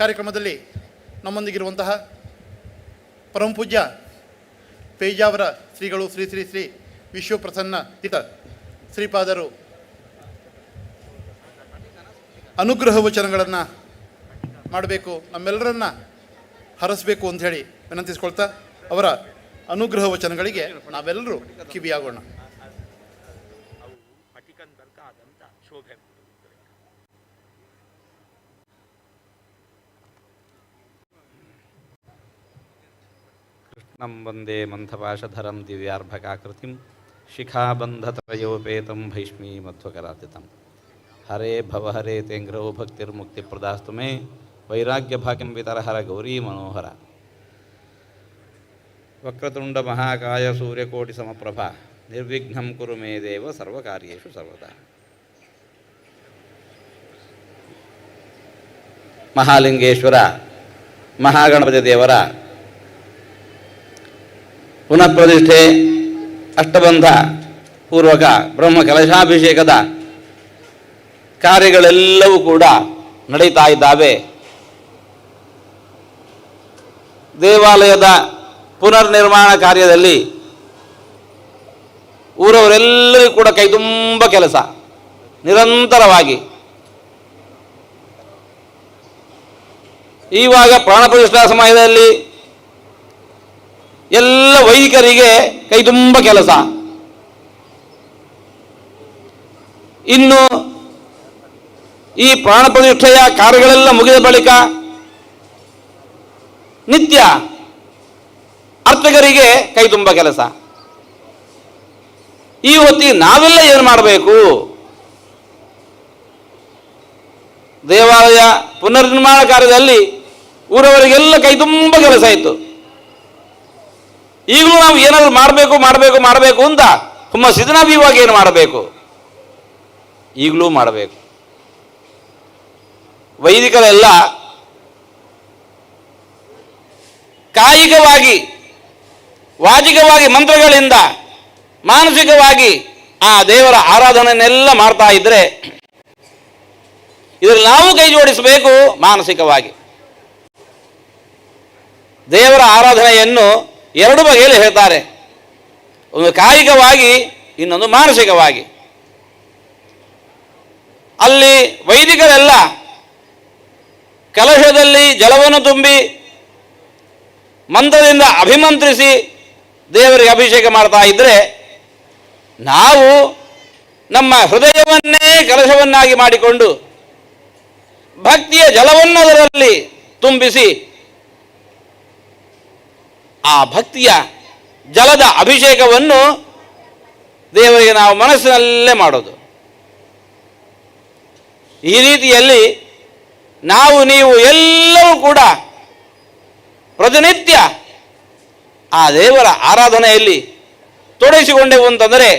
ಕಾರ್ಯಕ್ರಮದಲ್ಲಿ ನಮ್ಮೊಂದಿಗಿರುವಂತಹ ಪರಮಪೂಜ್ಯ ಪೇಜಾವರ ಶ್ರೀಗಳು ಶ್ರೀ ಶ್ರೀ ಶ್ರೀ ವಿಶ್ವಪ್ರಸನ್ನ ಹಿತ ಶ್ರೀಪಾದರು ಅನುಗ್ರಹ ವಚನಗಳನ್ನು ಮಾಡಬೇಕು, ನಮ್ಮೆಲ್ಲರನ್ನ ಹರಸಬೇಕು ಅಂಥೇಳಿ ವಿನಂತಿಸ್ಕೊಳ್ತಾ ಅವರ ಅನುಗ್ರಹ ವಚನಗಳಿಗೆ ನಾವೆಲ್ಲರೂ ಕಿವಿಯಾಗೋಣ. ಕೃಷ್ಣಂ ವಂದೇ ಮಂಥಪಾಶಧರಂ ದಿವ್ಯಾರ್ಭಕಾಕೃತಿಂ ಶಿಖಾಬಂಧತ್ರಯೋಪೇತಂ ಭೈಷ್ಮೀಮಧ್ವಕರಾರ್ಜಿತಂ. ಹರೇ ಭವಹರೇ ತೇಂಗ್ರೌ ಭಕ್ತಿರ್ಮುಕ್ತಿಪ್ರದಾಸ್ತು ಮೇ ವೈರಾಗ್ಯಭಾಗ್ಯಂ ವಿತರಹರ ಗೌರೀ ಮನೋಹರ. ವಕ್ರತುಂಡ ಮಹಾಕಾಯ ಸೂರ್ಯಕೋಟಿ ಸಮಪ್ರಭಾ ನಿರ್ವಿಘ್ನಂ ಕುರು ಮೇ ದೇವ ಸರ್ವಕಾರ್ಯೇಷು ಸರ್ವದಾ. ಮಹಾಲಿಂಗೇಶ್ವರ ಮಹಾಗಣಪತಿ ದೇವರ ಪುನಃ ಪ್ರತಿಷ್ಠೆ ಅಷ್ಟಬಂಧ ಪೂರ್ವಕ ಬ್ರಹ್ಮ ಕಲಶಾಭಿಷೇಕದ ಕಾರ್ಯಗಳೆಲ್ಲವೂ ಕೂಡ ನಡೀತಾ ಇದ್ದಾವೆ. ದೇವಾಲಯದ ಪುನರ್ನಿರ್ಮಾಣ ಕಾರ್ಯದಲ್ಲಿ ಊರವರೆಲ್ಲರಿಗೂ ಕೂಡ ಕೈ ತುಂಬ ಕೆಲಸ ನಿರಂತರವಾಗಿ. ಈವಾಗ ಪ್ರಾಣ ಪ್ರತಿಷ್ಠಾ ಸಮಯದಲ್ಲಿ ಎಲ್ಲ ವೈದಿಕರಿಗೆ ಕೈ ತುಂಬ ಕೆಲಸ. ಇನ್ನು ಈ ಪ್ರಾಣ ಪ್ರತಿಷ್ಠೆಯ ಕಾರ್ಯಗಳೆಲ್ಲ ಮುಗಿದ ಬಳಿಕ ನಿತ್ಯ ಅರ್ಚಕರಿಗೆ ಕೈ ತುಂಬ ಕೆಲಸ. ಈ ಹೊತ್ತಿಗೆ ನಾವೆಲ್ಲ ಏನು ಮಾಡಬೇಕು? ದೇವಾಲಯ ಪುನರ್ನಿರ್ಮಾಣ ಕಾರ್ಯದಲ್ಲಿ ಊರವರಿಗೆಲ್ಲ ಕೈ ತುಂಬ ಕೆಲಸ ಇತ್ತು. ಈಗಲೂ ನಾವು ಏನಾದರೂ ಮಾಡಬೇಕು ಅಂತ ಹುಮ್ಮಸ್ಸಿದ್ದು. ನಾವು ಇವಾಗ ಏನು ಮಾಡಬೇಕು? ಈಗಲೂ ಮಾಡಬೇಕು. ವೈದಿಕರೆಲ್ಲ ಕಾಯಿಕವಾಗಿ ವಾಚಿಕವಾಗಿ ಮಂತ್ರಗಳಿಂದ ಮಾನಸಿಕವಾಗಿ ಆ ದೇವರ ಆರಾಧನೆಯನ್ನೆಲ್ಲ ಮಾಡ್ತಾ ಇದ್ರೆ ಇದರಲ್ಲಿ ನಾವು ಕೈ ಜೋಡಿಸಬೇಕು. ಮಾನಸಿಕವಾಗಿ ದೇವರ ಆರಾಧನೆಯನ್ನು ಎರಡು ಬಗೆಯಲ್ಲಿ ಹೇಳ್ತಾರೆ, ಒಂದು ಕಾಯಿಕವಾಗಿ, ಇನ್ನೊಂದು ಮಾನಸಿಕವಾಗಿ. ಅಲ್ಲಿ ವೈದಿಕರೆಲ್ಲ ಕಲಶದಲ್ಲಿ ಜಲವನ್ನು ತುಂಬಿ ಮಂತ್ರದಿಂದ ಅಭಿಮಂತ್ರಿಸಿ ದೇವರಿಗೆ ಅಭಿಷೇಕ ಮಾಡ್ತಾ ಇದ್ದರೆ, ನಾವು ನಮ್ಮ ಹೃದಯವನ್ನೇ ಕಲಶವನ್ನಾಗಿ ಮಾಡಿಕೊಂಡು ಭಕ್ತಿಯ ಜಲವನ್ನು ಅದರಲ್ಲಿ ತುಂಬಿಸಿ ಆ ಭಕ್ತಿಯ ಜಲದ ಅಭಿಷೇಕವನ್ನು ದೇವರಿಗೆ ನಾವು ಮನಸ್ಸಿನಲ್ಲೇ ಮಾಡೋದು. ಈ ರೀತಿಯಲ್ಲಿ ನೀವು ಎಲ್ಲವೂ ಕೂಡ ಪ್ರತಿನಿತ್ಯ ಆ ದೇವರ ಆರಾಧನೆಯಲ್ಲಿ ತೊಡಗಿಸಿಕೊಂಡೆವು ಅಂತಂದರೆ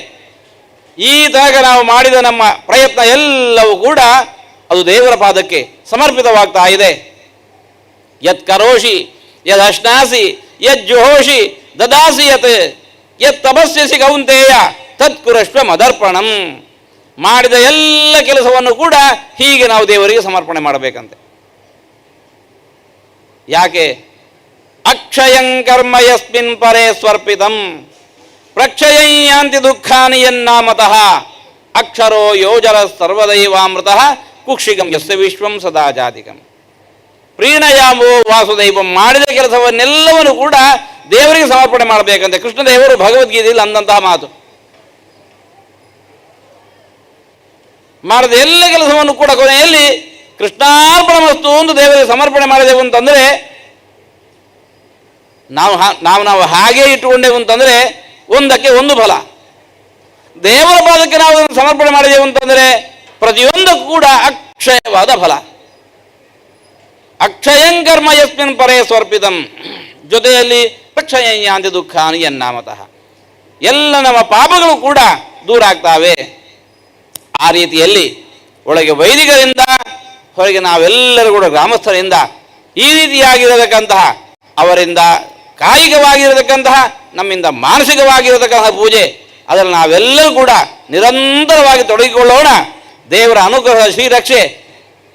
ಈ ತನಕ ನಾವು ಮಾಡಿದ ನಮ್ಮ ಪ್ರಯತ್ನ ಎಲ್ಲವೂ ಕೂಡ ಅದು ದೇವರ ಪಾದಕ್ಕೆ ಸಮರ್ಪಿತವಾಗ್ತಾ ಇದೆ. ಯತ್ ಕರೋಷಿ ಯದ್ ಅಶ್ನಾಸಿ ಯದ್ ಜುಹೋಷಿ ದದಾಸಿ ಯತ್ ತಪಸ್ಯಸಿ ಕೌಂತೇಯ ತತ್ ಕುರಶ್ವ ಮದರ್ಪಣಂ. ಮಾಡಿದ ಎಲ್ಲ ಕೆಲಸವನ್ನು ಕೂಡ ಹೀಗೆ ನಾವು ದೇವರಿಗೆ ಸಮರ್ಪಣೆ ಮಾಡಬೇಕಂತೆ. ಯಾಕೆ? ಅಕ್ಷಯಂ ಕರ್ಮ ಯಸ್ಮಿನ್ ಪರೇ ಸ್ವರ್ಪಿತಂ ಪ್ರಕ್ಷಯಂ ಯಾಂತಿ ದುಃಖಾನಿ ಯನ್ನಾಮತಃ ಅಕ್ಷರೋ ಯೋಜರ ಸರ್ವದೈವಾಮೃತಃ ಕುಕ್ಷಿಕಂ ಯಸ್ಯ ವಿಶ್ವಂ ಸದಾ ಜಾತಿಕಂ ಪ್ರೀಣಯಾಮೋ ವಾಸುದೈವಂ. ಮಾಡಿದ ಕೆಲಸವನ್ನೆಲ್ಲವನ್ನು ಕೂಡ ದೇವರಿಗೆ ಸಮರ್ಪಣೆ ಮಾಡಬೇಕಂತೆ. ಕೃಷ್ಣದೇವರು ಭಗವದ್ಗೀತೆಯಲ್ಲಿ ಅಂದಂತಹ ಮಾತು. ಮಾಡಿದ ಎಲ್ಲ ಕೆಲಸವನ್ನು ಕೂಡ ಕೊನೆಯಲ್ಲಿ ಕೃಷ್ಣಾರ್ಪಣಮಸ್ತು ಒಂದು ದೇವರಿಗೆ ಸಮರ್ಪಣೆ ಮಾಡಿದೆವು ಅಂತಂದರೆ ನಾವು ಹಾಗೆ ಇಟ್ಟುಕೊಂಡೆವು ಅಂತಂದರೆ ಒಂದಕ್ಕೆ ಒಂದು ಫಲ. ದೇವರ ಪಾದಕ್ಕೆ ನಾವು ಸಮರ್ಪಣೆ ಮಾಡಿದೆವು ಅಂತಂದರೆ ಪ್ರತಿಯೊಂದಕ್ಕೂ ಕೂಡ ಅಕ್ಷಯವಾದ ಫಲ. ಅಕ್ಷಯಂ ಕರ್ಮ ಯಸ್ಮಿನ್ ಪರೇ ಸ್ವರ್ಪಿತಂ ಜೊತೆಯಲ್ಲಿ ಪ್ರಕ್ಷಯಾಂತಿ ದುಃಖಾನಿ ಯನ್ನಾಮತಃ. ಎಲ್ಲ ನಮ್ಮ ಪಾಪಗಳು ಕೂಡ ದೂರ ಆಗ್ತಾವೆ. ಆ ರೀತಿಯಲ್ಲಿ ಒಳಗೆ ವೈದಿಕರಿಂದ ಹೊರಗೆ ನಾವೆಲ್ಲರೂ ಕೂಡ ಗ್ರಾಮಸ್ಥರಿಂದ ಈ ರೀತಿಯಾಗಿರತಕ್ಕಂತಹ ಅವರಿಂದ ಕಾಯಿಕವಾಗಿರತಕ್ಕಂತಹ ನಮ್ಮಿಂದ ಮಾನಸಿಕವಾಗಿರತಕ್ಕಂತಹ ಪೂಜೆ ಅದರಲ್ಲಿ ನಾವೆಲ್ಲರೂ ಕೂಡ ನಿರಂತರವಾಗಿ ತೊಡಗಿಕೊಳ್ಳೋಣ. ದೇವರ ಅನುಗ್ರಹ ಶ್ರೀರಕ್ಷೆ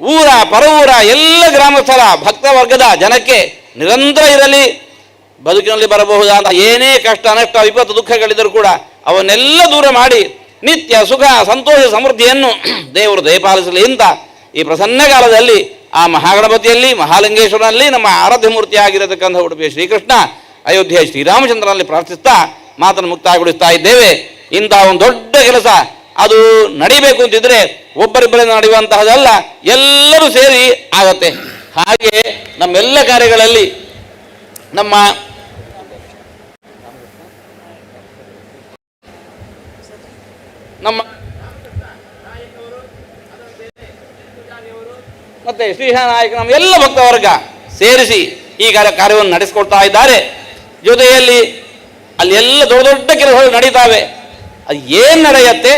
ಊರ ಪರವೂರ ಎಲ್ಲ ಗ್ರಾಮಸ್ಥರ ಭಕ್ತ ವರ್ಗದ ಜನಕ್ಕೆ ನಿರಂತರ ಇರಲಿ. ಬದುಕಿನಲ್ಲಿ ಬರಬಹುದಾದ ಏನೇ ಕಷ್ಟ ನಷ್ಟ ವಿಪತ್ತು ದುಃಖಗಳಿದ್ದರೂ ಕೂಡ ಅವನ್ನೆಲ್ಲ ದೂರ ಮಾಡಿ ನಿತ್ಯ ಸುಖ ಸಂತೋಷ ಸಮೃದ್ಧಿಯನ್ನು ದೇವರು ದಯಪಾಲಿಸಲಿ ಅಂತ ಈ ಪ್ರಸನ್ನ ಕಾಲದಲ್ಲಿ ಆ ಮಹಾಗಣಪತಿಯಲ್ಲಿ ಮಹಾಲಿಂಗೇಶ್ವರನಲ್ಲಿ ನಮ್ಮ ಆರಾಧ್ಯ ಮೂರ್ತಿಯಾಗಿರತಕ್ಕಂಥ ಉಡುಪಿಯ ಶ್ರೀಕೃಷ್ಣ ಅಯೋಧ್ಯೆಯ ಶ್ರೀರಾಮಚಂದ್ರನಲ್ಲಿ ಪ್ರಾರ್ಥಿಸ್ತಾ ಮಾತನ್ನು ಮುಕ್ತಾಯಗೊಳಿಸ್ತಾ ಇದ್ದೇವೆ. ಇಂತಹ ಒಂದು ದೊಡ್ಡ ಕೆಲಸ ಅದು ನಡಿಬೇಕು ಅಂತಿದ್ರೆ ಒಬ್ಬರಿಬ್ಬರಿಂದ ನಡೆಯುವಂತಹದಲ್ಲ, ಎಲ್ಲರೂ ಸೇರಿ ಆಗತ್ತೆ. ಹಾಗೆ ನಮ್ಮೆಲ್ಲ ಕಾರ್ಯಗಳಲ್ಲಿ ನಮ್ಮ ಮತ್ತೆ ಶ್ರೀಶಾನ ನಾಯಕ ನಮ್ಮ ಎಲ್ಲ ಭಕ್ತವರ್ಗ ಸೇರಿಸಿ ಈ ಕಾರ್ಯವನ್ನು ನಡೆಸಿಕೊಡ್ತಾ ಇದ್ದಾರೆ. ಜೊತೆಯಲ್ಲಿ ಅಲ್ಲಿ ಎಲ್ಲ ದೊಡ್ಡ ದೊಡ್ಡ ಕೆಲಸಗಳು ನಡೀತಾವೆ. ಅದು ಏನು ನಡೆಯುತ್ತೆ,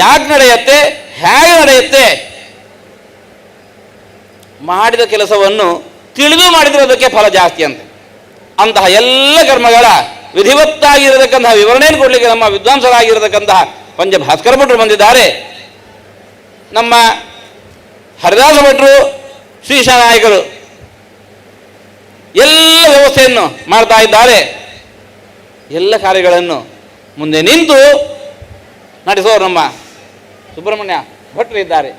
ಯಾಕೆ ನಡೆಯುತ್ತೆ, ಹೇಗೆ ನಡೆಯುತ್ತೆ, ಮಾಡಿದ ಕೆಲಸವನ್ನು ತಿಳಿದು ಮಾಡಿದ್ರೆ ಅದಕ್ಕೆ ಫಲ ಜಾಸ್ತಿ ಅಂತೆ. ಅಂತಹ ಎಲ್ಲ ಕರ್ಮಗಳ ವಿಧಿವತ್ತಾಗಿರತಕ್ಕಂತಹ ವಿವರಣೆಯನ್ನು ಕೊಡಲಿಕ್ಕೆ ನಮ್ಮ ವಿದ್ವಾಂಸರಾಗಿರತಕ್ಕಂತಹ ಪಂಚ ಭಾಸ್ಕರ ಭಟ್ರು ಬಂದಿದ್ದಾರೆ. ನಮ್ಮ ಹರಿದಾಸ ಭಟ್ರು, ಶ್ರೀಶಾನ ನಾಯಕರು ಎಲ್ಲ ವ್ಯವಸ್ಥೆಯನ್ನು ಮಾಡ್ತಾ ಇದ್ದಾರೆ. ಎಲ್ಲ ಕಾರ್ಯಗಳನ್ನು ಮುಂದೆ ನಿಂತು ನಡೆಸೋರು ನಮ್ಮ ಸುಬ್ರಹ್ಮಣ್ಯ ಭಟ್ರು ಇದ್ದಾರೆ.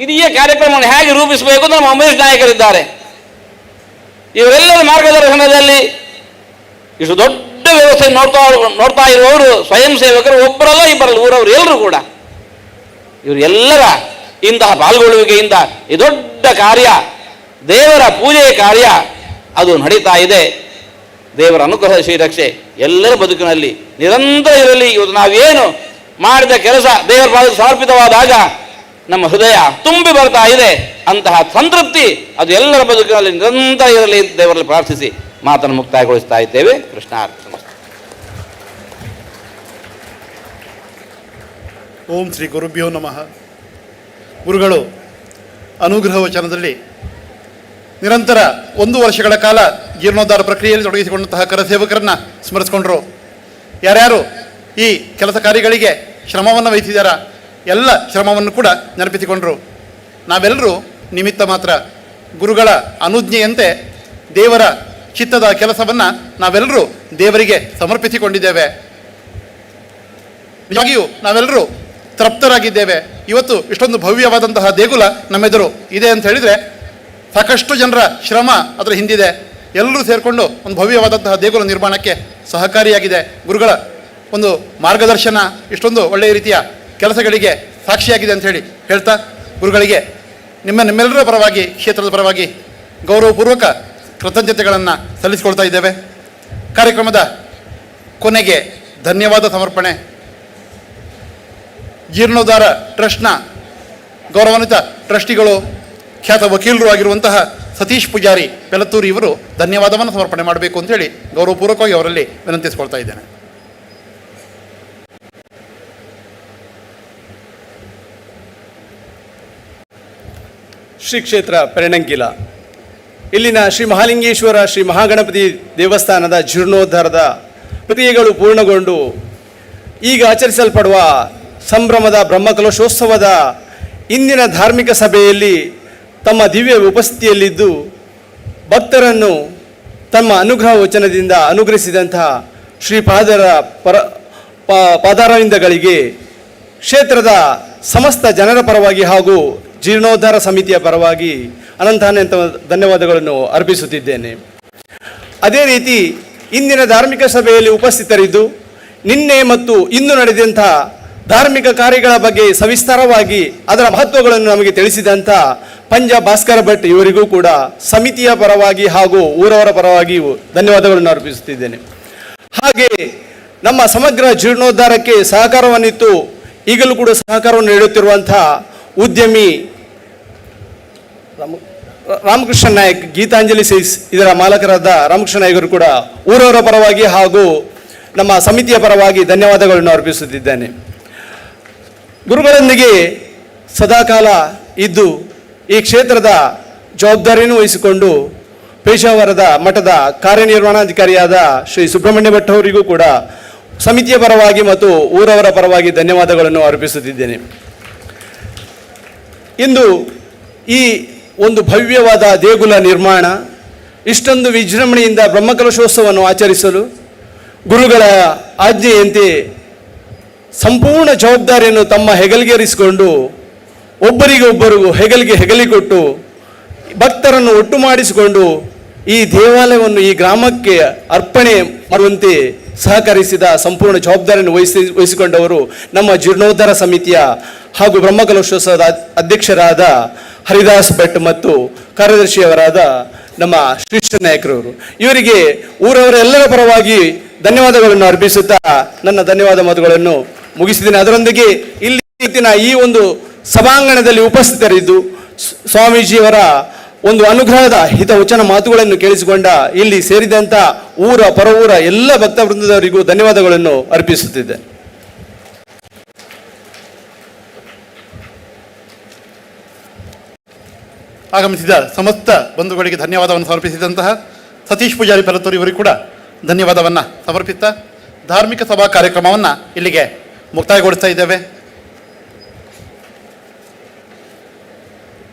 ಇಡೀ ಕಾರ್ಯಕ್ರಮವನ್ನು ಹೇಗೆ ರೂಪಿಸಬೇಕು ನಮ್ಮ ಅಮರೇಶ್ ನಾಯಕರಿದ್ದಾರೆ. ಇವರೆಲ್ಲರ ಮಾರ್ಗದರ್ಶನದಲ್ಲಿ ಇಷ್ಟು ದೊಡ್ಡ ವ್ಯವಸ್ಥೆ ನೋಡ್ತಾ ಇರುವವರು ಸ್ವಯಂ ಸೇವಕರು ಒಬ್ಬರಲ್ಲ ಇಬ್ಬರಲ್ಲ, ಊರವರು ಎಲ್ಲರೂ ಕೂಡ ಇವರು ಎಲ್ಲರ ಇಂತಹ ಪಾಲ್ಗೊಳ್ಳುವಿಕೆಯಿಂದ ಈ ದೊಡ್ಡ ಕಾರ್ಯ, ದೇವರ ಪೂಜೆಯ ಕಾರ್ಯ ಅದು ನಡೀತಾ ಇದೆ. ದೇವರ ಅನುಗ್ರಹ ಶ್ರೀರಕ್ಷೆ ಎಲ್ಲರ ಬದುಕಿನಲ್ಲಿ ನಿರಂತರ ಇರಲಿ. ಇವತ್ತು ನಾವೇನು ಮಾಡಿದ ಕೆಲಸ ದೇವರ ಪಾದಕ್ಕೆ ಸಮರ್ಪಿತವಾದಾಗ ನಮ್ಮ ಹೃದಯ ತುಂಬಿ ಬರ್ತಾ ಇದೆ. ಅಂತಹ ಸಂತೃಪ್ತಿ ಅದು ಎಲ್ಲರ ಬದುಕಿನಲ್ಲಿ ನಿರಂತರ ಇರಲಿ ಅಂತ ದೇವರಲ್ಲಿ ಪ್ರಾರ್ಥಿಸಿ ಮಾತನ್ನು ಮುಕ್ತಾಯಗೊಳಿಸ್ತಾ ಇದ್ದೇವೆ. ಕೃಷ್ಣಾರ್ಪಣಮಸ್ತು. ಓಂ ಶ್ರೀ ಗುರುಭ್ಯೋ ನಮಃ. ಗುರುಗಳು ಅನುಗ್ರಹ ವಚನದಲ್ಲಿ ನಿರಂತರ 1 ವರ್ಷಗಳ ಕಾಲ ಜೀರ್ಣೋದ್ಧಾರ ಪ್ರಕ್ರಿಯೆಯಲ್ಲಿ ತೊಡಗಿಸಿಕೊಂಡಂತಹ ಕರಸೇವಕರನ್ನು ಸ್ಮರಿಸಿಕೊಂಡ್ರು. ಯಾರ್ಯಾರು ಈ ಕೆಲಸ ಕಾರ್ಯಗಳಿಗೆ ಶ್ರಮವನ್ನು ವಹಿಸಿದಾರ ಎಲ್ಲ ಶ್ರಮವನ್ನು ಕೂಡ ನೆನಪಿಸಿಕೊಂಡ್ರು. ನಾವೆಲ್ಲರೂ ನಿಮಿತ್ತ ಮಾತ್ರ. ಗುರುಗಳ ಅನುಜ್ಞೆಯಂತೆ ದೇವರ ಚಿತ್ತದ ಕೆಲಸವನ್ನು ನಾವೆಲ್ಲರೂ ದೇವರಿಗೆ ಸಮರ್ಪಿಸಿಕೊಂಡಿದ್ದೇವೆ. ನಿಜವಾಗಿಯೂ ನಾವೆಲ್ಲರೂ ತೃಪ್ತರಾಗಿದ್ದೇವೆ. ಇವತ್ತು ಇಷ್ಟೊಂದು ಭವ್ಯವಾದಂತಹ ದೇಗುಲ ನಮ್ಮೆದುರು ಇದೆ ಅಂತ ಹೇಳಿದರೆ ಸಾಕಷ್ಟು ಜನರ ಶ್ರಮ ಅದರ ಹಿಂದಿದೆ. ಎಲ್ಲರೂ ಸೇರಿಕೊಂಡು ಒಂದು ಭವ್ಯವಾದಂತಹ ದೇಗುಲ ನಿರ್ಮಾಣಕ್ಕೆ ಸಹಕಾರಿಯಾಗಿದೆ. ಗುರುಗಳ ಒಂದು ಮಾರ್ಗದರ್ಶನ ಇಷ್ಟೊಂದು ಒಳ್ಳೆಯ ರೀತಿಯ ಕೆಲಸಗಳಿಗೆ ಸಾಕ್ಷಿಯಾಗಿದೆ ಅಂತ ಹೇಳಿ ಹೇಳ್ತಾ, ಗುರುಗಳಿಗೆ ನಿಮ್ಮೆಲ್ಲರ ಪರವಾಗಿ, ಕ್ಷೇತ್ರದ ಪರವಾಗಿ ಗೌರವಪೂರ್ವಕ ಕೃತಜ್ಞತೆಗಳನ್ನು ಸಲ್ಲಿಸಿಕೊಳ್ತಾ ಇದ್ದೇವೆ. ಕಾರ್ಯಕ್ರಮದ ಕೊನೆಗೆ ಧನ್ಯವಾದ ಸಮರ್ಪಣೆ. ಜೀರ್ಣೋದ್ಧಾರ ಟ್ರಸ್ಟ್ನ ಗೌರವಾನ್ವಿತ ಟ್ರಸ್ಟಿಗಳು, ಖ್ಯಾತ ವಕೀಲರು ಆಗಿರುವಂತಹ ಸತೀಶ್ ಪೂಜಾರಿ ಪೆಲತ್ತೂರು ಇವರು ಧನ್ಯವಾದವನ್ನು ಸಮರ್ಪಣೆ ಮಾಡಬೇಕು ಅಂತೇಳಿ ಗೌರವಪೂರ್ವಕವಾಗಿ ಅವರಲ್ಲಿ ವಿನಂತಿಸಿಕೊಳ್ತಾ ಇದ್ದೇನೆ. ಶ್ರೀ ಕ್ಷೇತ್ರ ಪೆರಣಂಕಿಲ ಇಲ್ಲಿನ ಶ್ರೀ ಮಹಾಲಿಂಗೇಶ್ವರ ಶ್ರೀ ಮಹಾಗಣಪತಿ ದೇವಸ್ಥಾನದ ಜೀರ್ಣೋದ್ಧಾರದ ಪ್ರಕ್ರಿಯೆಗಳು ಪೂರ್ಣಗೊಂಡು ಈಗ ಆಚರಿಸಲ್ಪಡುವ ಸಂಭ್ರಮದ ಬ್ರಹ್ಮಕಲಶೋತ್ಸವದ ಇಂದಿನ ಧಾರ್ಮಿಕ ಸಭೆಯಲ್ಲಿ ತಮ್ಮ ದಿವ್ಯ ಉಪಸ್ಥಿತಿಯಲ್ಲಿದ್ದು ಭಕ್ತರನ್ನು ತಮ್ಮ ಅನುಗ್ರಹ ವಚನದಿಂದ ಅನುಗ್ರಹಿಸಿದಂತಹ ಶ್ರೀಪಾದರ ಪಾದಾರವಿಂದಗಳಿಗೆ ಕ್ಷೇತ್ರದ ಸಮಸ್ತ ಜನರ ಪರವಾಗಿ ಹಾಗೂ ಜೀರ್ಣೋದ್ಧಾರ ಸಮಿತಿಯ ಪರವಾಗಿ ಅನಂತ ಧನ್ಯವಾದಗಳನ್ನು ಅರ್ಪಿಸುತ್ತಿದ್ದೇನೆ. ಅದೇ ರೀತಿ ಇಂದಿನ ಧಾರ್ಮಿಕ ಸಭೆಯಲ್ಲಿ ಉಪಸ್ಥಿತರಿದ್ದು ನಿನ್ನೆ ಮತ್ತು ಇಂದು ನಡೆದಂಥ ಧಾರ್ಮಿಕ ಕಾರ್ಯಗಳ ಬಗ್ಗೆ ಸವಿಸ್ತಾರವಾಗಿ ಅದರ ಮಹತ್ವಗಳನ್ನು ನಮಗೆ ತಿಳಿಸಿದಂಥ ಪಂಜ ಭಾಸ್ಕರ ಭಟ್ ಇವರಿಗೂ ಕೂಡ ಸಮಿತಿಯ ಪರವಾಗಿ ಹಾಗೂ ಊರವರ ಪರವಾಗಿಯೂ ಧನ್ಯವಾದಗಳನ್ನು ಅರ್ಪಿಸುತ್ತಿದ್ದೇನೆ. ಹಾಗೆ ನಮ್ಮ ಸಮಗ್ರ ಜೀರ್ಣೋದ್ಧಾರಕ್ಕೆ ಸಹಕಾರವನ್ನಿತ್ತು ಈಗಲೂ ಕೂಡ ಸಹಕಾರವನ್ನು ನೀಡುತ್ತಿರುವಂಥ ಉದ್ಯಮಿ ರಾಮಕೃಷ್ಣ ನಾಯಕ್, ಗೀತಾಂಜಲಿ ಸೇಲ್ಸ್ ಇದರ ಮಾಲಕರಾದ ರಾಮಕೃಷ್ಣ ನಾಯಕರು ಕೂಡ ಊರವರ ಪರವಾಗಿ ಹಾಗೂ ನಮ್ಮ ಸಮಿತಿಯ ಪರವಾಗಿ ಧನ್ಯವಾದಗಳನ್ನು ಅರ್ಪಿಸುತ್ತಿದ್ದೇನೆ. ಗುರುಗಳೊಂದಿಗೆ ಸದಾಕಾಲ ಇದ್ದು ಈ ಕ್ಷೇತ್ರದ ಜವಾಬ್ದಾರಿಯನ್ನು ವಹಿಸಿಕೊಂಡು ಪೇಶಾವರದ ಮಠದ ಕಾರ್ಯನಿರ್ವಹಣಾಧಿಕಾರಿಯಾದ ಶ್ರೀ ಸುಬ್ರಹ್ಮಣ್ಯ ಭಟ್ ಅವರಿಗೂ ಕೂಡ ಸಮಿತಿಯ ಪರವಾಗಿ ಮತ್ತು ಊರವರ ಪರವಾಗಿ ಧನ್ಯವಾದಗಳನ್ನು ಅರ್ಪಿಸುತ್ತಿದ್ದೇನೆ. ಇಂದು ಈ ಒಂದು ಭವ್ಯವಾದ ದೇಗುಲ ನಿರ್ಮಾಣ, ಇಷ್ಟೊಂದು ವಿಜೃಂಭಣೆಯಿಂದ ಬ್ರಹ್ಮಕಲಶೋತ್ಸವವನ್ನು ಆಚರಿಸಲು ಗುರುಗಳ ಆಜ್ಞೆಯಂತೆ ಸಂಪೂರ್ಣ ಜವಾಬ್ದಾರಿಯನ್ನು ತಮ್ಮ ಹೆಗಲಿಗೇರಿಸಿಕೊಂಡು ಒಬ್ಬರಿಗೊಬ್ಬರು ಹೆಗಲಿಕೊಟ್ಟು ಭಕ್ತರನ್ನು ಒಟ್ಟು ಮಾಡಿಸಿಕೊಂಡು ಈ ದೇವಾಲಯವನ್ನು ಈ ಗ್ರಾಮಕ್ಕೆ ಅರ್ಪಣೆ ಮಾಡುವಂತೆ ಸಹಕರಿಸಿದ ಸಂಪೂರ್ಣ ಜವಾಬ್ದಾರಿಯನ್ನು ವಹಿಸಿಕೊಂಡವರು ನಮ್ಮ ಜೀರ್ಣೋದ್ಧಾರ ಸಮಿತಿಯ ಹಾಗೂ ಬ್ರಹ್ಮಕಲಶೋತ್ಸವದ ಅಧ್ಯಕ್ಷರಾದ ಹರಿದಾಸ್ ಭಟ್ ಮತ್ತು ಕಾರ್ಯದರ್ಶಿಯವರಾದ ನಮ್ಮ ಶ್ರೀಕೃಷ್ಣ ನಾಯಕರವರು. ಇವರಿಗೆ ಊರವರೆಲ್ಲರ ಪರವಾಗಿ ಧನ್ಯವಾದಗಳನ್ನು ಅರ್ಪಿಸುತ್ತಾ ನನ್ನ ಧನ್ಯವಾದ ಮಾತುಗಳನ್ನು ಮುಗಿಸಿದ್ದೇನೆ. ಅದರೊಂದಿಗೆ ಇಲ್ಲಿ ಈ ಒಂದು ಸಭಾಂಗಣದಲ್ಲಿ ಉಪಸ್ಥಿತರಿದ್ದು ಸ್ವಾಮೀಜಿಯವರ ಒಂದು ಅನುಗ್ರಹದ ಹಿತವಚನ ಮಾತುಗಳನ್ನು ಕೇಳಿಸಿಕೊಂಡ ಇಲ್ಲಿ ಸೇರಿದಂಥ ಪರವೂರ ಎಲ್ಲ ಭಕ್ತ ವೃಂದದವರಿಗೂ ಧನ್ಯವಾದಗಳನ್ನು ಅರ್ಪಿಸುತ್ತಿದ್ದೆ. ಆಗಮಿಸಿದ ಸಮಸ್ತ ಬಂಧುಗಳಿಗೆ ಧನ್ಯವಾದವನ್ನು ಸಮರ್ಪಿಸಿದಂತಹ ಸತೀಶ್ ಪೂಜಾರಿ ಪರತ್ತೂರು ಇವರಿಗೆ ಕೂಡ ಧನ್ಯವಾದವನ್ನು ಸಮರ್ಪಿಸ್ತಾ ಧಾರ್ಮಿಕ ಸಭಾ ಕಾರ್ಯಕ್ರಮವನ್ನು ಇಲ್ಲಿಗೆ ಮುಕ್ತಾಯಗೊಳಿಸ್ತಾ ಇದ್ದೇವೆ.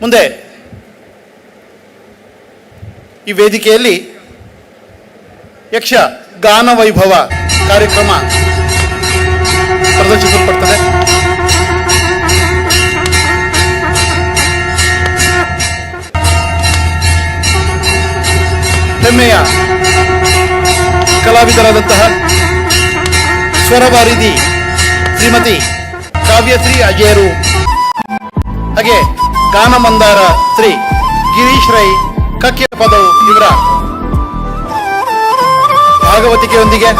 ಮುಂದೆ ಈ ವೇದಿಕೆಯಲ್ಲಿ ಯಕ್ಷ ಗಾನ ವೈಭವ ಕಾರ್ಯಕ್ರಮ ಪ್ರದರ್ಶಿಸಲ್ಪಡ್ತದೆ. ಹೆಮ್ಮೆಯ ಕಲಾವಿದರಾದಂತಹ ಸ್ವರವಾರಿಧಿ ಶ್ರೀಮತಿ ಕಾವ್ಯಶ್ರೀ ಅಜಯರು ಹಾಗೆ ಗಾನ ಮಂದಾರ ಶ್ರೀ ಗಿರೀಶ್ ರೈ ಕಕ್ಕೆ ಪದವು ಇವರ ಭಾಗವತಿಕೆಯೊಂದಿಗೆ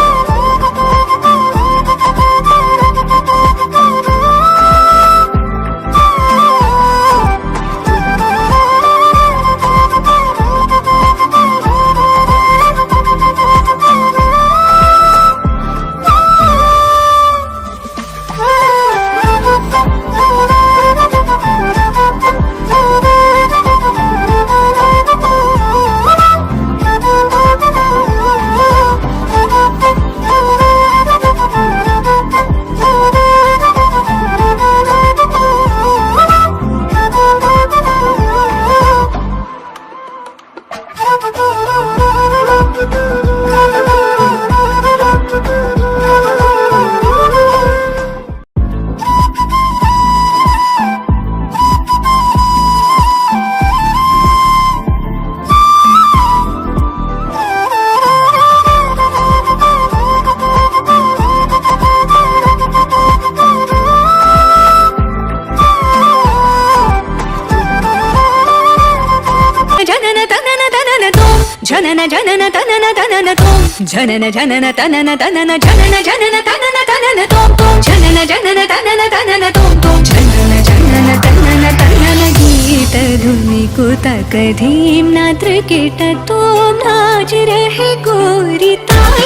ಜನನ ಜನನ ತನನ ತನನ ತೋಂ ಜನನ ಜನನ ತನನ ತನನ ಜನನ ಜನನ ತನನ ತನನ ತೋಂ ತೋಂ ಜನನ ಜನನ ತನನ ತನನ ತೋಂ ತೋಂ ಜನನ ಜನನ ತನನ ತನನ ಗೀತ ಧುನಿ ಕುತಕ धीम नात्र कीट तोम नाच रहे गोरी ताई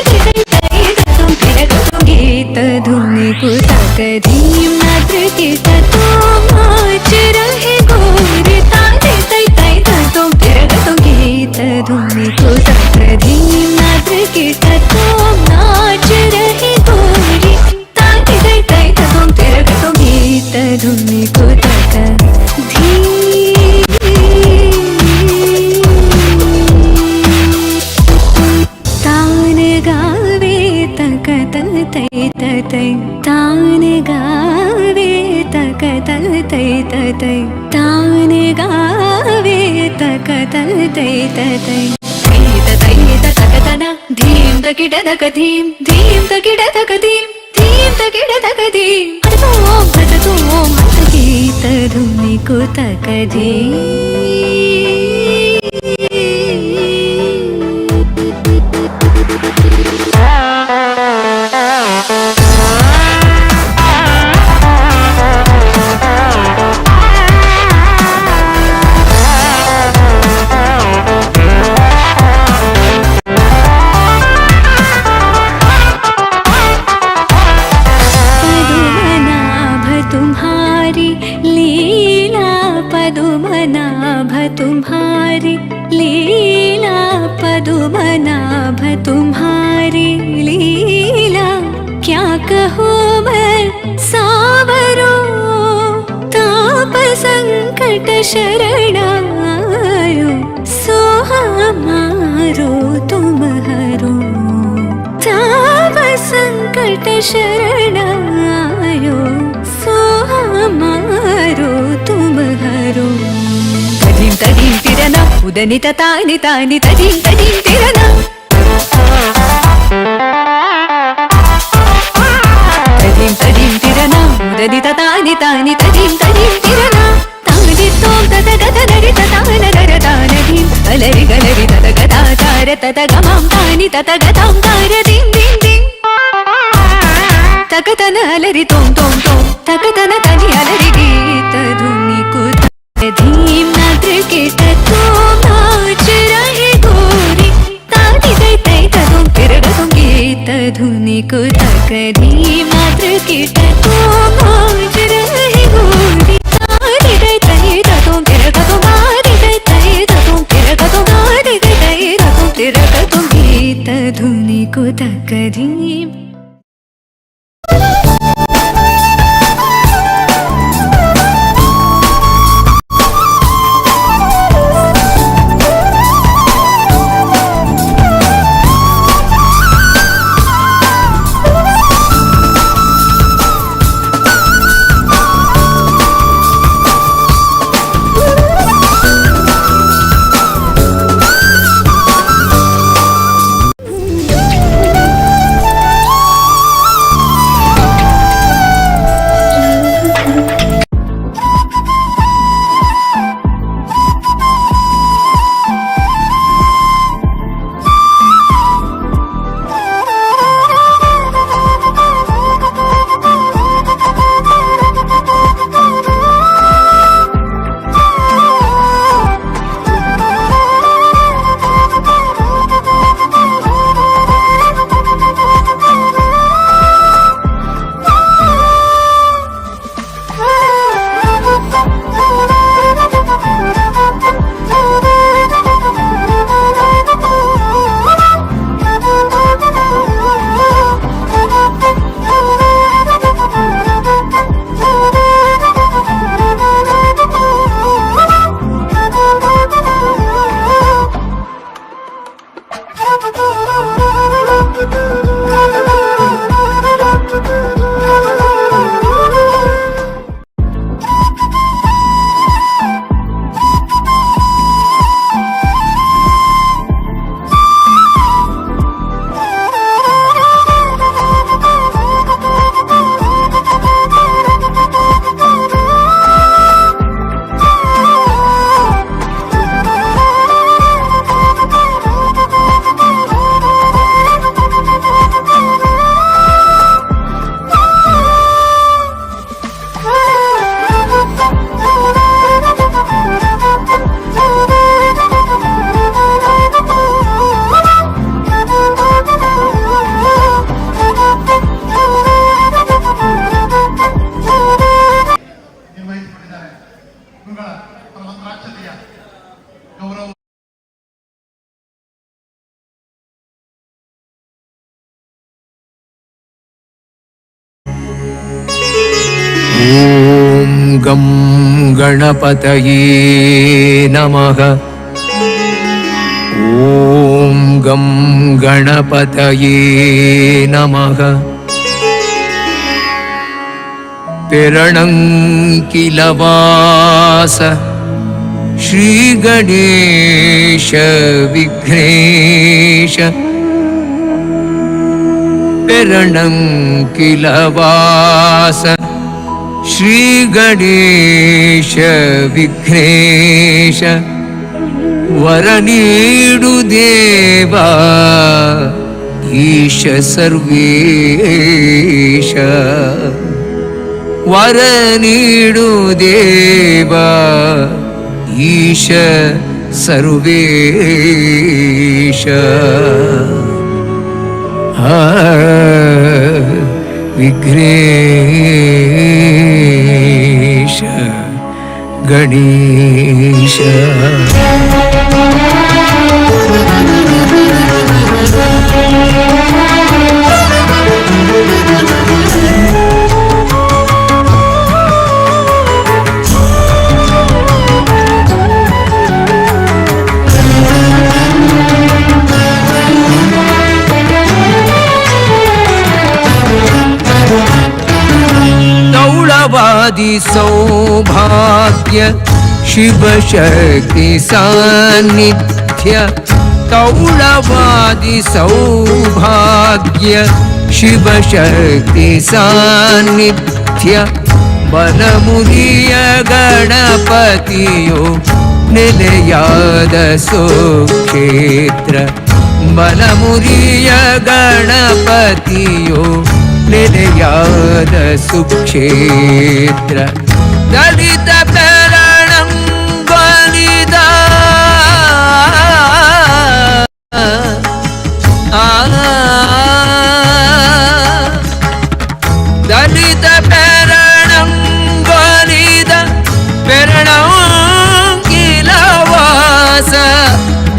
ताई तुम फिर गीत धुनी कुतक धीम नात्र कीट तोम नाच रहे गोरी ताई ताई ताई तुम फिर गीत धुनी कुतक धीम नात्र कीट तोम नाच रहे गोरी ताई ताई ताई तुम फिर गीत धुनी कुतक धीम तान गावे तकतल तै तै तान गावे तकतल तै तै तै तकतना धीम तकिड तक धीम धीम तकिड तक धीम धीम तकिड तक धीम तो मत गीत धुनि को तक धीम तुम्हारी लीला पदुमनाभ तुम्हारी लीला क्या कहूँ मैं सावरो ताप संकट शरणायो सो हमारो तुम हरो ताव संकट शरणायो सो हमारो तुम हरो तदीं तदीं तिरना उदनित तानि तानि तदीं तदीं तिरना तदीं तदीं तिरना उदनित तानि तानि तदीं तदीं तिरना तानि तों तत गत नरि ततान नर तानदीं अलरि गलरि तत गताचार तत गमां तानि तत गतां तार दीं दीं दीं तकतन अलरि तों तों तों तकतन तनि अलरि गीत धुनि कुत धीम नाद्र कीट तो नाच रहे गोरी ताति तै तै तदुं तिरगतुं गीत धुनि कुतक धीम नाद्र कीट तो नाच रहे गोरी ताति तै तै तदुं तिरगतुं ताति तै तै तदुं तिरगतुं ताति तै तै तदुं तिरगतुं गीत धुनि कुतक धीम गं गणपतये नमः। ॐ गं गणपतये नमः। पिरणङ्किलवास श्रीगणेश विघ्नेश। पिरणङ्किलवास श्रीगणेश विघ्नेश। वरनीडु देवा ईश सर्वेश। वरनीडु देवा ईश सर्वेश। विघ्नेश गणेश। सौभाग्य शिवशक्ति सान्निध्य तौळवादि सौभाग्य शिवशक्ति सान्निध्य बलमुरिय गणपतियो ನೆಲೆಯಾದ ಸುಕ್ಷೇತ್ರ ಬಲಮುರಿಯ ಗಣಪತಿಯೋ ನೆಲೆಯಾದ ಸುಕ್ಷೇತ್ರ ದಲಿತ ಪೆರಣಂಗೊಲಿದ ದಲಿತ ಪೆರಣಂಗೊಲಿದ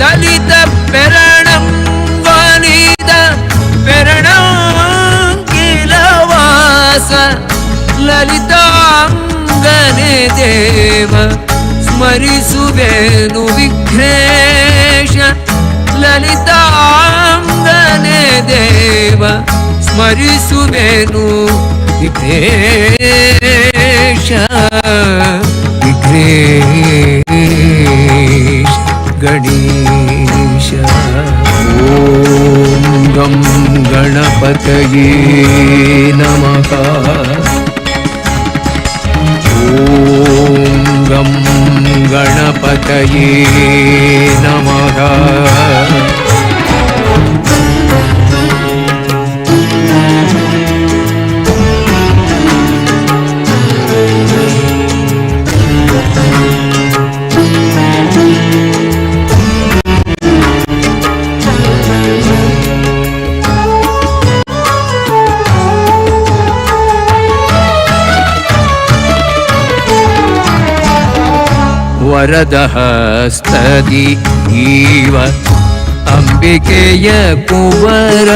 ದಲಿತ ಪೆರಣಂಗೊಲಿದ ಪೆರಣಂಗಿಲವಾಸ ಲಲಿತಾಂಗನೆ ದೇವ ಸ್ಮರಿಸುವೆನು ವಿಘ್ನೇಶ ಲಲಿತಾಂಗನೆ ದೇವ ಸ್ಮರಿಸುವೆನು ವಿಘ್ನೇಶ ವಿಘ್ನೇಶ ಗಣೇಶ ಓಂ ಗಂ ಗಣಪತಯೇ ನಮಃ ಓಂ ಗಂ ಗಣಪತಯೇ ನಮಃ ವರದಹಸ್ತದಿ ಈವ ಅಂಬಿಕೆಯ ಕುವರ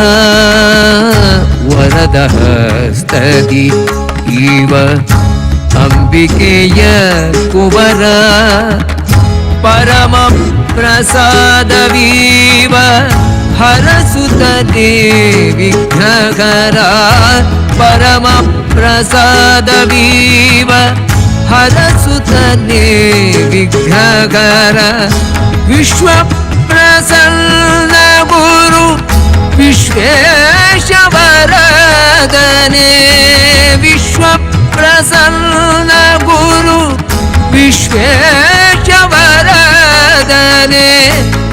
ವರದಹಸ್ತದಿ ಈವ ಅಂಬಿಕೆಯ ಕುವರ ಪರಮ ಪ್ರಸಾದವೀವ ಹರಸುತ್ತದೆ ವಿಘ್ನಕರ ಪರಮ ಪ್ರಸಾದವೀವ ಹರಸುತ್ತನೆ ವಿಘ್ನಕರ ವಿಶ್ವ ಪ್ರಸನ್ನ ಗುರು ವಿಶ್ವೇಶವರದನೆ ವಿಶ್ವ ಪ್ರಸನ್ನ ಗುರು ವಿಶ್ವೇಶವರದನೆ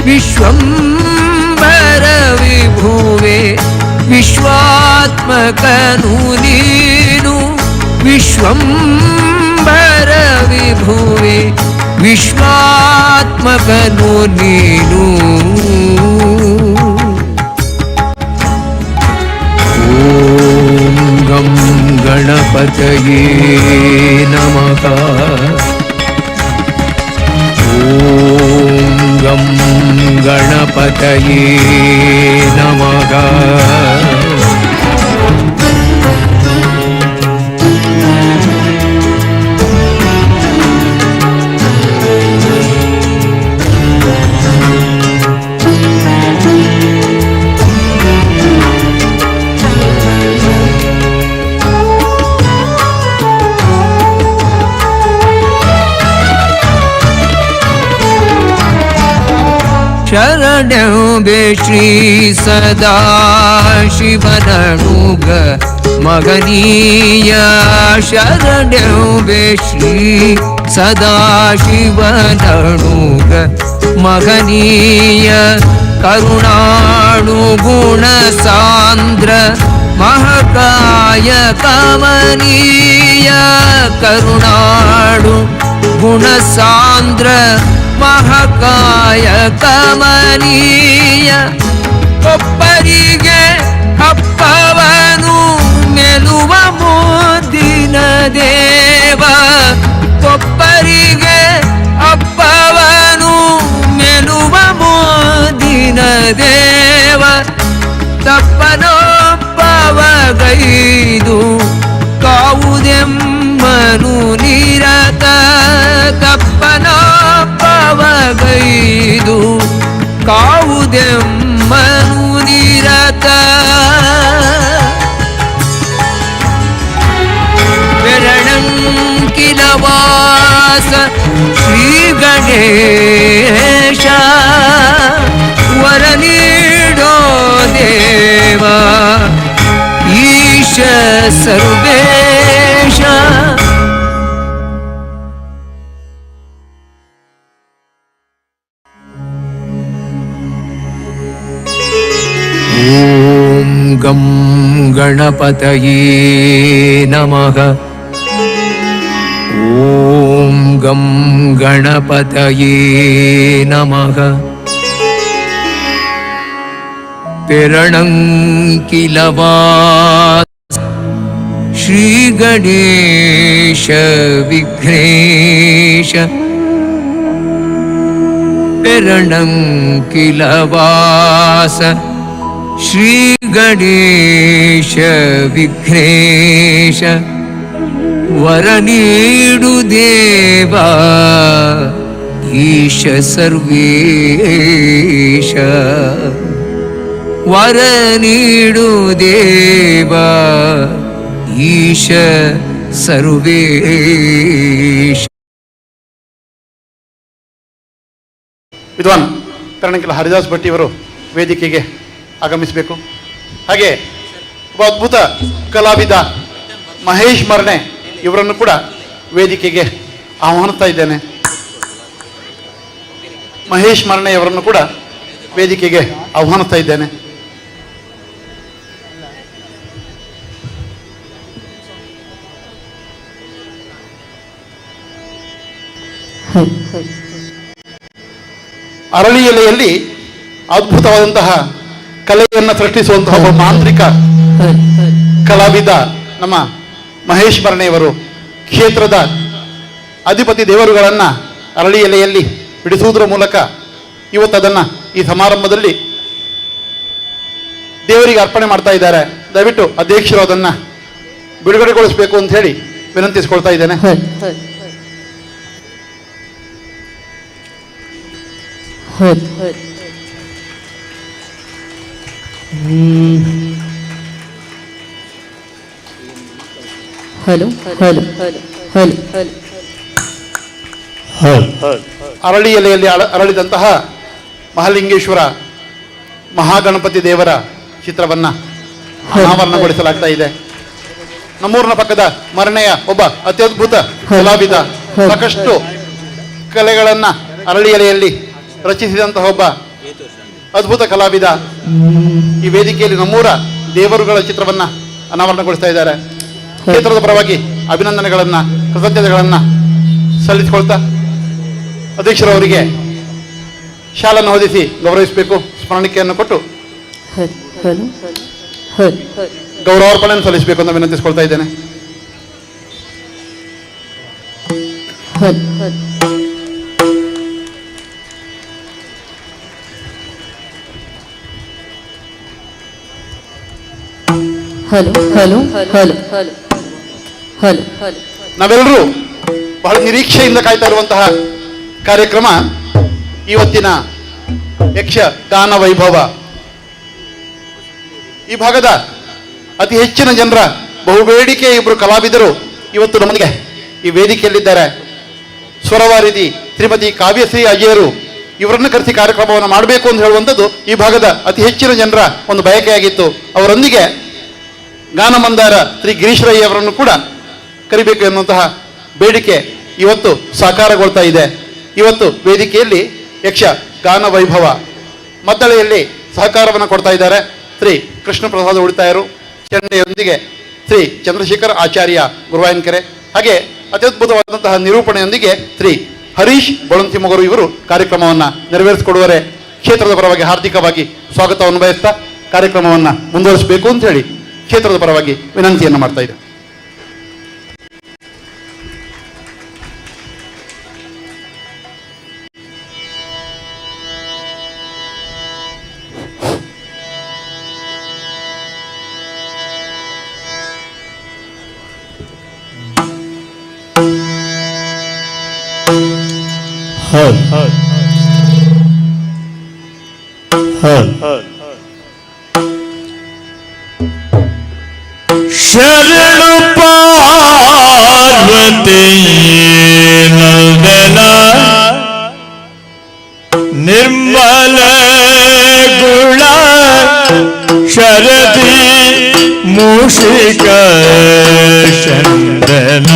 ವಿಶ್ವಂಭರ ವಿಭುವೆ ವಿಶ್ವಾತ್ಮಕನು ನೀನು ವಿಶ್ವಂಭರ ವಿಭುವೆ ವಿಶ್ವಾತ್ಮಕನು ನೀನು ಓಂ ಗಂ ಗಣಪತಯೇ ನಮಃ ಓಂ ಗಂ ಗಣಪತಯೇ ನಮಃ ಶರಣೆ ಶ್ರೀ ಸದಾ ಶಿವನಡುಗ ಮಗನೀಯ ಶರಣೆ ಶ್ರೀ ಸದಾ ಶಿವನಡುಗ ಮಗನೀಯ ಕರುಣಾಳು ಗುಣ ಸಾಂದ್ರ ಮಹಾಕಾಯ ಕಮನೀಯ ಕರುಣಾಳು ಗುಣ ಸಾಂದ್ರ ಮಹಾಕಾಯ ಕಮನೀಯ ಒಬ್ಬರಿಗೆ ಅಪ್ಪವನು ಮೆಲುವ ಮೋದಿನ ದೇವ ಒಬ್ಬರಿಗೆ ಅಪ್ಪವನು ಮೆಲುವ ಮೋದಿನ ದೇವ ತಪ್ಪನೊಬ್ಬವಗೈದು ಕಾವುದೆಮ್ಮನು ನಿರತ ತಪ್ಪನೊಬ್ಬವಗೈದು ಕಾವುದೆಮ್ಮನು ನಿರತ ಬೆರಣಂಗ ಶ್ರೀ ಗಣೇಶ ವರ ನೀಡೋ ದೇವ ಈಶ ಸರ್ವೇಶ. ಓಂ ಗಂ ಗಣಪತಯೇ ನಮಃ. ಓಂ ಗಂ ಗಣಪತಯೇ ನಮಃ. ಪಿರಣಂಕಿಲವಾಸ ಶ್ರೀ ಗಣೇಶ ವಿಘ್ನೇಶ. ಪಿರಣಂಕಿಲವಾಸ ಶ್ರೀ ಗಣೇಶ ವಿಘ್ನೇಶ ವರ ನೀಡು ದೇವ ಈಶ ಸರ್ವೇಶ. ವರ ನೀಡು ದೇವ ಈಶ ಸರ್ವೇಶ. ವಿದ್ವಾನ್ ಕರ್ಣಕಿಲ ಹರಿದಾಸ್ ಭಟ್ಟಿ ಅವರು ವೇದಿಕೆಗೆ ಆಗಮಿಸಬೇಕು. ಹಾಗೆ ಒಬ್ಬ ಅದ್ಭುತ ಕಲಾವಿದ ಮಹೇಶ್ ಮರ್ಣೆ ಇವರನ್ನು ಕೂಡ ವೇದಿಕೆಗೆ ಆಹ್ವಾನಿಸ್ತಾ ಇದ್ದೇನೆ. ಮಹೇಶ್ ಮರ್ಣೆಯವರನ್ನು ಕೂಡ ವೇದಿಕೆಗೆ ಆಹ್ವಾನಿಸ್ತಾ ಇದ್ದೇನೆ. ಅರಳಿ ಎಲೆಯಲ್ಲಿ ಅದ್ಭುತವಾದಂತಹ ಕಲೆಯನ್ನು ಸೃಷ್ಟಿಸುವಂತಹ ಒಬ್ಬ ಮಾಂತ್ರಿಕ ಕಲಾವಿದ ನಮ್ಮ ಮಹೇಶ್ ಮರ್ಣೆಯವರು ಕ್ಷೇತ್ರದ ಅಧಿಪತಿ ದೇವರುಗಳನ್ನು ಅರಳಿ ಎಲೆಯಲ್ಲಿ ಬಿಡಿಸುವುದರ ಮೂಲಕ ಇವತ್ತು ಅದನ್ನು ಈ ಸಮಾರಂಭದಲ್ಲಿ ದೇವರಿಗೆ ಅರ್ಪಣೆ ಮಾಡ್ತಾ ಇದ್ದಾರೆ. ದಯವಿಟ್ಟು ಅಧ್ಯಕ್ಷರು ಅದನ್ನು ಬಿಡುಗಡೆಗೊಳಿಸಬೇಕು ಅಂತ ಹೇಳಿ ವಿನಂತಿಸಿಕೊಳ್ತಾ ಇದ್ದೇನೆ. ಹಲೋ ಹಲೋ ಹಲೋ ಅರಳಿ ಎಲೆಯಲ್ಲಿ ಅರಳಿದಂತಹ ಮಹಾಲಿಂಗೇಶ್ವರ ಮಹಾಗಣಪತಿ ದೇವರ ಚಿತ್ರವನ್ನು ಅನಾವರಣಗೊಳಿಸಲಾಗ್ತಾ ಇದೆ. ನಮ್ಮೂರಿನ ಪಕ್ಕದ ಮರಣೆಯ ಒಬ್ಬ ಅತ್ಯದ್ಭುತ ಕಲಾವಿದ, ಸಾಕಷ್ಟು ಕಲೆಗಳನ್ನು ಅರಳಿ ಎಲೆಯಲ್ಲಿ ರಚಿಸಿದಂತಹ ಒಬ್ಬ ಅದ್ಭುತ ಕಲಾವಿದ ಈ ವೇದಿಕೆಯಲ್ಲಿ ನಮ್ಮೂರ ದೇವರುಗಳ ಚಿತ್ರವನ್ನು ಅನಾವರಣಗೊಳಿಸ್ತಾ ಇದ್ದಾರೆ. ಕ್ಷೇತ್ರದ ಪರವಾಗಿ ಅಭಿನಂದನೆಗಳನ್ನು, ಕೃತಜ್ಞತೆಗಳನ್ನು ಸಲ್ಲಿಸಿಕೊಳ್ತಾ ಅಧ್ಯಕ್ಷರವರಿಗೆ ಶಾಲನ್ನು ಹೊದಿಸಿ ಗೌರವಿಸಬೇಕು. ಸ್ಮರಣಿಕೆಯನ್ನು ಕೊಟ್ಟು ಗೌರವಾರ್ಪಣೆಯನ್ನು ಸಲ್ಲಿಸಬೇಕು ಅಂತ ವಿನಂತಿಸಿಕೊಳ್ತಾ ಇದ್ದೇನೆ. Hello hello hello hello hello ನಾವೆಲ್ಲರೂ ಬಹಳ ನಿರೀಕ್ಷೆಯಿಂದ ಕಾಯ್ತಾ ಇರುವಂತಹ ಕಾರ್ಯಕ್ರಮ ಇವತ್ತಿನ ಯಕ್ಷ ಗಾನ ವೈಭವ. ಈ ಭಾಗದ ಅತಿ ಹೆಚ್ಚಿನ ಜನರ ಬಹುಬೇಡಿಕೆ ಇಬ್ಬರು ಕಲಾವಿದರು ಇವತ್ತು ನಮಗೆ ಈ ವೇದಿಕೆಯಲ್ಲಿದ್ದಾರೆ. ಸ್ವರವಾರಿದಿ ಶ್ರೀಮತಿ ಕಾವ್ಯಶ್ರೀ ಅಜಯರು ಇವರನ್ನು ಕರೆಸಿ ಕಾರ್ಯಕ್ರಮವನ್ನು ಮಾಡಬೇಕು ಅಂತ ಹೇಳುವಂಥದ್ದು ಈ ಭಾಗದ ಅತಿ ಹೆಚ್ಚಿನ ಜನರ ಒಂದು ಬಯಕೆಯಾಗಿತ್ತು. ಅವರೊಂದಿಗೆ ಗಾನ ಮಂದಾರ ಶ್ರೀ ಗಿರೀಶ್ ರೈ ಅವರನ್ನು ಕೂಡ ಕರಿಬೇಕು ಎನ್ನುವಂತಹ ಬೇಡಿಕೆ ಇವತ್ತು ಸಾಕಾರಗೊಳ್ತಾ ಇದೆ. ಇವತ್ತು ವೇದಿಕೆಯಲ್ಲಿ ಯಕ್ಷ ಗಾನ ವೈಭವ ಮದ್ದಳೆಯಲ್ಲಿ ಸಹಕಾರವನ್ನು ಕೊಡ್ತಾ ಇದ್ದಾರೆ ಶ್ರೀ ಕೃಷ್ಣ ಪ್ರಸಾದ ಉಳಿತಾಯರು, ಚೆಂಡೆಯೊಂದಿಗೆ ಶ್ರೀ ಚಂದ್ರಶೇಖರ್ ಆಚಾರ್ಯ ಗುರುವಾಯನ್ಕೆರೆ, ಹಾಗೆ ಅತ್ಯದ್ಭುತವಾದಂತಹ ನಿರೂಪಣೆಯೊಂದಿಗೆ ಶ್ರೀ ಹರೀಶ್ ಬೊಳಂತಿಮೊಗರು ಇವರು ಕಾರ್ಯಕ್ರಮವನ್ನು ನೆರವೇರಿಸಿಕೊಡುವರೆ. ಕ್ಷೇತ್ರದ ಪರವಾಗಿ ಹಾರ್ದಿಕವಾಗಿ ಸ್ವಾಗತವನ್ನು ಬಯಸ್ತಾ ಕಾರ್ಯಕ್ರಮವನ್ನು ಮುಂದುವರಿಸಬೇಕು ಅಂತ ಹೇಳಿ ಕ್ಷೇತ್ರದ ಪರವಾಗಿ ವಿನಂತಿಯನ್ನು ಮಾಡ್ತಾ ಇದ್ದೇನೆ. ಶರಣು ಪಾರ್ವತಿ ನಗ ನಿರ್ಮಲ ಗುಣ ಶರದಿ ಮೂಷಿಕ ಚಂದನ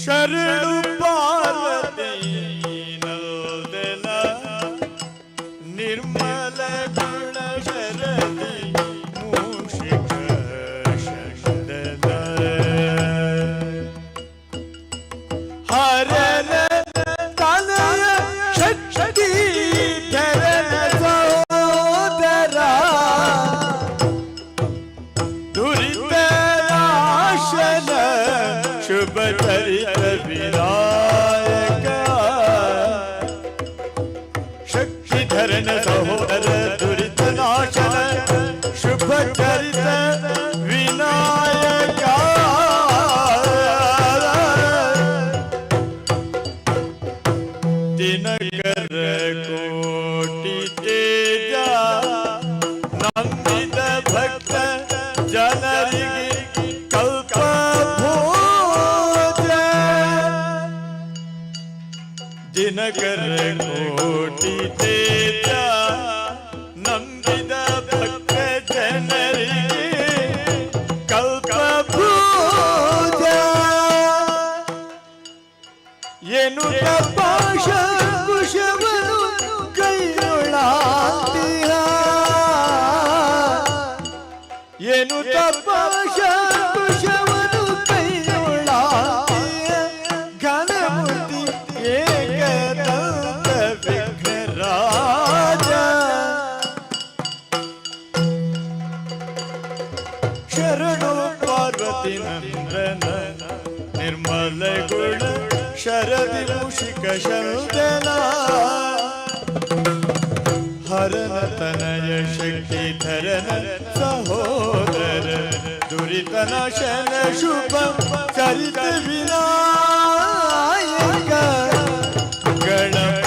ಶರಣು ಪಾರ್ವತೀನೋದನ ನಿರ್ಮಲ ಗುಣ ಶರದಿ ಮೂಷಿಕ ಶಂದನ ಹರನ ತನಯ ಶಕ್ತಿ ಧರನ ಸೋದರ ದುರಿತ ನಾಶನ ಶುಭ ಚರಿತ ವಿನಾಯಕ ಶಕ್ತಿಧರನ ಸಹೋದರ ದುರಿತ ನಾಶನ ಶುಭ ಚರಿತ ವಿನಾಯಕ ದಿನಕರ ಕೋಟಿ ತೇಜ ನಂಬಿದ ಭಕ್ತ ಜನರಿಗೆ ಕಲ್ಪ ದಿನಕರ ಕೋಟಿ ತೇಜ ನಂಬಿದ ಭಕ್ತ ಜನರಿಗೆ ಕಲ್ಪ ಪೂಜ ಏನು ತಪಾಶ ಕುಶವನು ಕೈಯೊಳಾಂತಿಹ ಏನು ತಪಾಶ ಕುಶವನು ಕೈಯೊಳಾಂತಿಹ ಘನಮೂರ್ತಿ ಏಕದಂತ ವಿಘ್ನರಾಜ ಶರಣು ಪಾರ್ವತಿ ನಂದನ ನಿರ್ಮಲ ಗುಣ ಶರದಿ ಮೂಷಿಕ ಶಂದನ ಹರನ ತನಯ ಶಕ್ತಿ ಧರನ ಸಹೋದರ ದುರಿತ ನಾಶನ ಶುಭ ಚರಿತ ವಿನಾಯಕ ಗಣಪ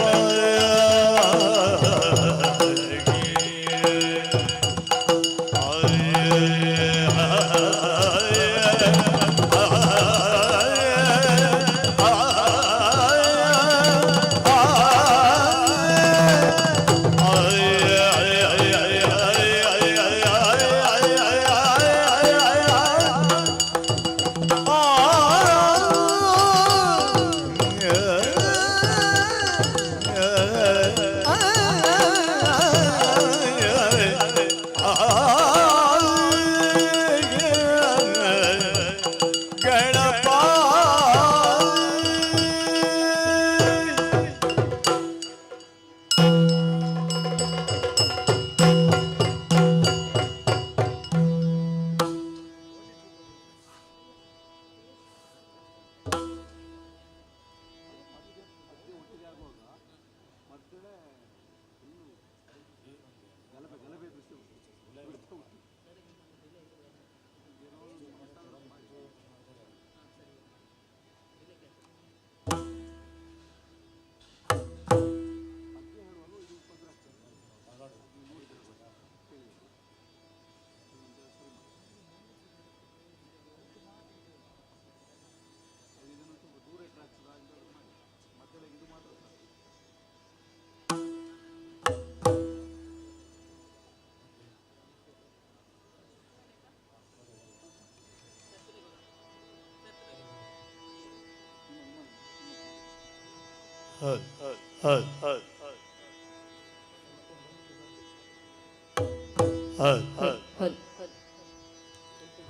ಹಲ್ ಹಲ್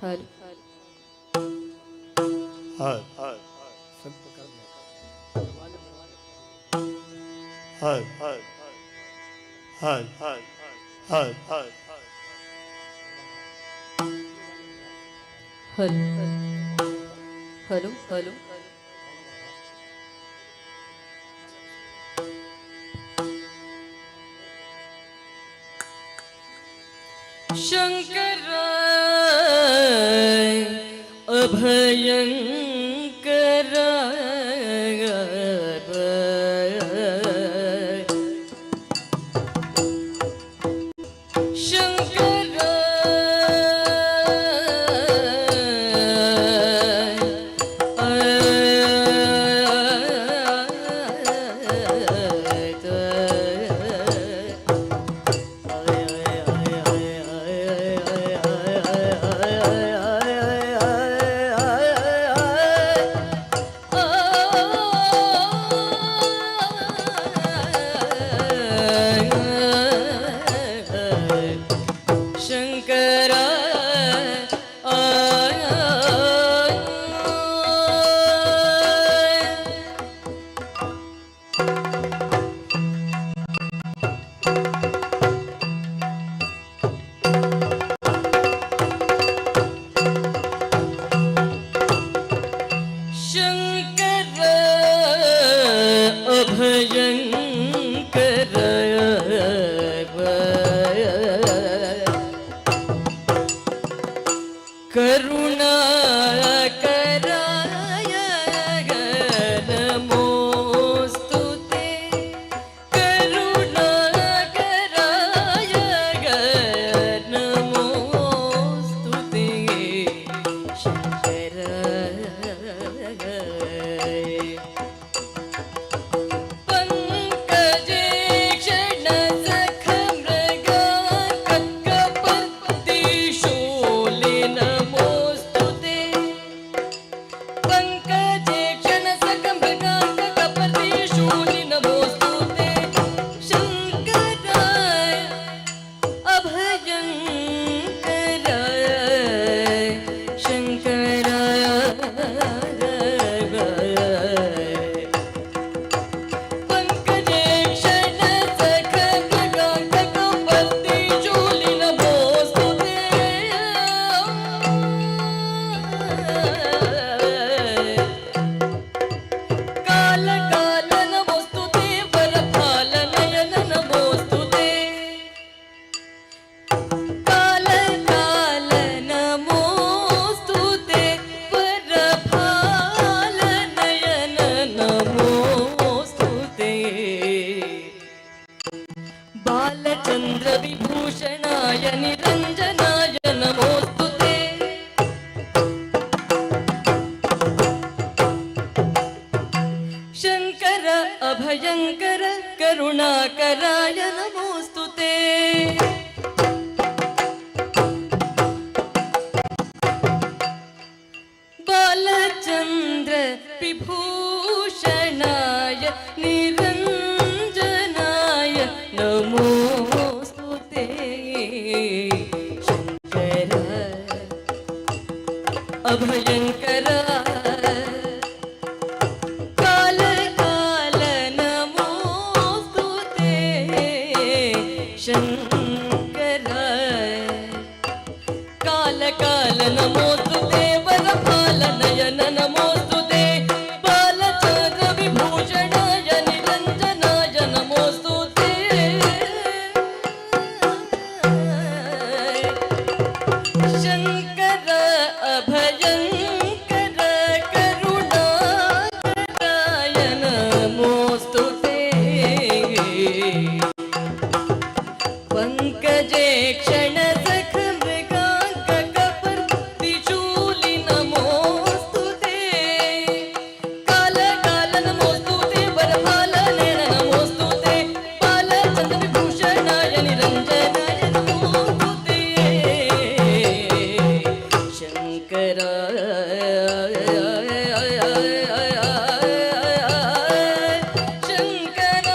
ಹಲ್ ಹಲ್ ಹಲ್ ಹಲ್ ಹಲ್ ಹಲ್ ಹಲ್ ಹಲೋ ಹಲೋ ಶಂಕರ ಅಭಯಂಕರ ಶಂಕರ ಶಂಕರ ಶಂಕರ ಅಭಯಂಕರ ಕರುಣಾಕರಾಯ ನಮೋಸ್ತುತೆ ಕರುಣಾಕರಾಯ ನಮೋಸ್ತುತೆ ಶಂಕರ ಪಂಕಜೇಕ್ಷಣ ಸಖ ಮೃಗ ಕಕ್ಕಪರ್ತಿ ಶೂಲಿ ನಮೋಸ್ತುತೆ ಪಂಕಜೇಕ್ಷಣ ಸಖ ಮೃಗ ಕಕ್ಕಪರ್ತಿ ಶೂಲಿ ನಮೋಸ್ತುತೆ ಶಂಕರ ಅಭಯಂಕರ ಶಂಕರ ಪಂಕಜೇಕ್ಷಣ ಸಖ ಮೃಗ ಕಕ್ಕಪರ್ತಿ ಶೂಲಿ ನಮೋಸ್ತುತೆ ಕಾಲ ಕಾಲ ನಮೋಸ್ತುತೆ ವರಫಾಲ ನಯನ ನಮೋಸ್ತುತೆ ಕಾಲ ಕಾಲ ನಮೋಸ್ತುತೆ ವರಫಾಲ ನಯನ ನಮೋಸ್ತುತೆ ಬಾಲಚಂದ್ರ ವಿಭೂಷಣಾಯ ನಿರಂಜನಾಯ ನಮೋಸ್ತುತೆ ಶಂಕರ ಅಭಯಂಕರ ಕರುಣಾಕರಾಯ ನಮೋಸ್ತುತೆ ಬಾಲಚಂದ್ರ ವಿಭೂಷಣಾಯ ನಿರಂಜನಾಯ ನಮೋಸ್ತುತೆ ಶಂಕರ ಅಭಯಂಕರ ಕಾಲ ಕಾಲ ನಮೋಸ್ತುತೆ ಶಂಕರ ಕಾಲ ಕಾಲ ನಮೋಸ್ತುತೆ ವರಫಾಲ ನಯನ ನಮೋಸ್ತುತೆ ಬಾಲಚಂದ್ರ ವಿಭೂಷಣಾಯ ನಿರಂಜನಾಯ ನಮೋಸ್ತುತೆ ಶಂಕರ ಅಭಯಂಕರ ಕರುಣಾಕರಾಯ ನಮೋಸ್ತುತೆ ಪಂಕಜೇಕ್ಷಣ ಸಖ ಮೃಗಾಂಕ ಕಪರ್ತಿ ಶೂಲಿ ನಮೋಸ್ತುತೆ ಕಾಲ ಕಾಲ ನಮೋಸ್ತುತೆ ವರಫಾಲ ನಯನ ನಮೋಸ್ತುತೆ ಬಾಲಚಂದ್ರ ವಿಭೂಷಣಾಯ ನಿರಂಜನಾಯ ನಮೋಸ್ತುತೆ ಶಂಕರ ಶಂಕರ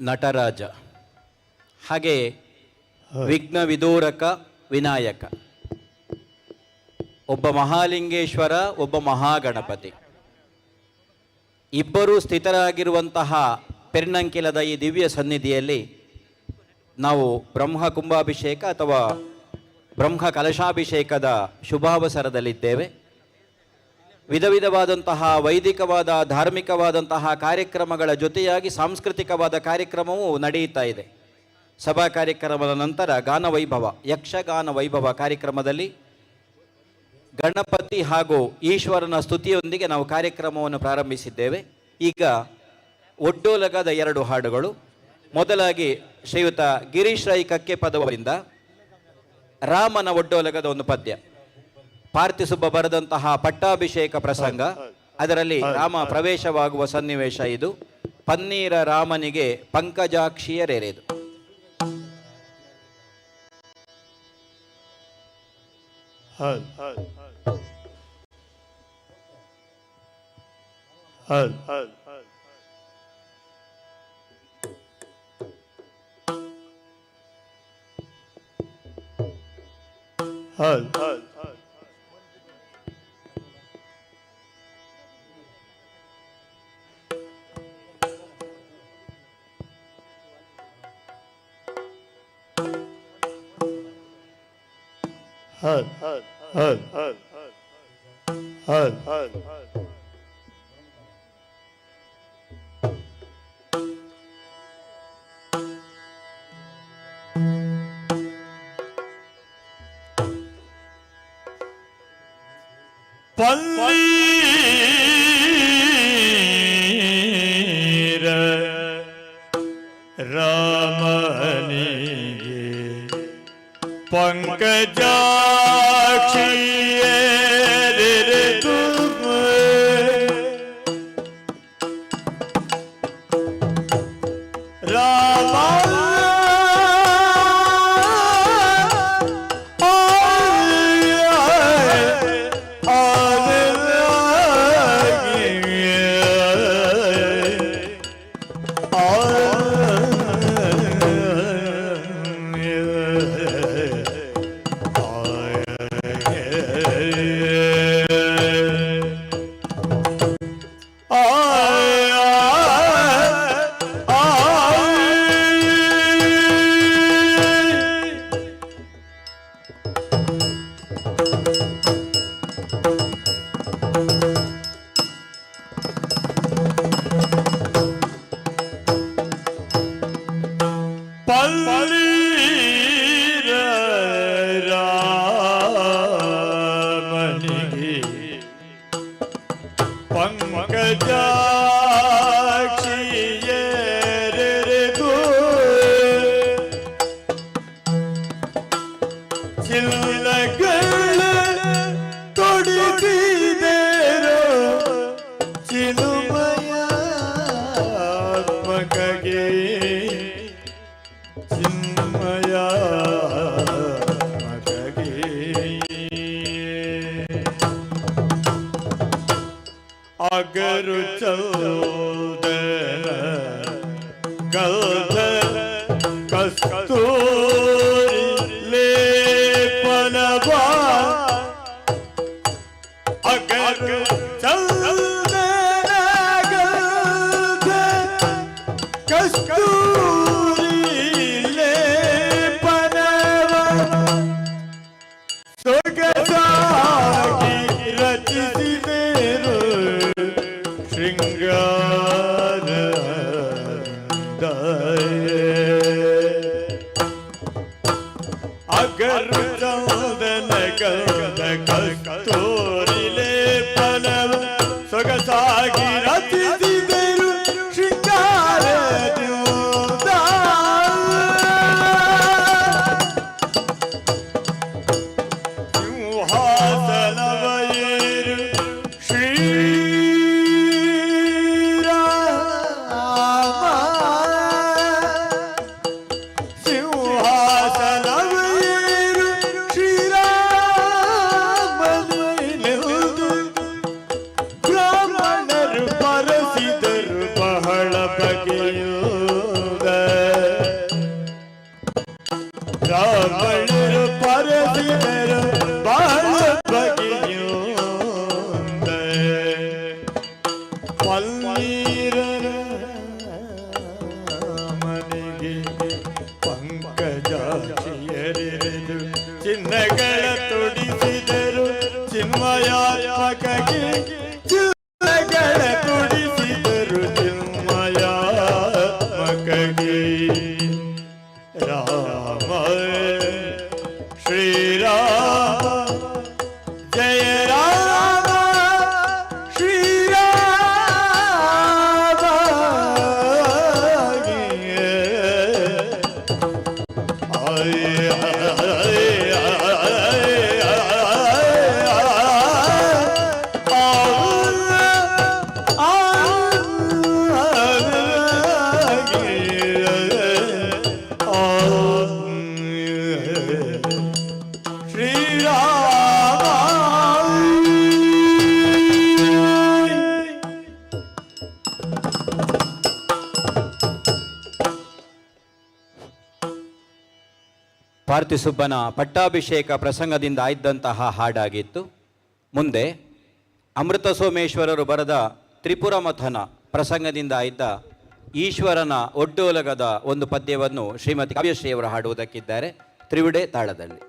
ನಟರಾಜ, ಹಾಗೆ ವಿಘ್ನ ವಿದೂರಕ ವಿನಾಯಕ, ಒಬ್ಬ ಮಹಾಲಿಂಗೇಶ್ವರ, ಒಬ್ಬ ಮಹಾಗಣಪತಿ, ಇಬ್ಬರೂ ಸ್ಥಿತರಾಗಿರುವಂತಹ ಪೆರ್ನಂಕಿಲದ ಈ ದಿವ್ಯ ಸನ್ನಿಧಿಯಲ್ಲಿ ನಾವು ಬ್ರಹ್ಮ ಕುಂಭಾಭಿಷೇಕ ಅಥವಾ ಬ್ರಹ್ಮ ಕಲಶಾಭಿಷೇಕದ ಶುಭಾವಸರದಲ್ಲಿದ್ದೇವೆ. ವಿಧ ವಿಧವಾದಂತಹ ವೈದಿಕವಾದ ಧಾರ್ಮಿಕವಾದಂತಹ ಕಾರ್ಯಕ್ರಮಗಳ ಜೊತೆಯಾಗಿ ಸಾಂಸ್ಕೃತಿಕವಾದ ಕಾರ್ಯಕ್ರಮವೂ ನಡೆಯುತ್ತಾ ಇದೆ. ಸಭಾ ಕಾರ್ಯಕ್ರಮದ ನಂತರ ಗಾನವೈಭವ, ಯಕ್ಷಗಾನ ವೈಭವ ಕಾರ್ಯಕ್ರಮದಲ್ಲಿ ಗಣಪತಿ ಹಾಗೂ ಈಶ್ವರನ ಸ್ತುತಿಯೊಂದಿಗೆ ನಾವು ಕಾರ್ಯಕ್ರಮವನ್ನು ಪ್ರಾರಂಭಿಸಿದ್ದೇವೆ. ಈಗ ಒಡ್ಡೋಲಗದ 2 ಹಾಡುಗಳು. ಮೊದಲಾಗಿ ಶ್ರೀಯುತ ಗಿರೀಶ್ ರೈ ಕಕ್ಕೆಪದವರಿಂದ ರಾಮನ ಒಡ್ಡೋಲಗದ ಒಂದು ಪದ್ಯ, ಪಾರ್ಥಿಸುಬ್ಬ ಬರೆದಂತಹ ಪಟ್ಟಾಭಿಷೇಕ ಪ್ರಸಂಗ, ಅದರಲ್ಲಿ ರಾಮ ಪ್ರವೇಶವಾಗುವ ಸನ್ನಿವೇಶ ಇದು. ಪನ್ನೀರ ರಾಮನಿಗೆ ಪಂಕಜಾಕ್ಷಿಯರೆರೆದು. ಪನ್ನೀರ ರಾಮನಿಗೆ ಪಂಕಜಾಕ್ಷಿಯರೆರೆದು ರಾಮ ಪಂಕಜಾಕ್ಷಿಯರೆರೆದು ಚಿಲ್ಲಗಳ ತೊಡಿಸಿದೆರೋ ಚಿನ್ಮಯಾತ್ಮಕಗೆ ಚಿನ್ಮಯಾತ್ಮಕಗೆ ಅಗರು ಚೌದನ ಗಲ್ಧನ ಕಸ್ತೂರಿ ಲೇಪನವಾ ಅಗರು ಚೌದನ ಗಲ್ಧನ ಕಸ್ತೂರಿ ಲೇಪನವಾ ಸೊಗಸಾಗಿ ರಚಿಸಿದರು ಶೃಂಗಾರ ಅಗರ ಚಂದನ ಗಂಧ ಕಸ್ತೂರಿ ಲೇಪನವ ಸೊಗಸಾಗಿ ರಚಿಸಿದರು ಶೃಂಗಾರ ಸಿಂಹಾಸನವೈರು ಸಿಂಹಾಸನವೈರು ಶ್ರೀರಾಮನೇ ಚಿನ್ನಗಳ ತುಡಿಸಿದರು ಚಿನ್ಮಯಾತ್ಮಕಗೆ ಚಿನ್ನಗಳ ತುಡಿಸಿದರು ಚಿನ್ಮಯಾತ್ಮಕಗೆ ರಾಮ ಶ್ರೀರಾಮ ಜಯ ರಾಮ ಶ್ರೀರಾಮ ಪಾರ್ಥಿಸುಬ್ಬನ ಪಟ್ಟಾಭಿಷೇಕ ಪ್ರಸಂಗದಿಂದ ಆಯ್ದಂತಹ ಹಾಡಾಗಿತ್ತು. ಮುಂದೆ ಅಮೃತ ಸೋಮೇಶ್ವರರು ಬರೆದ ತ್ರಿಪುರ ಮಥನ ಪ್ರಸಂಗದಿಂದ ಆಯ್ದ ಈಶ್ವರನ ಒಡ್ಡೋಲಗದ ಒಂದು ಪದ್ಯವನ್ನು ಶ್ರೀಮತಿ ಕಾವ್ಯಶ್ರೀಯವರು ಹಾಡುವುದಕ್ಕಿದ್ದಾರೆ ತ್ರಿವಿಡೆ ತಾಳದಲ್ಲಿ.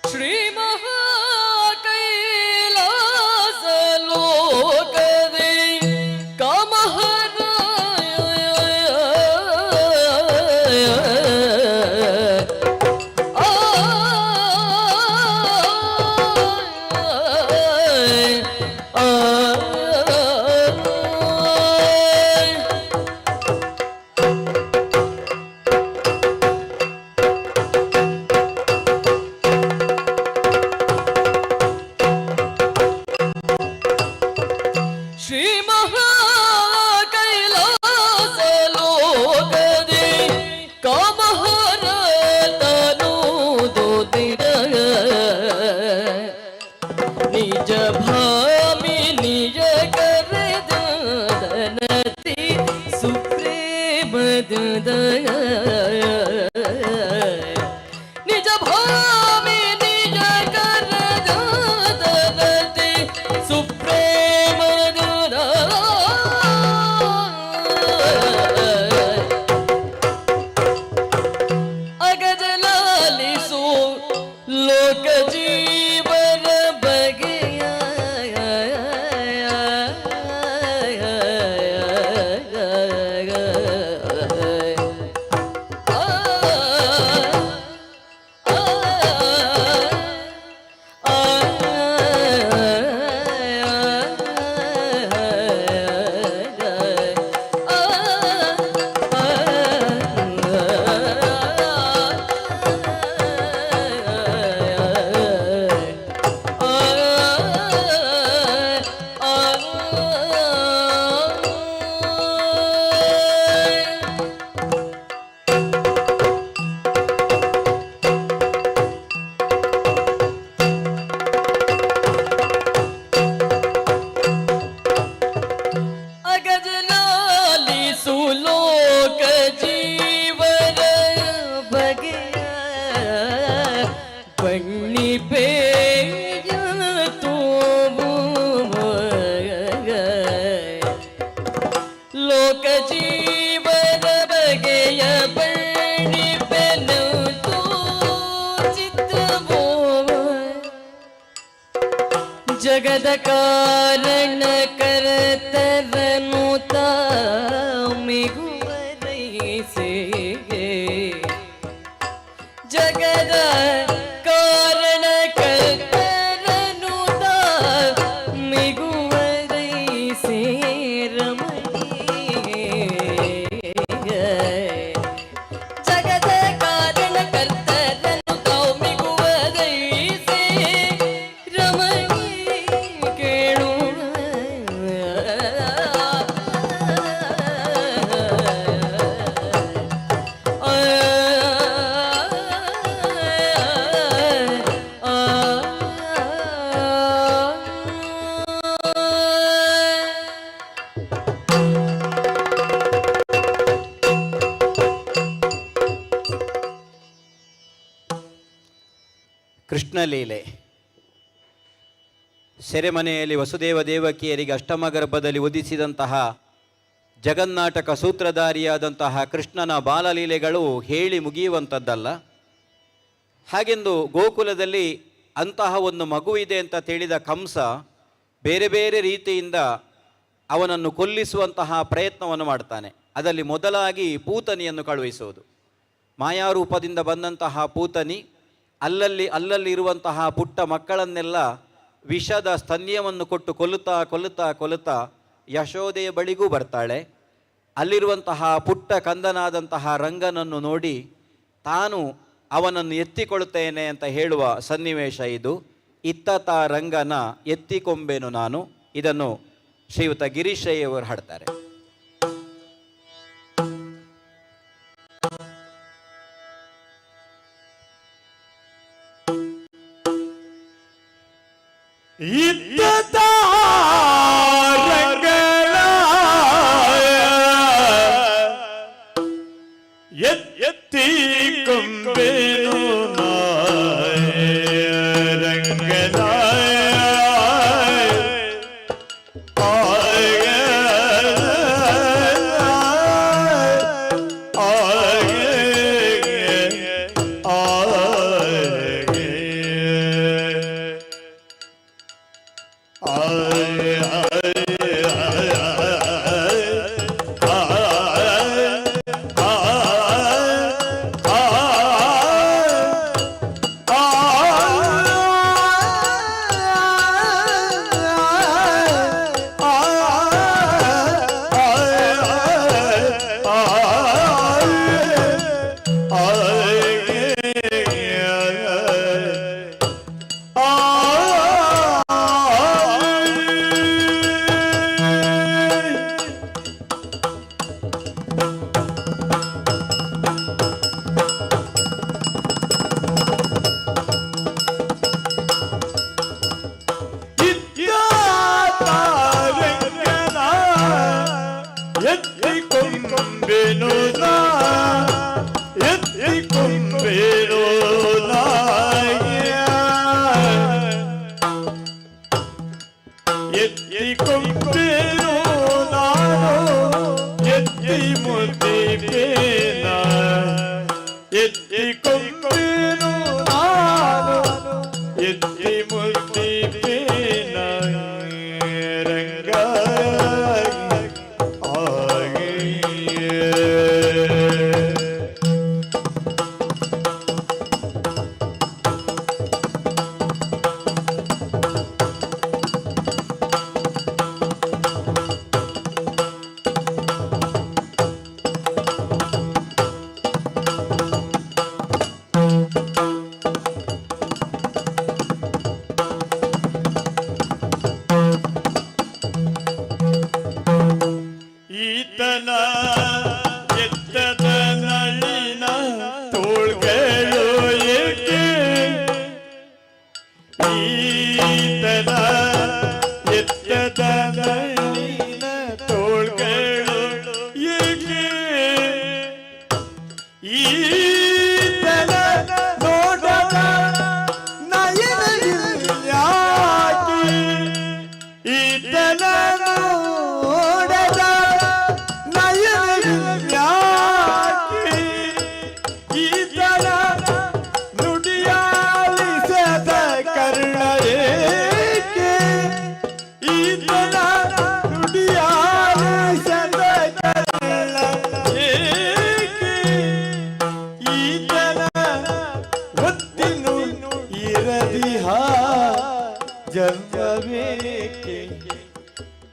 ಶ್ರೀ ಮಹಾಕೈಲಾಸ ಲೋಕವೇ ಕಾಮಹರ ಶ್ರೀ ಮಹಾಕೈಲಾಸ ಲೋಕದಿ ಕಾಮಹರ ತನು ದೋತಿರ ನಿಜ ಭಾಮಿ ನಿಜ ಕರದನತಿ ಸುಪ್ರೇಮದ ನಿಜ ಭಾಮಿ ನಿಜ ಕರದನತಿ ಸುಪ್ರೇಮದ ಲೋಕ ಜೀವನ ಬಗೆಯ ಬಣ್ಣಿಪೆನು ಚಿತ್ತವೋ ಜಗದ ಕಾರಣ ಕರ್ತರನು ತಾಮಿಗುವರೈಸೆ ಜಗದ ಕಾರಣ ಕರ್ತರನು ತಾಮಿಗುವರೈಸೆ ರಮಣೀಯ ಜಗದ ಕಾರಣ ಕರ್ತರನು ತಾಮಿಗುವರೈಸೆ ರಮಣೀಯ ಕೇಳು ಕೃಷ್ಣಲೀಲೆ ಸೆರೆಮನೆಯಲ್ಲಿ ವಸುದೇವ ದೇವಕಿಯರಿಗೆ ಅಷ್ಟಮ ಗರ್ಭದಲ್ಲಿ ಉದಿಸಿದಂತಹ ಜಗನ್ನಾಟಕ ಸೂತ್ರಧಾರಿಯಾದಂತಹ ಕೃಷ್ಣನ ಬಾಲಲೀಲೆಗಳು ಹೇಳಿ ಮುಗಿಯುವಂಥದ್ದಲ್ಲ. ಹಾಗೆಂದು ಗೋಕುಲದಲ್ಲಿ ಅಂತಹ ಒಂದು ಮಗುವಿದೆ ಅಂತ ತಿಳಿದ ಕಂಸ ಬೇರೆ ಬೇರೆ ರೀತಿಯಿಂದ ಅವನನ್ನು ಕೊಲ್ಲಿಸುವಂತಹ ಪ್ರಯತ್ನವನ್ನು ಮಾಡ್ತಾನೆ. ಅದರಲ್ಲಿ ಮೊದಲಾಗಿ ಪೂತನಿಯನ್ನು ಕಳುಹಿಸುವುದು. ಮಾಯಾರೂಪದಿಂದ ಬಂದಂತಹ ಪೂತನಿ ಅಲ್ಲಲ್ಲಿರುವಂತಹ ಪುಟ್ಟ ಮಕ್ಕಳನ್ನೆಲ್ಲ ವಿಷದ ಸ್ತನ್ಯವನ್ನು ಕೊಟ್ಟು ಕೊಲ್ಲುತ್ತಾ ಯಶೋದೆಯ ಬಳಿಗೂ ಬರ್ತಾಳೆ. ಅಲ್ಲಿರುವಂತಹ ಪುಟ್ಟ ಕಂದನಾದಂತಹ ರಂಗನನ್ನು ನೋಡಿ ತಾನು ಅವನನ್ನು ಎತ್ತಿಕೊಳ್ಳುತ್ತೇನೆ ಅಂತ ಹೇಳುವ ಸನ್ನಿವೇಶ ಇದು. ಇತ್ತ ರಂಗನ ಎತ್ತಿಕೊಂಬೇನು ನಾನು. ಇದನ್ನು ಶ್ರೀಯುತ ಗಿರೀಶಯ್ಯವರು ಹಾಡ್ತಾರೆ. ಇದ್ದ ರಂಗನ ಎತ್ತಿ ಕೊಂಬೇನು ರಂಗನ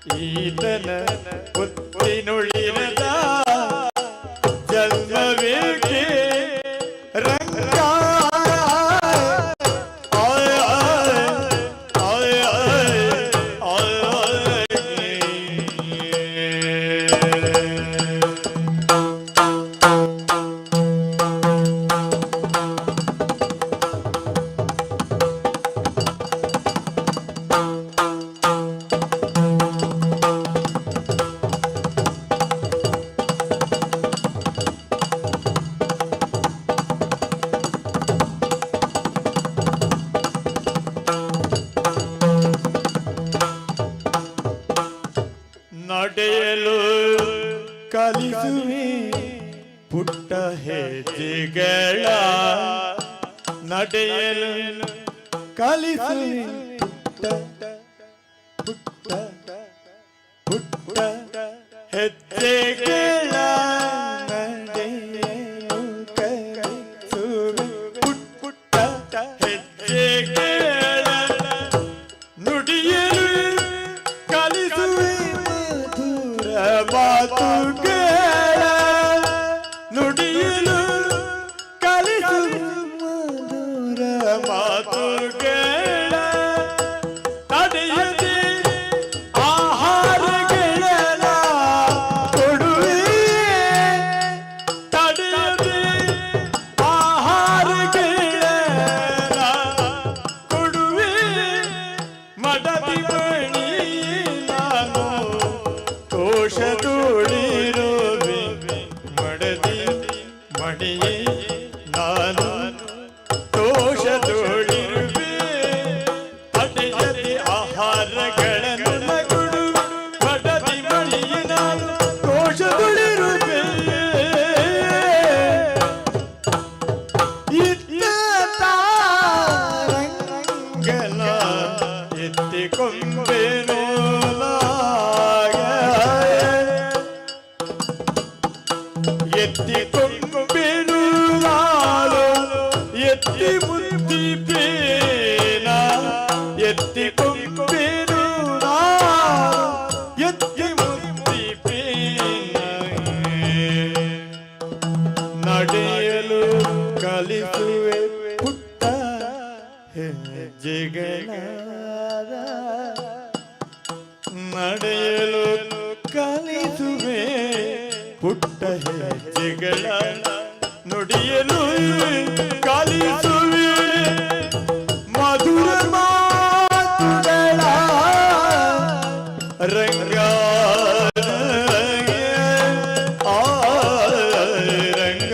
ಈತನ ಹೊತ್ತಿನುಳಿರದ ಜನ್ಮವೇಕೆ ರಂಗ ನಡೆಯಲು ಕಲಿಸುವೆ ಪುಟ್ಟ ಹೆಜ್ಜೆಗಳ ನಡೆಯಲು ಕಲಿಸುವೆ ಪುಟ್ಟ ಪುಟ್ಟ ಹೆಜ್ಜೆಗಳ ನಡೆಯಲು ಕಲಿಸುವೆ ಪುಟ್ಟ ಹೆಜ್ಜೆಗಳ ನುಡಿಯಲು ಕಲಿಸುವೆ ಮಧುರ ಮಾತುಗಳ ನುಡಿಯಲು ಕಲಿಸುವೆ ಮಧುರ ಮಾತುಗಳ ತಡೆಯದೆ ಆಹಾರಗಳ ಕೊಡುವೆ ತಡೆಯದೆ ಆಹಾರಗಳ ಕೊಡುವೆ ಮಡದಿ ಬಳಿ ನಾನು ಕೋಶ ತೋಳಿರುವೆ ಮಡದಿ ಮಣಿಯೇ ನಾನು ದೋಷ ತೋಳಿರುವೆ ತಡೆಯದೆ ಆಹಾರಗಳನ್ನು ಕೊಡು ಮಡದಿ ಮಣಿಯೇ ನಾನು ದೋಷ ತೋಳಿರುವೆ ಇತ್ತ ತಾರಂಗಲ ಎತ್ತಿಕೊಂಬೆನೋ ಎತ್ತಿಕೊಂಬೆನು ನಾನು ಎತ್ತಿ ಬುದ್ಧಿ ಪೇನ ಎತ್ತಿಕೊಂಬೆನು ನಾನು ಎತ್ತಿ ಬುದ್ಧಿ ಪೇನ ನಡೆಯಲು ಕಲಿಸುವೆ ಪುಟ್ಟ ಹೆಜ್ಜೆಗಳ ನಡೆಯಲು ಕಲಿಸುವೆ ಪುಟ್ಟ ಹೆಜ್ಜೆಗಳ ನುಡಿಯಲು ಕಲಿಸುವೆ ಮಧುರ ಮಾತುಗಳ ರಂಗ ಆ ರಂಗ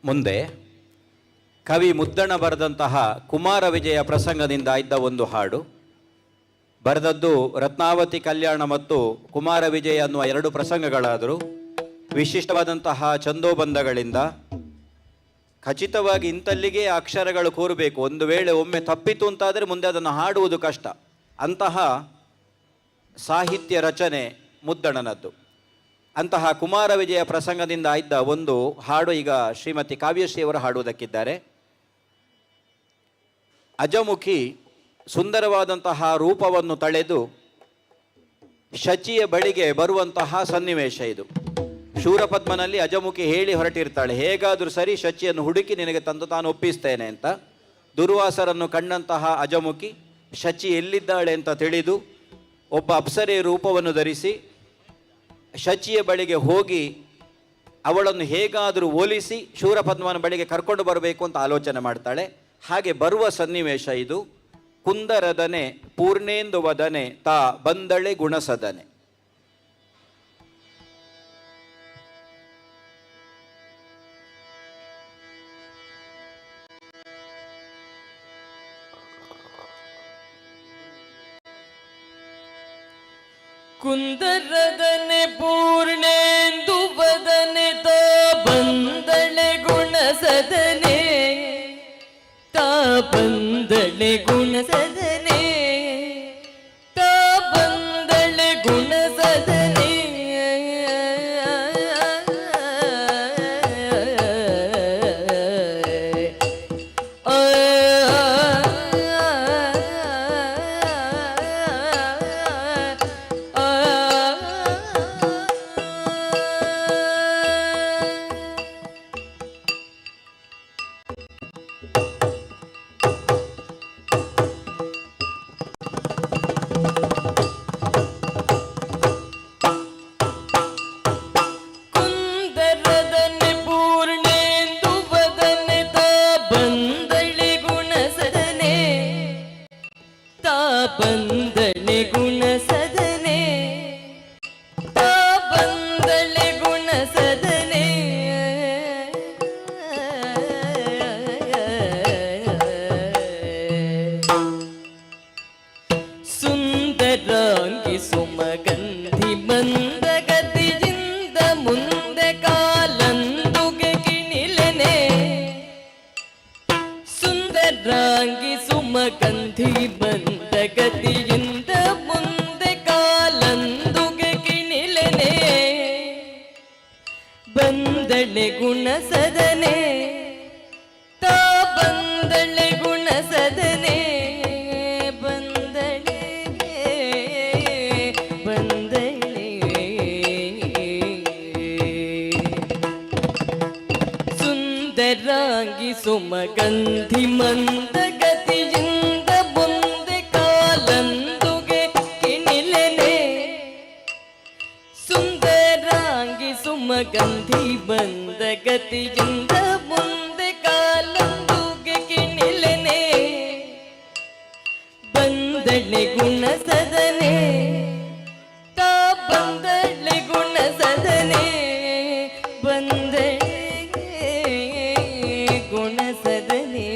ಮುಂದೆ ಕವಿ ಮುದ್ದಣ್ಣ ಬರೆದಂತಹ ಕುಮಾರ ವಿಜಯ ಪ್ರಸಂಗದಿಂದ ಇದ್ದ ಒಂದು ಹಾಡು. ಬರೆದದ್ದು ರತ್ನಾವತಿ ಕಲ್ಯಾಣ ಮತ್ತು ಕುಮಾರ ವಿಜಯ ಅನ್ನುವ ಎರಡು ಪ್ರಸಂಗಗಳಾದರೂ ವಿಶಿಷ್ಟವಾದಂತಹ ಛಂದೋಬಂಧಗಳಿಂದ ಖಚಿತವಾಗಿ ಇಂತಲ್ಲಿಗೆ ಅಕ್ಷರಗಳು ಕೂರಬೇಕು. ಒಂದು ವೇಳೆ ಒಮ್ಮೆ ತಪ್ಪಿತು ಅಂತಾದರೆ ಮುಂದೆ ಅದನ್ನು ಹಾಡುವುದು ಕಷ್ಟ. ಅಂತಹ ಸಾಹಿತ್ಯ ರಚನೆ ಮುದ್ದಣ್ಣನದ್ದು. ಅಂತಹ ಕುಮಾರ ವಿಜಯ ಪ್ರಸಂಗದಿಂದ ಇದ್ದ ಒಂದು ಹಾಡು ಈಗ ಶ್ರೀಮತಿ ಕಾವ್ಯಶ್ರೀ ಅವರು ಹಾಡುವುದಕ್ಕಿದ್ದಾರೆ. ಅಜಮುಖಿ ಸುಂದರವಾದಂತಹ ರೂಪವನ್ನು ತಳೆದು ಶಚಿಯ ಬಳಿಗೆ ಬರುವಂತಹ ಸನ್ನಿವೇಶ ಇದು. ಶೂರಪದ್ಮನಲ್ಲಿ ಅಜಮುಖಿ ಹೇಳಿ ಹೊರಟಿರ್ತಾಳೆ, ಹೇಗಾದರೂ ಸರಿ ಶಚಿಯನ್ನು ಹುಡುಕಿ ನಿನಗೆ ತಂದು ತಾನು ಒಪ್ಪಿಸ್ತೇನೆ ಅಂತ. ದುರ್ವಾಸರನ್ನು ಕಂಡಂತಹ ಅಜಮುಖಿ ಶಚಿ ಎಲ್ಲಿದ್ದಾಳೆ ಅಂತ ತಿಳಿದು ಒಬ್ಬ ಅಪ್ಸರೆಯ ರೂಪವನ್ನು ಧರಿಸಿ ಶಚಿಯ ಬಳಿಗೆ ಹೋಗಿ ಅವಳನ್ನು ಹೇಗಾದರೂ ಓಲಿಸಿ ಶೂರಪದ್ಮನ ಬಳಿಗೆ ಕರ್ಕೊಂಡು ಬರಬೇಕು ಅಂತ ಆಲೋಚನೆ ಮಾಡ್ತಾಳೆ. ಹಾಗೆ ಬರುವ ಸನ್ನಿವೇಶ ಇದು. ಕುಂದರದನೆ ಪೂರ್ಣೇಂದು ವದನೆ ತಾ ಬಂದಳೆ ಗುಣಸದನೆ. ಕುಂದರದನೆ ಪೂರ್ಣೇಂದು ವದನೆ ತಾ ಬಂದಳೆ ಗುಣಸದನೆ ತಾ ಬಂದಳೆ ಗುಣಸದನೆ ತಾ ಬಂದಳೆ ಗುಣಸದನೆ ಕುಂದರದನೆ ಪೂರ್ಣೇಂದು ವದನೆ ತಾ ಬಂದಳೆ ಗುಣಸದನೆ ತಾ ಬಂದಳೆ ಗುಣಸದನೆ ತಾ ಬಂದಳೆ ಗುಣಸದನೆ ಸುಂದರಾಂಗಿ ಸುಮಗಂಧಿ ಮಂದಗತಿಯಿಂದ ಮುಂದೆ ಕಾಲಂದುಗೆ ಕಿಣಿಲೆನೆ ಸುಂದರಾಂಗಿ ಸುಮಗಂಧಿ ಮಂದಗತಿಯಿಂದ ಮುಂದೆ ಕಾಲಂದುಗೆ ಕಿಣಿಲೆನೆ ಬಂದಳೆ ಗುಣಸದನೆ ತಾ ಬಂದಳೆ ಗುಣಸದನೆ ಬಂದಳೆ ಬಂದಳೆ ಸುಂದರಾಂಗಿ ಸುಮಗಂಧಿ ಮಂದಗತಿಯಿಂದ ಮುಂದೆ ಕಾಲಂದುಗೆ ಕಿಣಿಲೆನೆ ಸುಂದರಾಂಗಿ ಸುಮಗಂಧಿ ಮಂದಗತಿಯಿಂದ ಮುಂದೆ ಕಾಲಂದುಗೆ ಕಿಣಿಲೆನೆ ಬಂದಳೆ ಗುಣಸದನೆ ತಾ ಬಂದಳೆ ಗುಣಸದನೆ ಬಂದಳೆ ಗುಣಸದನೆ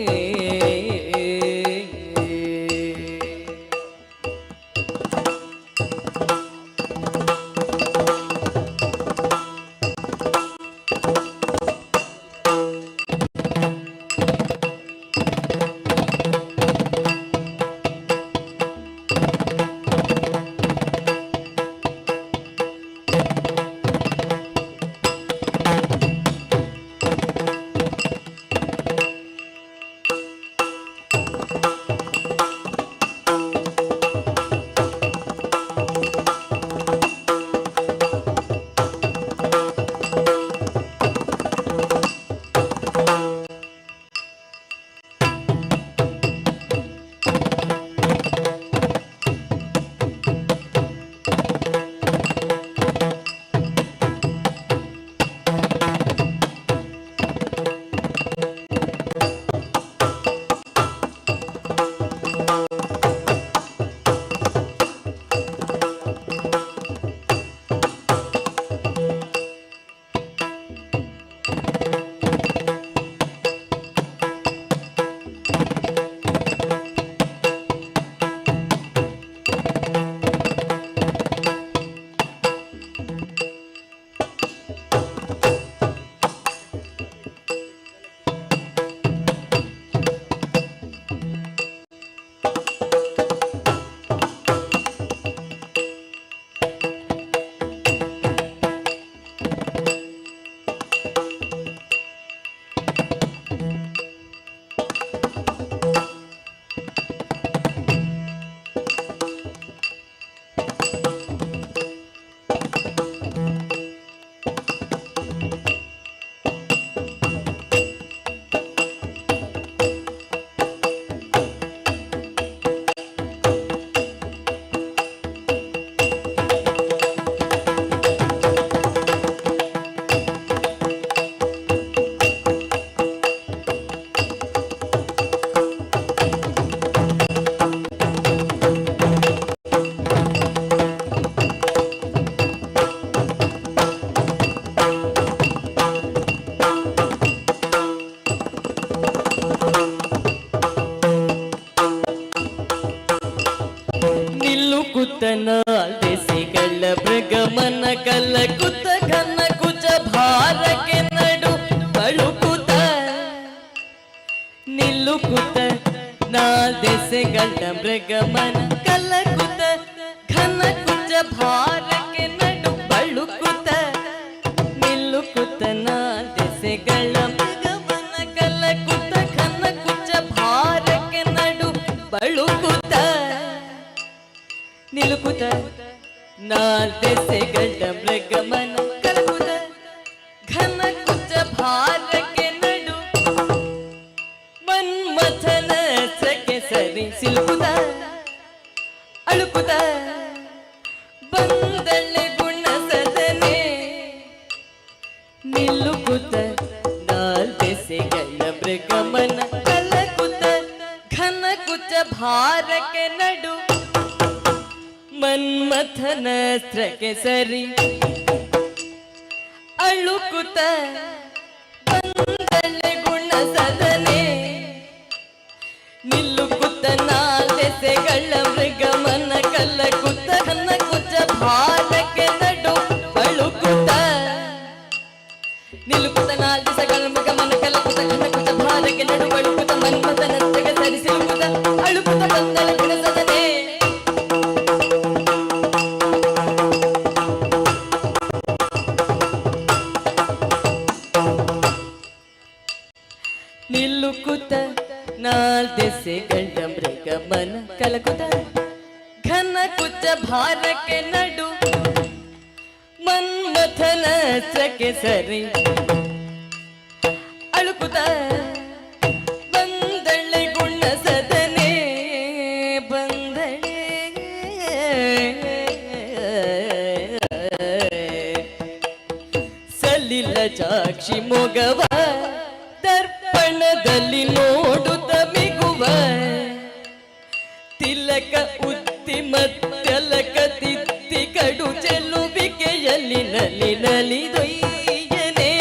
ಮೃಗಮನ ಕಲಕುತ ಘನ ಕುಚ ಭಾರಕ್ಕೆ ನಡು ಬಳುಕುತ ನಿಲ್ಲುಕುತ ನಾದೆಸೆಗಳ ಮೃಗಮನ ಕಲಕುತ ಘನ ಕುಚ ಭಾರಕ್ಕೆ ನಡು ಬಳುಕುತ ನಿಲ್ಲುಕುತ ನಾದೆಸೆಗಳ ಮೃಗಮನ ಕಲಕುತ ಘನ ಕುಚ ಭಾರಕ್ಕೆ ನಡು ಬಳುಕುತ ನಿಲುಕುತ ನಾಲ್ದೆಸೆಗಳ ಮೃಗಮನ ಕಲಕುತ ಘನ ಕುಚ ಭಾರಕ್ಕೆ ನಡು ಮನ್ಮಥನ ಸಗೆ ಸರಿ ಸಿಲುಕುತ ಅಳುಕುತ ಬಂದಳೆ ಗುಣ ಸದನೆ ನಿಲುಕುತ ನಾಲ್ದೆಸೆಗಳ ಮೃಗಮನ ಕಲಕುತ ಘನ ಕುಚ ಭಾರಕ್ಕೆ ನಡು ಮನ್ಮಥನ ಸ್ತ್ರಕ್ಕೆ ಸರಿ ಅಳುಕುತ ಬಂದಳೆ ಗುಣ ಸದನೆ ನಿಲ್ಲುಕುತ ನಾಲೆಸೆಗಳ ಮೃಗಮನ ಕಲಕುತ ಘನ ಕುಚ ಭಾರಕ್ಕೆ ನಡು ಅಳುಕುತ ನಿಲ್ಲುಕುತ ನಾಲೆಸೆಗಳ ಮೃಗಮನ ಕಲಕುತ ಘನ ಕುಚ ಭಾರಕ್ಕೆ ನಡು ಅಳುಕುತ ಮನ್ಮಥನ ಸ್ತ್ರಕ್ಕೆ ಸರಿ ಸಿಲುಕುತ ಅಳುಕುತ ಬಂದಳೆ ಗುಣ ಸದನೆ ನಿಲ್ಲುಕುತ ನಾಲ್ದೆಸೆಗಳ ಮೃಗಮನ ಕಲಕುತ ಘನ ಕುಚ ಭಾರಕ್ಕೆ ನಡು ಮನ್ಮಥನ ಸ್ತ್ರಕ್ಕೆ ಸರಿ ಅಳುಕುತ ಬಂದಳೆ ಗುಣ ಸದನೆ ಬಂದಳೆ ಸಲಿಲ ಸಾಕ್ಷಿ ಮೊಗವ ದರ್ಪಣದಲ್ಲಿ ನೋಡುತ್ತ ಮಿಗುವ ತಿಲಕ ಉತ್ತಿ ಮತ್ತಲಕ ತಿತ್ತಿ ಕಡು ಚೆಲ್ಲುವಿಕೆಯಲ್ಲಿ ನಲಿದೊಯ್ಯನೆ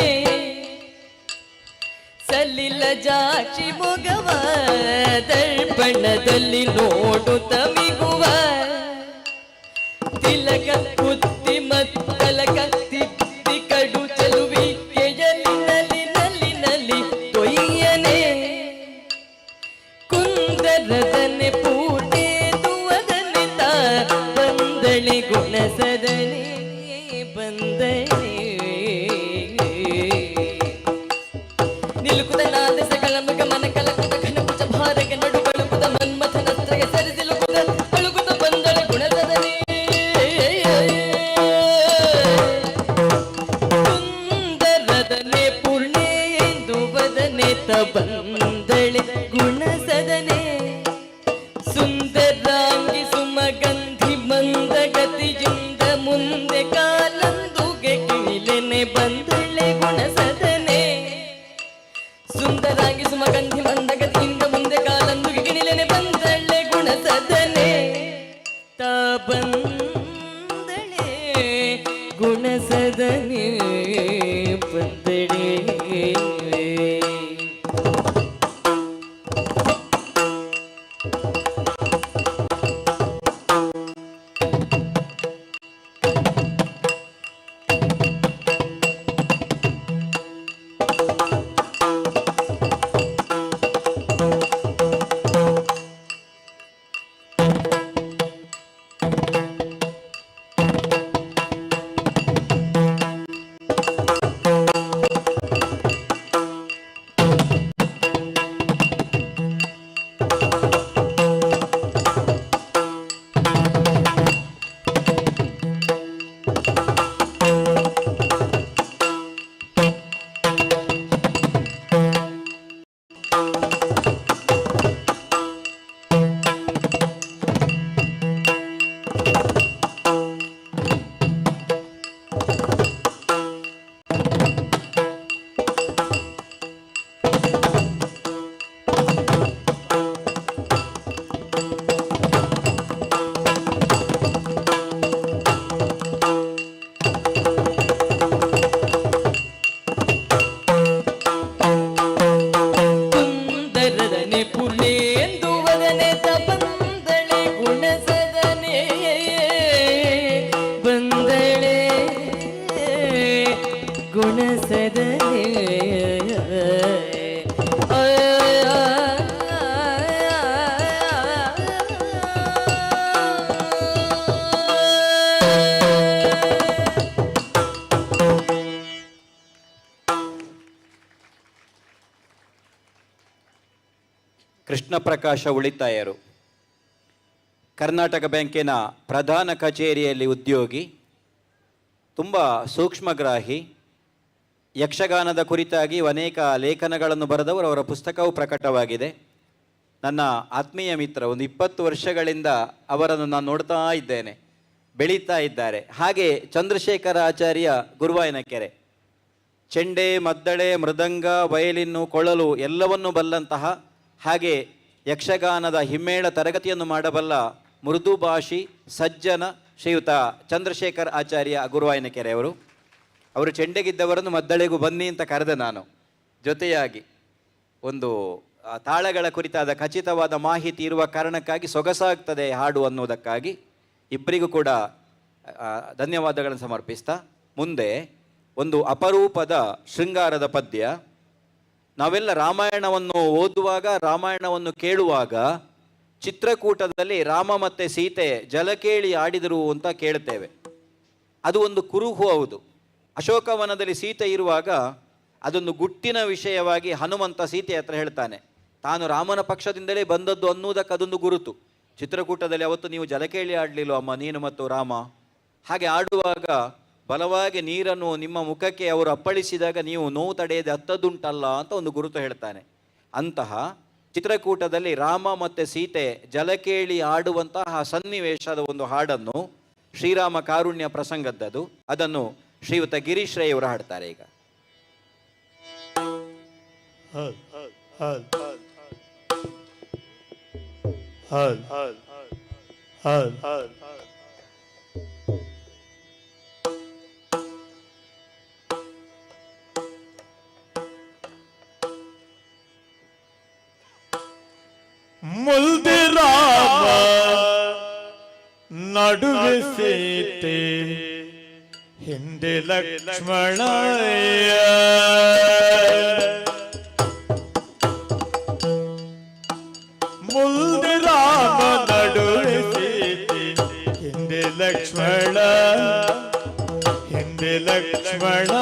ಸಲಿಲ ಜಾಕ್ಷಿ ಮೊಗವ ದರ್ಪಣದಲ್ಲಿ ನೋಡುತ್ತ ಮಿಗುವ ತಿಲಕ ಉತ್ತಿ ಮತ್ತಲಕ ತಿತ್ತಿ ಕಡು ಚೆಲ್ಲುವಿಕೆಯಲ್ಲಿ ನಲಿ ತೊಯ್ಯನೆ ಕುಂದರದನೆ ಪೂಟೆ ತುವದನೆ ತಾ ಬಂದಳೆ ಗುಣ ಸದನೆ ಬಂದಳೆ ನಿಲುಕುತ ನಾದೆಸೆಗಳ ಮೃಗಮನ ಕಲಕುತ ಘನ ಕುಚ ಭಾರಕ್ಕೆ ನಡು ಬಳುಕುತ ಮನ್ಮಥನ ಸ್ತ್ರಕ್ಕೆ ಸರಿ ಸಿಲುಕುತ ಅಳುಕುತ ಬಂದಳೆ ಗುಣ ಸದನೆ ಕುಂದರದನೆ ಪೂರ್ಣೆ ಎಂದು ವದನೆ ತ ಬಂದಳೆ ಗುಣ ಸದನೆ ಸುಂದರಾಂಗಿ ಸುಮಗಂಧಿ ಮಂದಗತಿಯಿಂದ ಮುಂದೆ ಕಾಲಂದುಗೆ ಕಿಳಿಲೆನೆ ಬಂದಳೆ ಗುಣ ಸದನೆ ಸುಂದರಾಂಗಿ ಸುಮಗಂಧಿ ಮಂದಗತಿಯಿಂದ ಮುಂದೆ ಕಾಲಂದುಗೆ ಕಿಳಿಲೆನೆ ಬಂದಳೆ ಗುಣ ಸದನೆ ತ ಬಂದಳೆ ಗುಣ ಸದನೆ ಬಂದಳೆ ಉಣಸದಲೇ ಕೃಷ್ಣ ಪ್ರಕಾಶ ಉಳಿತಾಯರು ಕರ್ನಾಟಕ ಬ್ಯಾಂಕಿನ ಪ್ರಧಾನ ಕಚೇರಿಯಲ್ಲಿ ಉದ್ಯೋಗಿ, ತುಂಬ ಸೂಕ್ಷ್ಮಗ್ರಾಹಿ, ಯಕ್ಷಗಾನದ ಕುರಿತಾಗಿ ಅನೇಕ ಲೇಖನಗಳನ್ನು ಬರೆದವರು. ಅವರ ಪುಸ್ತಕವು ಪ್ರಕಟವಾಗಿದೆ. ನನ್ನ ಆತ್ಮೀಯ ಮಿತ್ರ, ಒಂದು 20 ವರ್ಷಗಳಿಂದ ಅವರನ್ನು ನಾನು ನೋಡ್ತಾ ಇದ್ದೇನೆ, ಬೆಳೀತಾ ಇದ್ದಾರೆ. ಹಾಗೆ ಚಂದ್ರಶೇಖರ ಆಚಾರ್ಯ ಗುರುವಾಯನಕೆರೆ, ಚೆಂಡೆ, ಮದ್ದಳೆ, ಮೃದಂಗ, ವಯಲಿನ್ನು, ಕೊಳಲು ಎಲ್ಲವನ್ನೂ ಬಲ್ಲಂತಹ, ಹಾಗೆ ಯಕ್ಷಗಾನದ ಹಿಮ್ಮೇಳ ತರಗತಿಯನ್ನು ಮಾಡಬಲ್ಲ ಮೃದು ಭಾಷಿ ಸಜ್ಜನ ಶ್ರೀಯುತ ಚಂದ್ರಶೇಖರ್ ಆಚಾರ್ಯ ಗುರುವಾಯನಕೆರೆಯವರು. ಅವರು ಚೆಂಡೆಗಿದ್ದವರನ್ನು ಮದ್ದಳೆಗೂ ಬನ್ನಿ ಅಂತ ಕರೆದೆ ನಾನು. ಜೊತೆಯಾಗಿ ಒಂದು ತಾಳಗಳ ಕುರಿತಾದ ಖಚಿತವಾದ ಮಾಹಿತಿ ಇರುವ ಕಾರಣಕ್ಕಾಗಿ ಸೊಗಸಾಗ್ತದೆ ಹಾಡು ಅನ್ನೋದಕ್ಕಾಗಿ ಇಬ್ಬರಿಗೂ ಕೂಡ ಧನ್ಯವಾದಗಳನ್ನು ಸಮರ್ಪಿಸ್ತಾ, ಮುಂದೆ ಒಂದು ಅಪರೂಪದ ಶೃಂಗಾರದ ಪದ್ಯ. ನಾವೆಲ್ಲ ರಾಮಾಯಣವನ್ನು ಓದುವಾಗ, ರಾಮಾಯಣವನ್ನು ಕೇಳುವಾಗ ಚಿತ್ರಕೂಟದಲ್ಲಿ ರಾಮ ಮತ್ತು ಸೀತೆ ಜಲಕೇಳಿ ಆಡಿದರು ಅಂತ ಕೇಳ್ತೇವೆ. ಅದು ಒಂದು ಕುರುಹು ಹೌದು. ಅಶೋಕವನದಲ್ಲಿ ಸೀತೆ ಇರುವಾಗ ಅದೊಂದು ಗುಟ್ಟಿನ ವಿಷಯವಾಗಿ ಹನುಮಂತ ಸೀತೆ ಹತ್ರ ಹೇಳ್ತಾನೆ, ತಾನು ರಾಮನ ಪಕ್ಷದಿಂದಲೇ ಬಂದದ್ದು ಅನ್ನುವುದಕ್ಕೆ ಅದೊಂದು ಗುರುತು. ಚಿತ್ರಕೂಟದಲ್ಲಿ ಅವತ್ತು ನೀವು ಜಲಕೇಳಿ ಆಡಲಿಲ್ಲ ಅಮ್ಮ, ನೀನು ಮತ್ತು ರಾಮ. ಹಾಗೆ ಆಡುವಾಗ ಬಲವಾಗಿ ನೀರನ್ನು ನಿಮ್ಮ ಮುಖಕ್ಕೆ ಅವರು ಅಪ್ಪಳಿಸಿದಾಗ ನೀವು ನೋವು ತಡೆಯದೆ ಹತ್ತದುಂಟಲ್ಲ ಅಂತ ಒಂದು ಗುರುತು ಹೇಳ್ತಾನೆ. ಅಂತಹ ಚಿತ್ರಕೂಟದಲ್ಲಿ ರಾಮ ಮತ್ತು ಸೀತೆ ಜಲಕೇಳಿ ಆಡುವಂತಹ ಸನ್ನಿವೇಶದ ಒಂದು ಹಾಡನ್ನು, ಶ್ರೀರಾಮ ಕಾರುಣ್ಯ ಪ್ರಸಂಗದ್ದದು, ಅದನ್ನು ಶ್ರೀಯುತ ಗಿರೀಶ್ ರೈ ಅವರು ಹಾಡ್ತಾರೆ ಈಗ. ಮುಲ್ದೆ ರಾಮ ನಡುವೆ ಸೀತೆ, ಹಿಂದೆ ಲಕ್ಷ್ಮಣ. ಮುಲ್ದೆ ರಾಮ ನಡುವೆ ಸೀತೆ, ಹಿಂದೆ ಲಕ್ಷ್ಮಣ, ಹಿಂದೆ ಲಕ್ಷ್ಮಣ.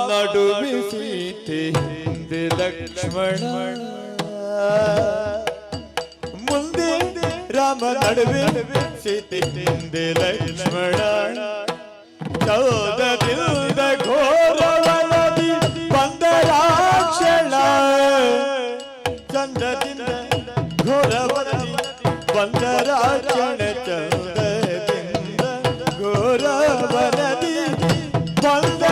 ನಡುವೆ ಸೀತೆ, ಹಿಂದೆ ಲಕ್ಷ್ಮಣ. ಮುಂದೆ ರಾಮ ನಡುವೆ ಸೀತೆ, ಹಿಂದೆ ಲಕ್ಷ್ಮಣ. ಚೌದದಿಂದ ಘೋರವನದಿ ಬಂದ ರಾಕ್ಷಣ, ಚಂದ್ರದಿಂದ ಘೋರವನದಿ ಬಂದ ರಾಕ್ಷಣ. ಚೌದದಿಂದ ಘೋರವನದಿ ಬಂದ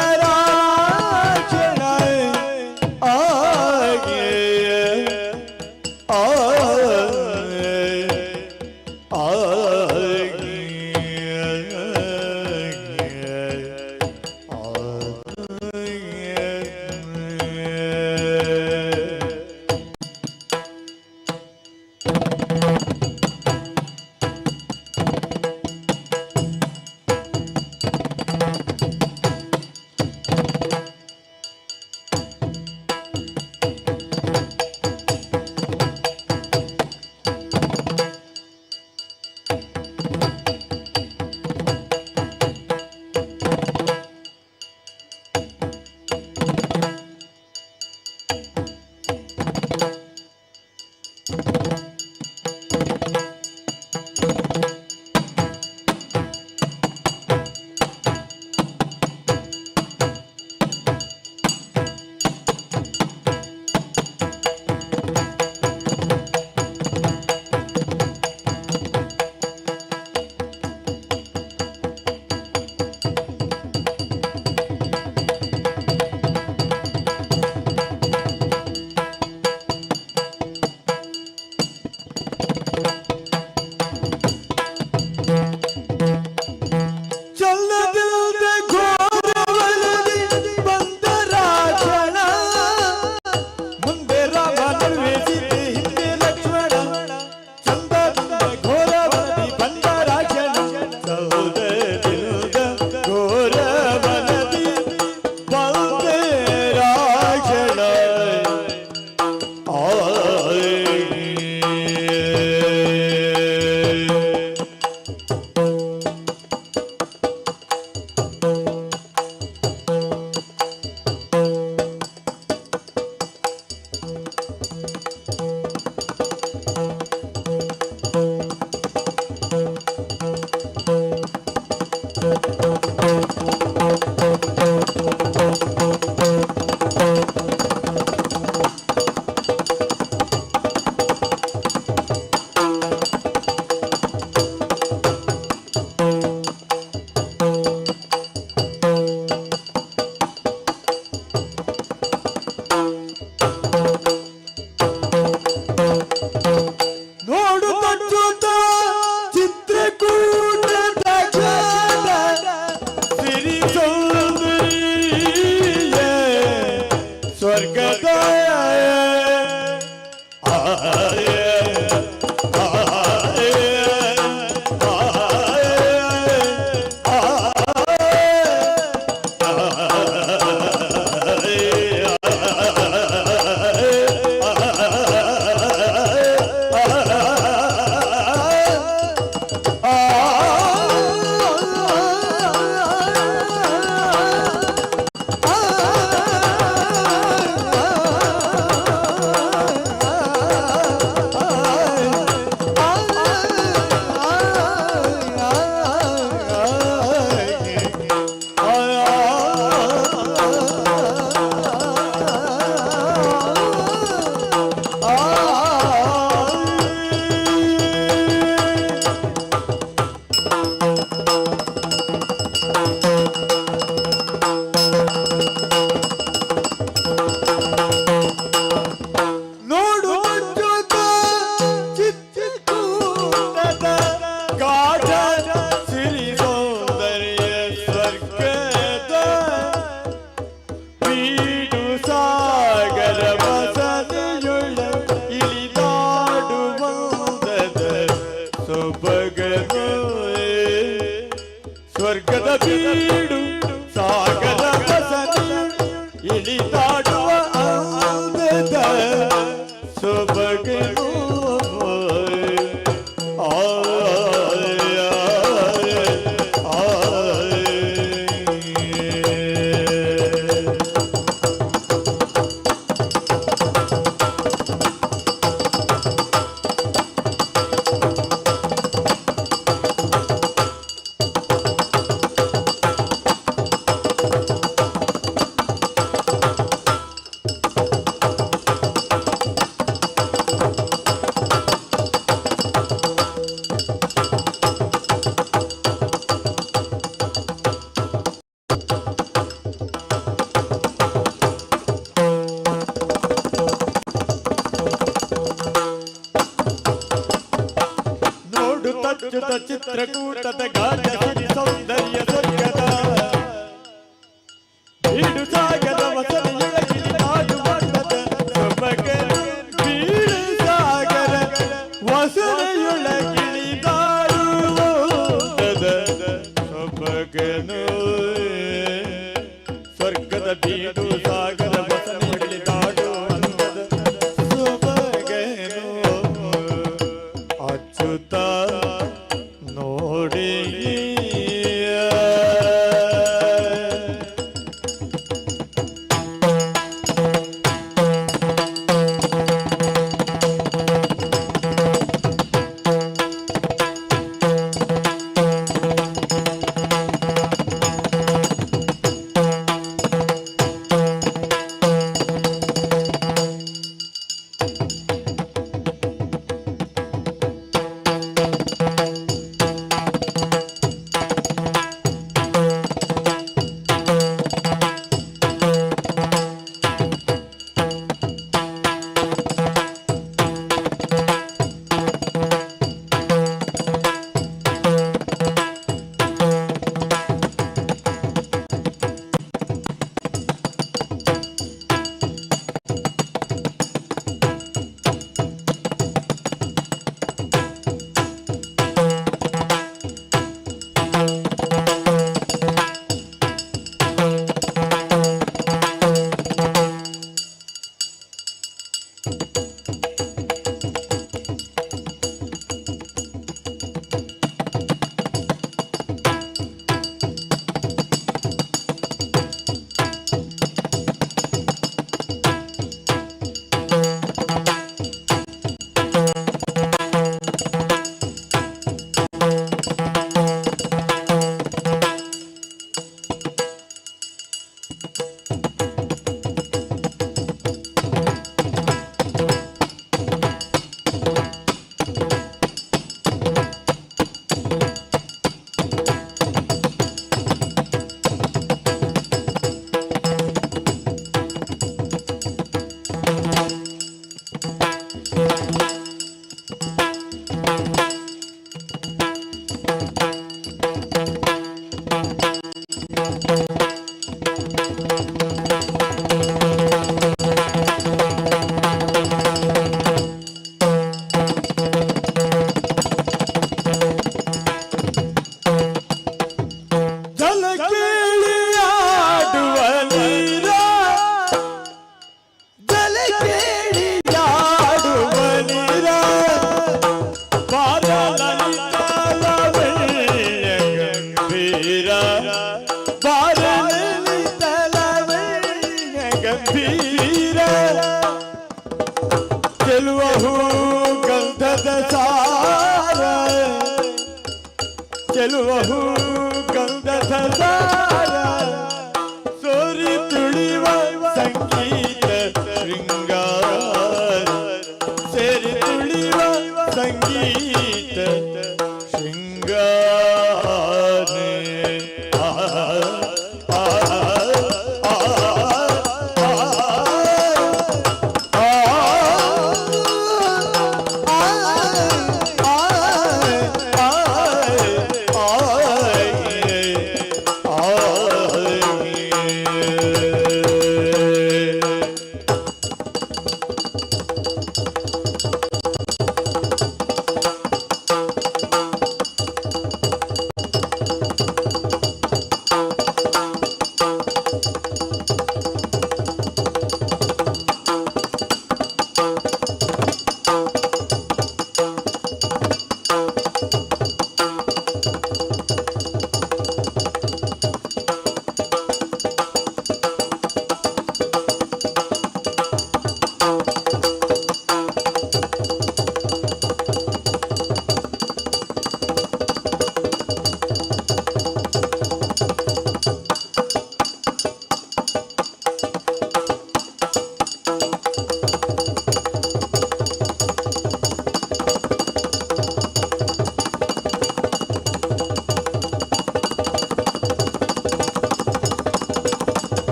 ಬೀಡು ಸಾಗರ ಬಸದಿ ಇಳಿದಾಡುವ ಅಂದದ ಸೊಬಗನು ಅಚ್ಯುತ ಚಿತ್ರಕೂಟದ ಗಾಯಸಿರಿ ಸೌಂದರ್ಯ ಸ್ವರ್ಗದ ಬೀಡು ಸಾಗದ ವಸನಿಯೊಳಗಿರಿ ನಾಡು ಮಟ್ಟದ ಸೊಬಗನು ಬೀಡು ಸಾಗರ ವಸನಿಯೊಳಗಿಳಿದಾಡುವುದದ ಸೊಬಗನು ಸ್ವರ್ಗದ ಬೀಡು ಸಾಗರ ವಸನಿಯೊಳಗಿಳಿದಾಡುವುದದ ಸೊಬಗನು ಅಚ್ಯುತ ನೋಡಿ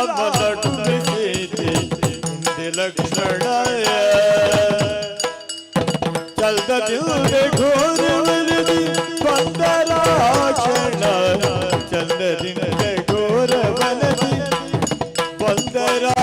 ರಾಮ ನಡುವೆ ಸೀತೆ ಹಿಂದೆ ಲಕ್ಷ್ಮಣ ಚಲ್ದದಿಲ್ಲದೆ ಘೋರವನದಿ ಬಂದರಾಕ್ಷಣ ಚಂದದಿಂದ ಘೋರವನದಿ ಬಂದರಾಕ್ಷಣ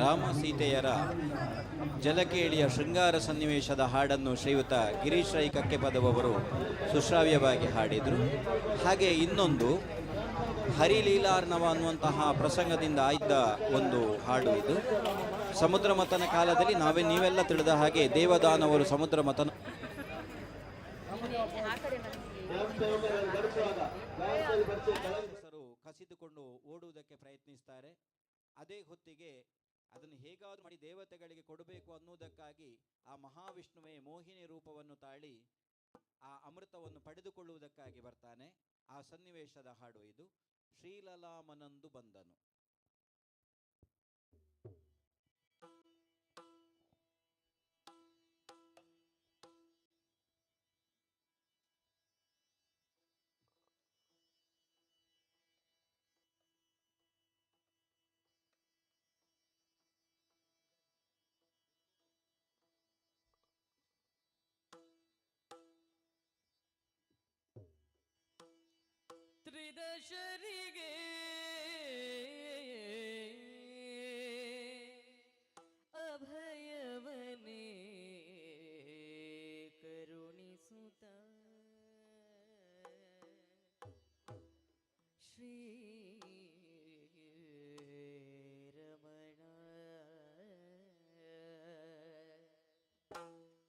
ರಾಮ ಸೀತೆಯರ ಜಲಕೇಳಿಯ ಶೃಂಗಾರ ಸನ್ನಿವೇಶದ ಹಾಡನ್ನು ಶ್ರೀಯುತ ಗಿರೀಶ್ ರೈ ಕಕ್ಕೆಪದವರು ಸುಶ್ರಾವ್ಯವಾಗಿ ಹಾಡಿದರು. ಹಾಗೆ ಇನ್ನೊಂದು ಹರಿಲೀಲಾರ್ಣವ ಅನ್ನುವಂತಹ ಪ್ರಸಂಗದಿಂದ ಆಯ್ದ ಒಂದು ಹಾಡು ಇದು. ಸಮುದ್ರ ಮಥನ ಕಾಲದಲ್ಲಿ ನೀವೆಲ್ಲ ತಿಳಿದ ಹಾಗೆ ದೇವದಾನವರು ಸಮುದ್ರ ಮಥನ ಕಸಿದುಕೊಂಡು ಓಡುವುದಕ್ಕೆ ಪ್ರಯತ್ನಿಸ್ತಾರೆ. ಅದೇ ಹೊತ್ತಿಗೆ ಅದನ್ನು ಹೇಗಾದರೂ ಮಾಡಿ ದೇವತೆಗಳಿಗೆ ಕೊಡಬೇಕು ಅನ್ನುವುದಕ್ಕಾಗಿ ಆ ಮಹಾವಿಷ್ಣುವೇ ಮೋಹಿನಿ ರೂಪವನ್ನು ತಾಳಿ ಆ ಅಮೃತವನ್ನು ಪಡೆದುಕೊಳ್ಳುವುದಕ್ಕಾಗಿ ಬರ್ತಾನೆ. ಆ ಸನ್ನಿವೇಶದ ಹಾಡು ಇದು. ಶ್ರೀಲಲಾಮನಂದು ಬಂದನು. ತ್ರಿದಶರಿಗೆ ಅಭಯವನೇ ಕರುಣಿಸುತ್ತ ಶ್ರೀ ರಮಣ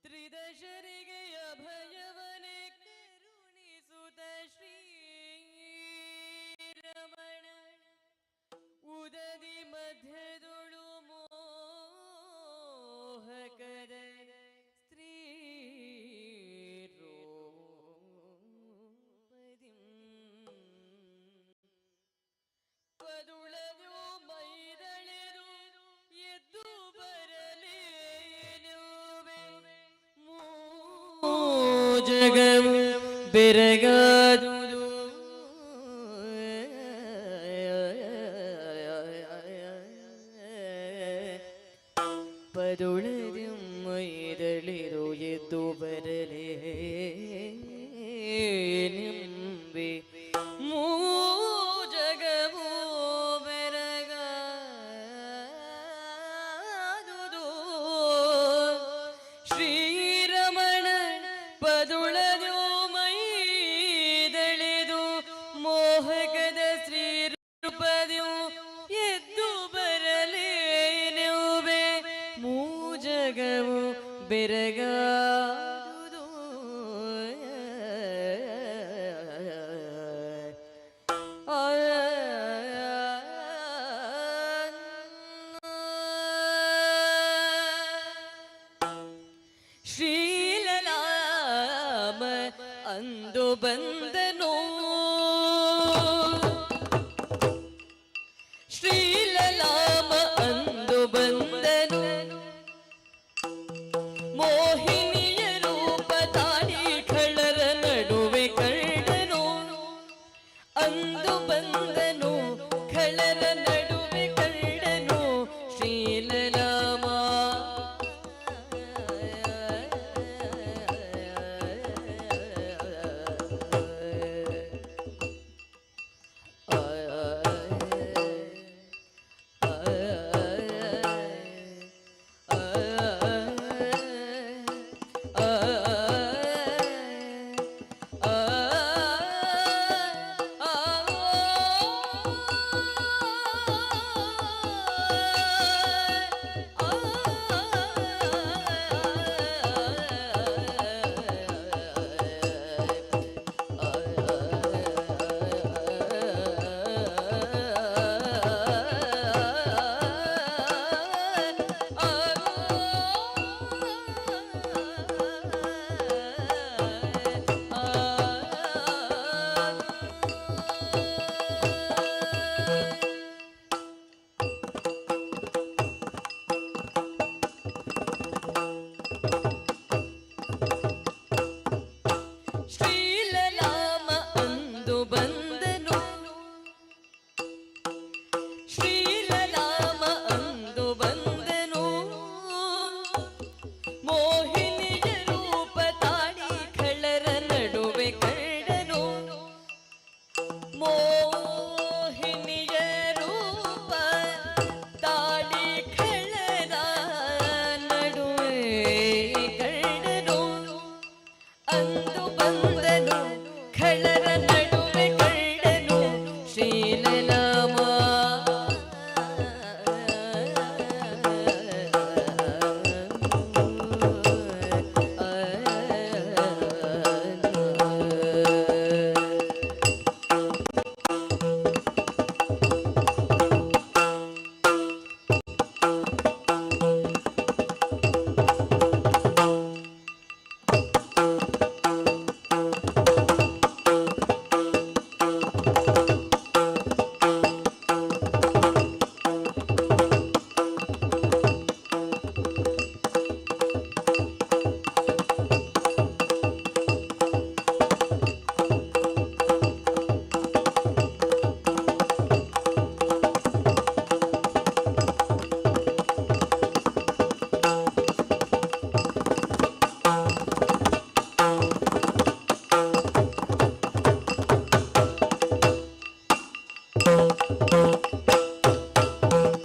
ತ್ರಿದಶರಿಗೆ ಅಭಯವನೇ ಕರುಣಿಸುತ್ತ ಶ್ರೀ ಉದದಿ ಮಧ್ಯದೊಳು ಮೋಹಕದ ಸ್ತ್ರೀ ರೂಪದಿ ಪದುಳದು ಮೈದಳೆದು ಎದ್ದು ಬರಲೇನು ಜಗಂ ಬೆರಗಾದು ಪದುಳದು ಮೈದಳೆದು ಎದ್ದು ಬರಲೇ ನಿಂಬೆ ಜಗವೋ ಬೆರಗಾದುದು ಶ್ರೀರಮಣ ಪದುಳದು ಮೈದಳೆದು ಮೋಹಕದ ಶ್ರೀರೂಪದ್ಯು ಎದ್ದು ಬರಲೇ ನೆವ್ವೆ ಮೂಜಗವು ಬೆರಗಾದುದು ಶ್ರೀಲಲಾಮ ಅಂದು ಬಂದನೋ ಶ್ರೀಲಲಾಮ ಅಂದು ಬಂದನು ಮೋಹಿನಿಯ ರೂಪದಿ ಅಂದು ಬಂದನು ಖಳರ ನಡುವೆ ಕಂಡನು ಶ್ರೀಲಲಾಮ.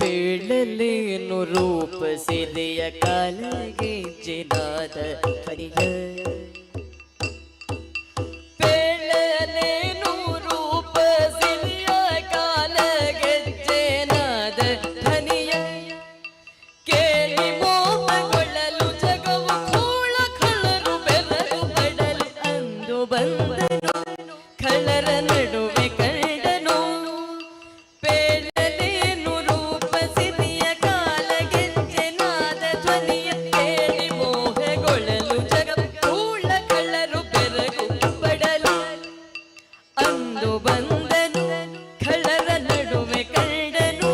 ಬೇಡಲೇನು ರೂಪಸಿದೆಯ ಕಾಲಗೆ ಜಿನಾದ ಹರಿಯ. ಬೇಡಲೇನು ರೂಪಸಿದೆಯ ಕಾಲಗೆ ಜಿನಾದ ಧನಿಯ. ಕೇಳಿ ಮೋಹಗೊಳ್ಳಲು ಜಗವು ಕೂಳ ಖಳರು ಬೆರರು ಬಡಲು ಅಂದು ಬಂದನು ಖಳರ ನಡುವೆ ಕಂಡನು. ಬೇಡಲೇನು ರೂಪಸಿದೆಯ ಕಾಲಗೆಜ್ಜೆನಾದ ಧ್ವನಿಯ. ಕೇಳಿ ಮೋಹಗೊಳ್ಳಲು ಜಗವು ಕೂಳ ಖಳರು ಬೆರಗು ಬಡಲು ಅಂದು ಬಂದನು ಖಳರ ನಡುವೆ ಕಂಡನು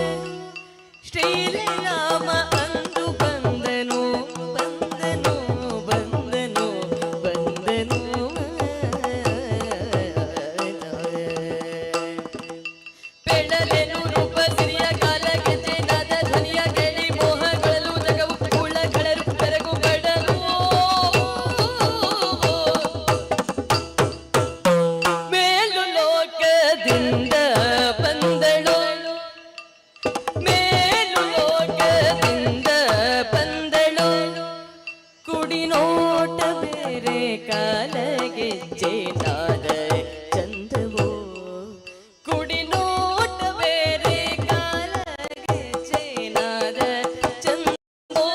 ಶ್ರೀರಾಮ. ಅಂದು ಬಂದನು ಬಂದನು ಬಂದನು ಬಂದನು. ಬೇಡಲೇನು ರೂಪಸಿರಿಯ ಕಾಲಗೆಜ್ಜೆನಾದ ಧ್ವನಿಯ. ಕೇಳಿ ಮೋಹಗೊಳ್ಳಲು ಜಗವು ಕೂಳ ಖಳರು ಬೆರಗು ಬಡಲು. ಮೇಲು ಲೋಕದಿಂದ ಬಂದಳು ಮೇಲು ಲೋಕದಿಂದ ಬಂದಳು. ಕುಡಿ ನೋಟ ಬೇರೆ ಕಾಲಗೆಜ್ಜೆನಾದ ಚಂದವೋ. ಕುಡಿ ನೋಟ ಬೇರೆ ಕಾಲಗೆಜ್ಜೆನಾದ ಚಂದವೋ.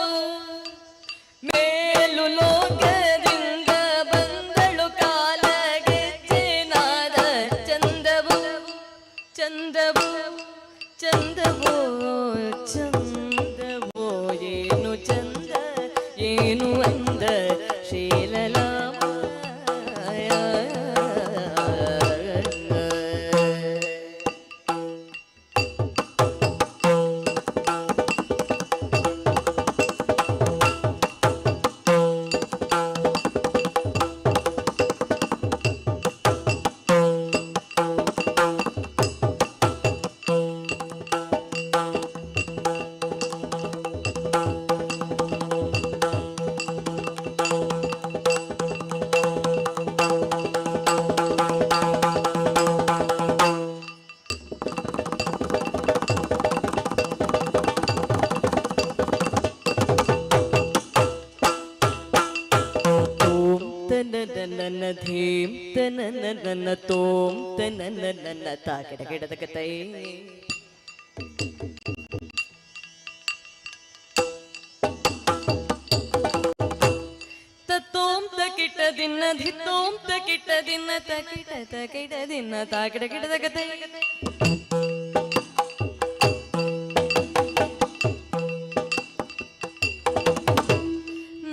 ಮೇಲು ಲೋಕದಿಂದ ಬಂದಳು ಕಾಲಗೆಜ್ಜೆನಾದ ಚಂದವೋ ಚಂದವೋ ಚಂದವೋ ಚಂದವೋ. ಏನು ಚಂದ ಏನು ಅಂದ ಶ್ರೀಲಲಾಮ. ತನನ ಧೀಂ ತನನ ತೋಂ ತನನ ತಾಕಡ ಗಿಡದ ಕತೈ. ತೋಂ ತಕಿಟ ದಿನ ಧಿತ್ತೋಂ ತಕಿಟ ದಿನ ತಕಿಟ ದಿನ ತಾಕಡ ಗಿಡದ ಕತೈ.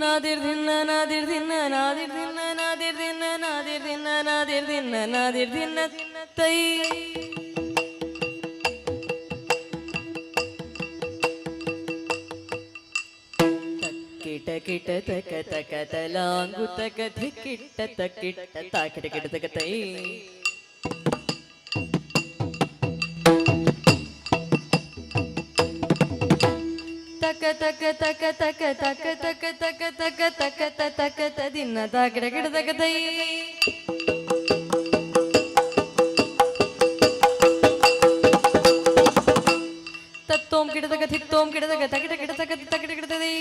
ನಾದಿರ್ ದಿನ ನಾದಿರ್ ದಿನ ನಾದಿರ್ ದಿನ ನಾದಿರ್ ದಿನ ನಾದಿರ್ ದಿನ ನಾದಿರ್ ದಿನ ನಾದಿರ್ ದಿನ ತೈ. ತಕ್ಕಿಟ ಕಿಟ ತಕ ತಕ ತಲಾಂಗು ತಕ ಧಿಕ್ಕಿಟ್ಟ ತಕ್ಕಿಟ್ಟ ತಾಕಿಟ ಕಿಟ ತಕ ತೈ. ತಕ ತಕ ತಕ ತಕ ತಕ ತಕ ತಕ ತಕ ತಕ ತಕ ತದಿನ ತಾಕಿಡ ಗಿಡ ತಕ ತೈ. ತತ್ತೋಂ ಗಿಡ ತಕ ಧಿತ್ತೋಂ ಗಿಡ ತಕ ತಕಿಟ ಗಿಡ ತಕ ತಕಿಟ ಗಿಡ ತೈ.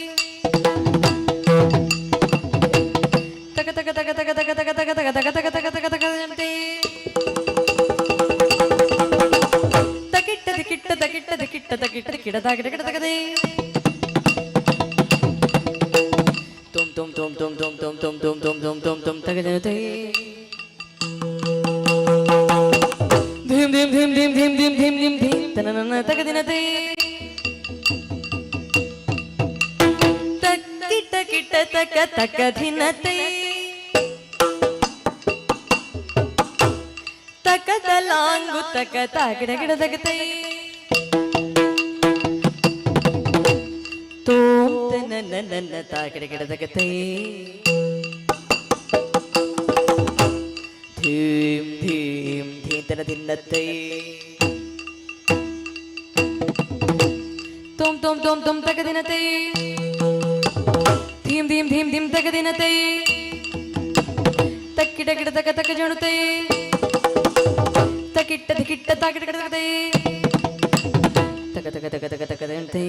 ತಕ ತಕ ತಕ ತಕ ತಕ ತಗ ತಗ ತಗ ತಗ ತಗ ತಗ ತಗ ತಗ ತಗದಂತೆ ತಕಿಟ್ಟ ದಿಕಿಟ್ಟ ತಕಿಟ್ಟ ದಿಕಿಟ್ಟ ತಕಿಟ್ಟ ಕಿಡ ತಾಗಿಡ ಕಿಡ ತಗದೆ ತುಮ್ ತುಮ್ ತುಮ್ ತುಮ್ ತುಮ್ ತುಮ್ ತುಮ್ ತುಮ್ ತುಮ್ ತುಮ್ ತುಮ್ ತುಮ್ ತಗದಂತೆ ಧೀಮ್ ಧೀಮ್ ಧೀಮ್ ಧೀಮ್ ಧೀಮ್ ಧೀಮ್ ಧೀಮ್ ಧೀಮ್ ಧೀಮ್ ತನನ ತಗದಿನತೆ ತಕ್ಕಿಟ್ಟ ಕಿಟ್ಟ ತಕ ತಕ ಧಿನತೆ ತಕ ತಲಾಂಗು ತಕ ತಾಗಿಡ ಗಿಡ ತಗತೆ ತೋಂ ತನ ನನ್ನ ತಾಗಿಡ ಗಿಡ ತಗತೆ ಧೀಮ್ ಧೀಮ್ ಧೀತನ ದಿನ್ನತೆ ತುಮ್ ತುಮ್ ತುಮ್ ತುಮ್ ತಗದಿನತೆ ಧೀಮ್ ಧೀಮ್ ಧೀಮ್ ಧೀಮ್ ತಗದಿನತೆ ತಕ್ಕಿಡ ಗಿಡ ತಕ ತಕ ಜಣುತೆ ತಕಿಟ್ಟ ದಿಕಿಟ್ಟ ತಾಕಿಡ ಗಿಡ ತಗದೆ ತಕ ತಕ ತಕ ತಕ ತಕದಂತೆ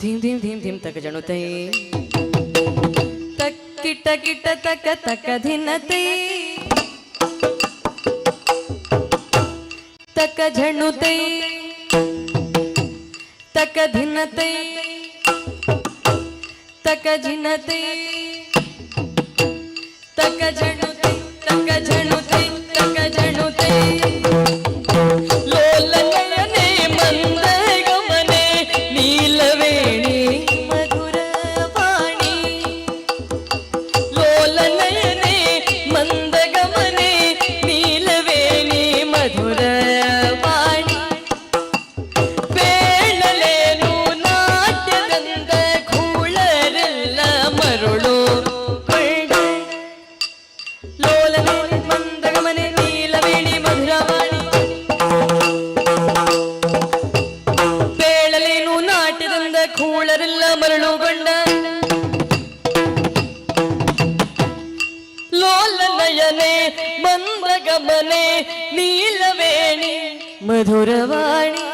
ಧೀಮ್ ಧೀಮ್ ಧೀಮ್ ಧೀಮ್ ತಕ ಜಣುತೆ ತಕ್ಕಿಟ್ಟ ಕಿಟ್ಟ ತಕ ತಕ ಧಿನತೆ ತಕ ಝಣುತೆ ತಕ ಧಿನತೆ ತಕ ಜಿನತೆ ತಕ ಝಣುತೆ ತಕ ಝಣುತೆ ತಕ ಝಣುತೆ ಲೋಲನಯನೆ ಮಂದ ಗಮನೆ ನೀಲವೇಣಿ ಮಧುರ ವಾಣಿ ಲೋಲನಯನೆ ಮಂದ ಗಮನೆ ನೀಲವೇಣಿ ಮಧುರ ವಾಣಿ ಬೇಳಲೇನು ನಾಟ್ಯದಂದ ಕೂಳರೆಲ್ಲ ಮರುಳು ಕೊಳ್ಳ ಲೋಲನೆ ಮಂದ ಗಮನೆ ನೀಲವೇಣಿ ಮಧುರ ವಾಣಿ ಬೇಳಲೇನು ನಾಟ್ಯದಂದ ಕೂಳರೆಲ್ಲ ಮರಳುಗೊಂಡ ಲೋಲನಯನೆ ಮಂದ ಗಮನೆ ನೀಲವೇಣಿ ಮಧುರವಾಣಿ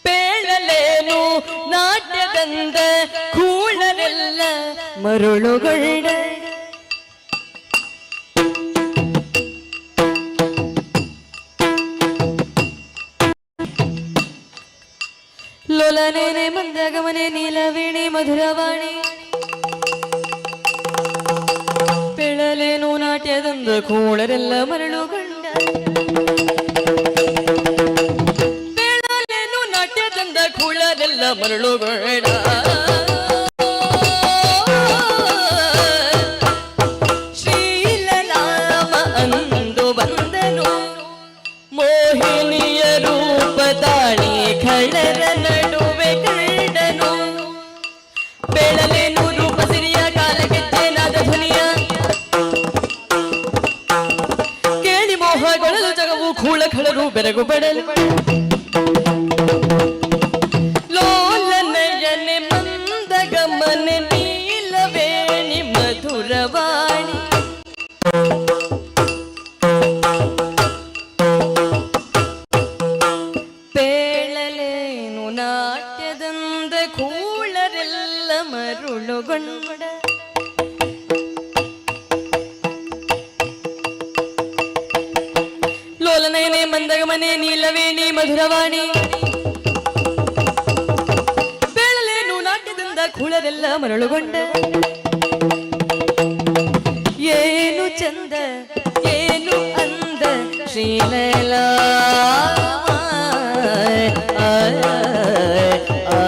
ಬೇಳಲೇನು ನಾಟ್ಯದಂದ ಕೂಳರೆಲ್ಲ ಮರುಳುಗೊಂಡ ಲೋಲನೇನೆ ಮಂದಗಮನೆ ನೀಲವೇಣಿ ಮಧುರವಾಣಿ ಬೆಳಲೇನು ನಾಟ್ಯದಂದ ಕೂಳರೆಲ್ಲ ಮರಳುಗೊಂಡ ಬೆಳಲೇನು ನಾಟ್ಯದಂದ ಕೂಳರೆಲ್ಲ ಮರಳುಗೊಂಡ ಶ್ರೀಲರಾಮ ಅಂದು ಬಂದನು ಮೋಹಿನಿಯ ರೂಪ ತಾಳಿ ಖಳರ ನಡುವೆ ಕಂಡನು ಬೆಳಲೇನು ರೂಪ ಸಿರಿಯ ಕಾಲಗೆಜ್ಜೆ ನಾದ ಧ್ವನಿಯ ಕೇಳಿ ಮೋಹಗೊಳ್ಳಲು ಜಗವು ಕೂಳ ಖಳರು ಬೆರಗು ಬಡಲು ಲೋಲನಯನೆ ಮಂದ ಗಮನೆ ನೀಲವೇಣಿ ಮಧುರವಾಣಿ ಬೇಳಲೇನು ನಾಟ್ಯದಂದ ಕೂಳರೆಲ್ಲ ಮರುಳುಗೊಂಡ ಲೋಲನಯನೆ ಮಂದಗಮನೆ ನೀಲವೇಣಿ ಮಧುರವಾಣಿ ಬೇಳಲೇನು ನಾಟ್ಯದಂದ ಕೂಳರೆಲ್ಲ ಮರಳುಗೊಂಡ ಏನು ಚಂದ ಏನು ಅಂದ ಶ್ರೀಲಲ ಆ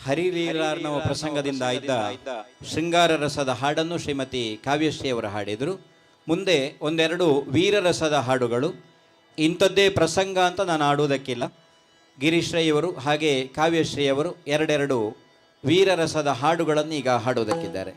ಹರಿಲೀಲಾರ್ಣವ ಪ್ರಸಂಗದಿಂದ ಇದ್ದ ಶೃಂಗಾರ ರಸದ ಹಾಡನ್ನು ಶ್ರೀಮತಿ ಕಾವ್ಯಶ್ರೀ ಅವರು ಹಾಡಿದರು. ಮುಂದೆ ಒಂದೆರಡು ವೀರರಸದ ಹಾಡುಗಳು. ಇಂಥದ್ದೇ ಪ್ರಸಂಗ ಅಂತ ನಾನು ಆಡುವುದಕ್ಕಿಲ್ಲ. ಗಿರೀಶ್ರೈಯವರು ಹಾಗೆ ಕಾವ್ಯಶ್ರೀಯವರು ಎರಡೆರಡು ವೀರರಸದ ಹಾಡುಗಳನ್ನು ಈಗ ಹಾಡುವುದಕ್ಕಿದ್ದಾರೆ.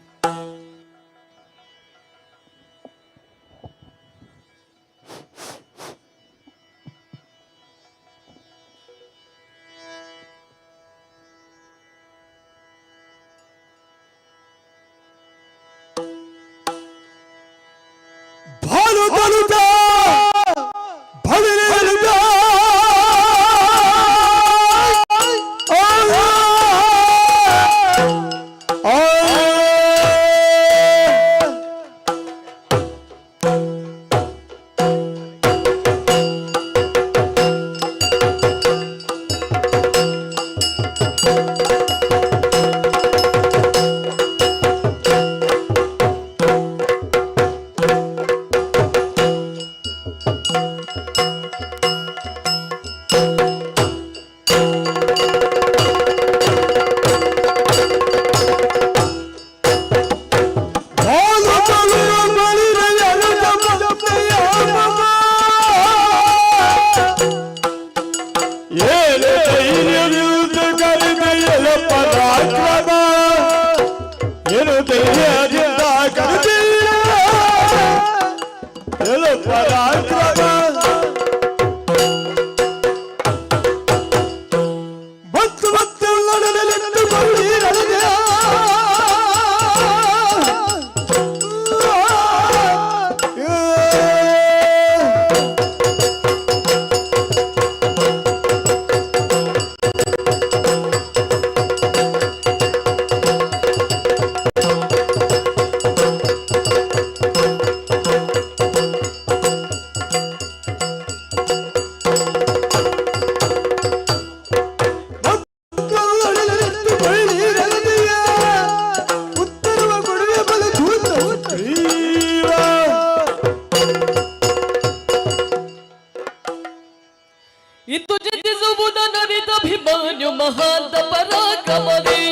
ಇತ್ತು ಜಿತಿಸುವುದನರಿತಭಿಮಾನ್ಯು ಮಹಾಂತ ಪರಾಕ್ರಮದಿ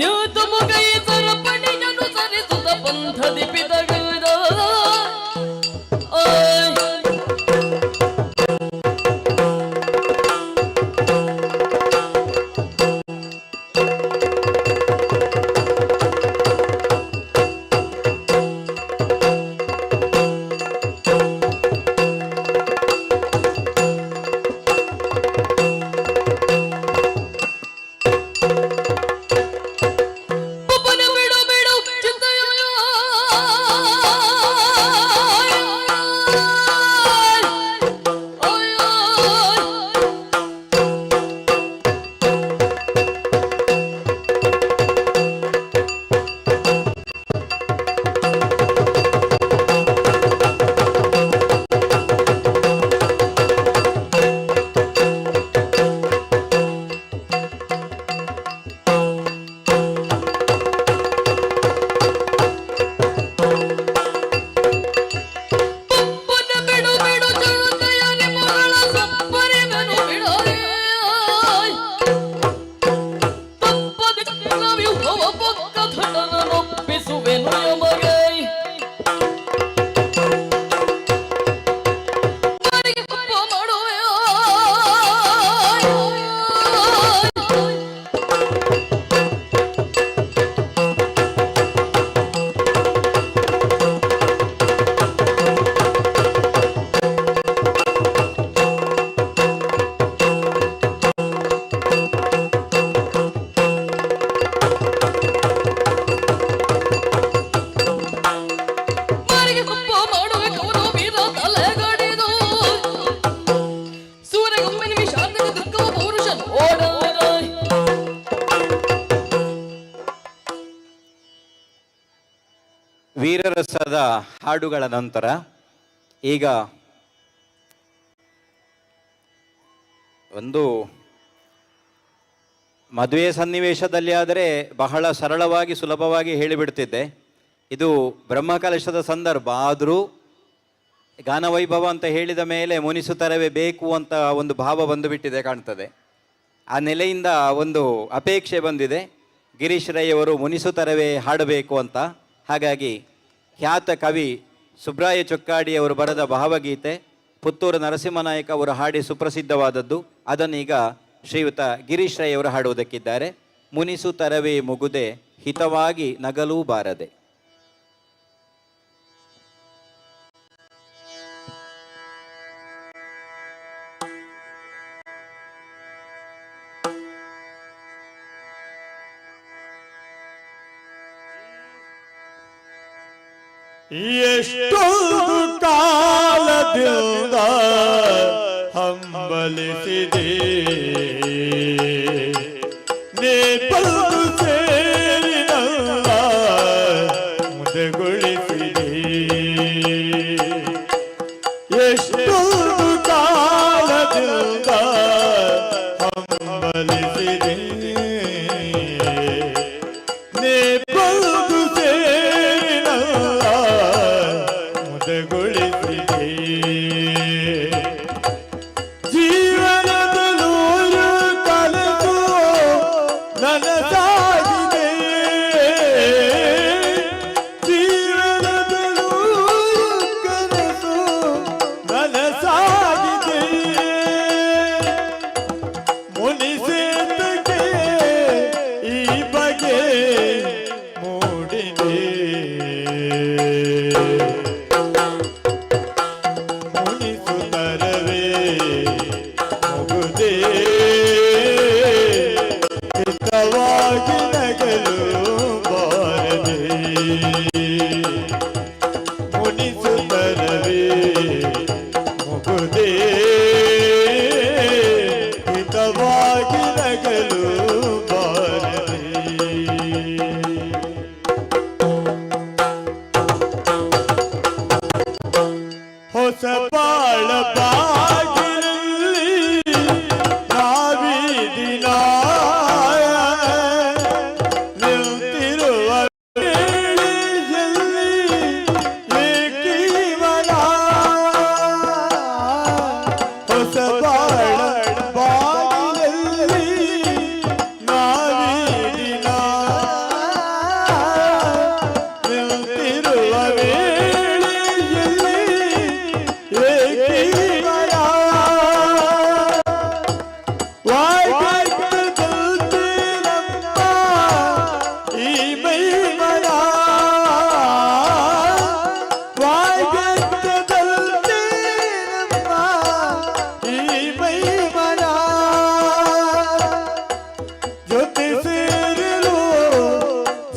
ನ್ಯೂತ ಮುಗೈ ಸರಪಣಿಯನು ಸರಿಸುತ್ತ ಪಂಥದಿ ಪಿತಗದ ವೀರರಸದ ಹಾಡುಗಳ ನಂತರ ಈಗ ಒಂದು ಮದುವೆ ಸನ್ನಿವೇಶದಲ್ಲಿ ಆದರೆ ಬಹಳ ಸರಳವಾಗಿ ಸುಲಭವಾಗಿ ಹೇಳಿಬಿಡ್ತಿದ್ದೆ. ಇದು ಬ್ರಹ್ಮಕಲಶದ ಸಂದರ್ಭ ಆದರೂ ಗಾನವೈಭವ ಅಂತ ಹೇಳಿದ ಮೇಲೆ ಮುನಿಸುತ್ತರವೇ ಬೇಕು ಅಂತ ಒಂದು ಭಾವ ಬಂದುಬಿಟ್ಟಿದೆ ಕಾಣ್ತದೆ. ಆ ನೆಲೆಯಿಂದ ಒಂದು ಅಪೇಕ್ಷೆ ಬಂದಿದೆ, ಗಿರೀಶ್ ರೈ ಅವರು ಮುನಿಸುತ್ತರವೇ ಹಾಡಬೇಕು ಅಂತ. ಹಾಗಾಗಿ ಖ್ಯಾತ ಕವಿ ಸುಬ್ರಾಯ ಚೊಕ್ಕಾಡಿ ಅವರು ಬರೆದ ಭಾವಗೀತೆ, ಪುತ್ತೂರು ನರಸಿಂಹನಾಯಕ ಅವರು ಹಾಡಿ ಸುಪ್ರಸಿದ್ಧವಾದದ್ದು, ಅದನ್ನೀಗ ಶ್ರೀಯುತ ಗಿರೀಶ್ ರೈ ಅವರು ಹಾಡುವುದಕ್ಕಿದ್ದಾರೆ. ಮುನಿಸುತ್ತರವೇ ಮುಗುದೆ ಹಿತವಾಗಿ ನಗಲೂ ಬಾರದೆ. ಎಷ್ಟೊಂದು ಕಾಲದಿಂದ ಹಂಬಲಿಸಿದೆ ನೇ ಬಂದು ಸೇರಿ ನನ್ನ ಮುದಗೊಳಿಸಿದೆ. ಎಷ್ಟೊಂದು ಕಾಲದಿಂದ ಹಂಬಲಿಸಿದೆ ನೇ ಬಂದು ಸೇರಿ ನನ್ನ ಮುದಗೊಳಿಸಿದೆ. ಜೀವನದ ನೂರು ಕನಸು ನನಸಾಗಿದೆ, ಜೀವನದ ನೂರು ಕನಸು ನನಸಾಗಿದೆ. ಮುನಿಸೇತಕ್ಕೆ ಈ ಬಗೆ ಮೂಡಿದೆ, ಮುನಿಸುತ್ತರವೇ ಮುಗುದೇ ಹಿತವಾಗಿ ನಗಲು ಬಾರದೆ. ಮುನಿಸುತ್ತರವೇ ಮುಗುದೇ ಹಿತವಾಗಿ ನಗಲು ಬಾರದೆ. ಹೊಸ ಬಾಳ ಬಾಗಿಲಲ್ಲಿ ನಾವೀದಿನ ನಿಂತಿರುವ ವೇಳೆಯಲ್ಲಿ ಏಕೀವನ. ಹೊಸ ಬಾಳ ಬಾಗಿಲಲ್ಲಿ ನಾವೀದಿನ ನಿಂತಿರುವ ವೇಳೆಯಲ್ಲಿ ಏಕೀವನ. ವಾಗ್ಯಂತದಂತೆ ನಮ್ಮ ಈ ಮೈಮನ, ವಾಗ್ಯಂತದಂತೆ ನಮ್ಮ ಈ ಮೈಮನ. ಜೊತೆ ಸೇರಲು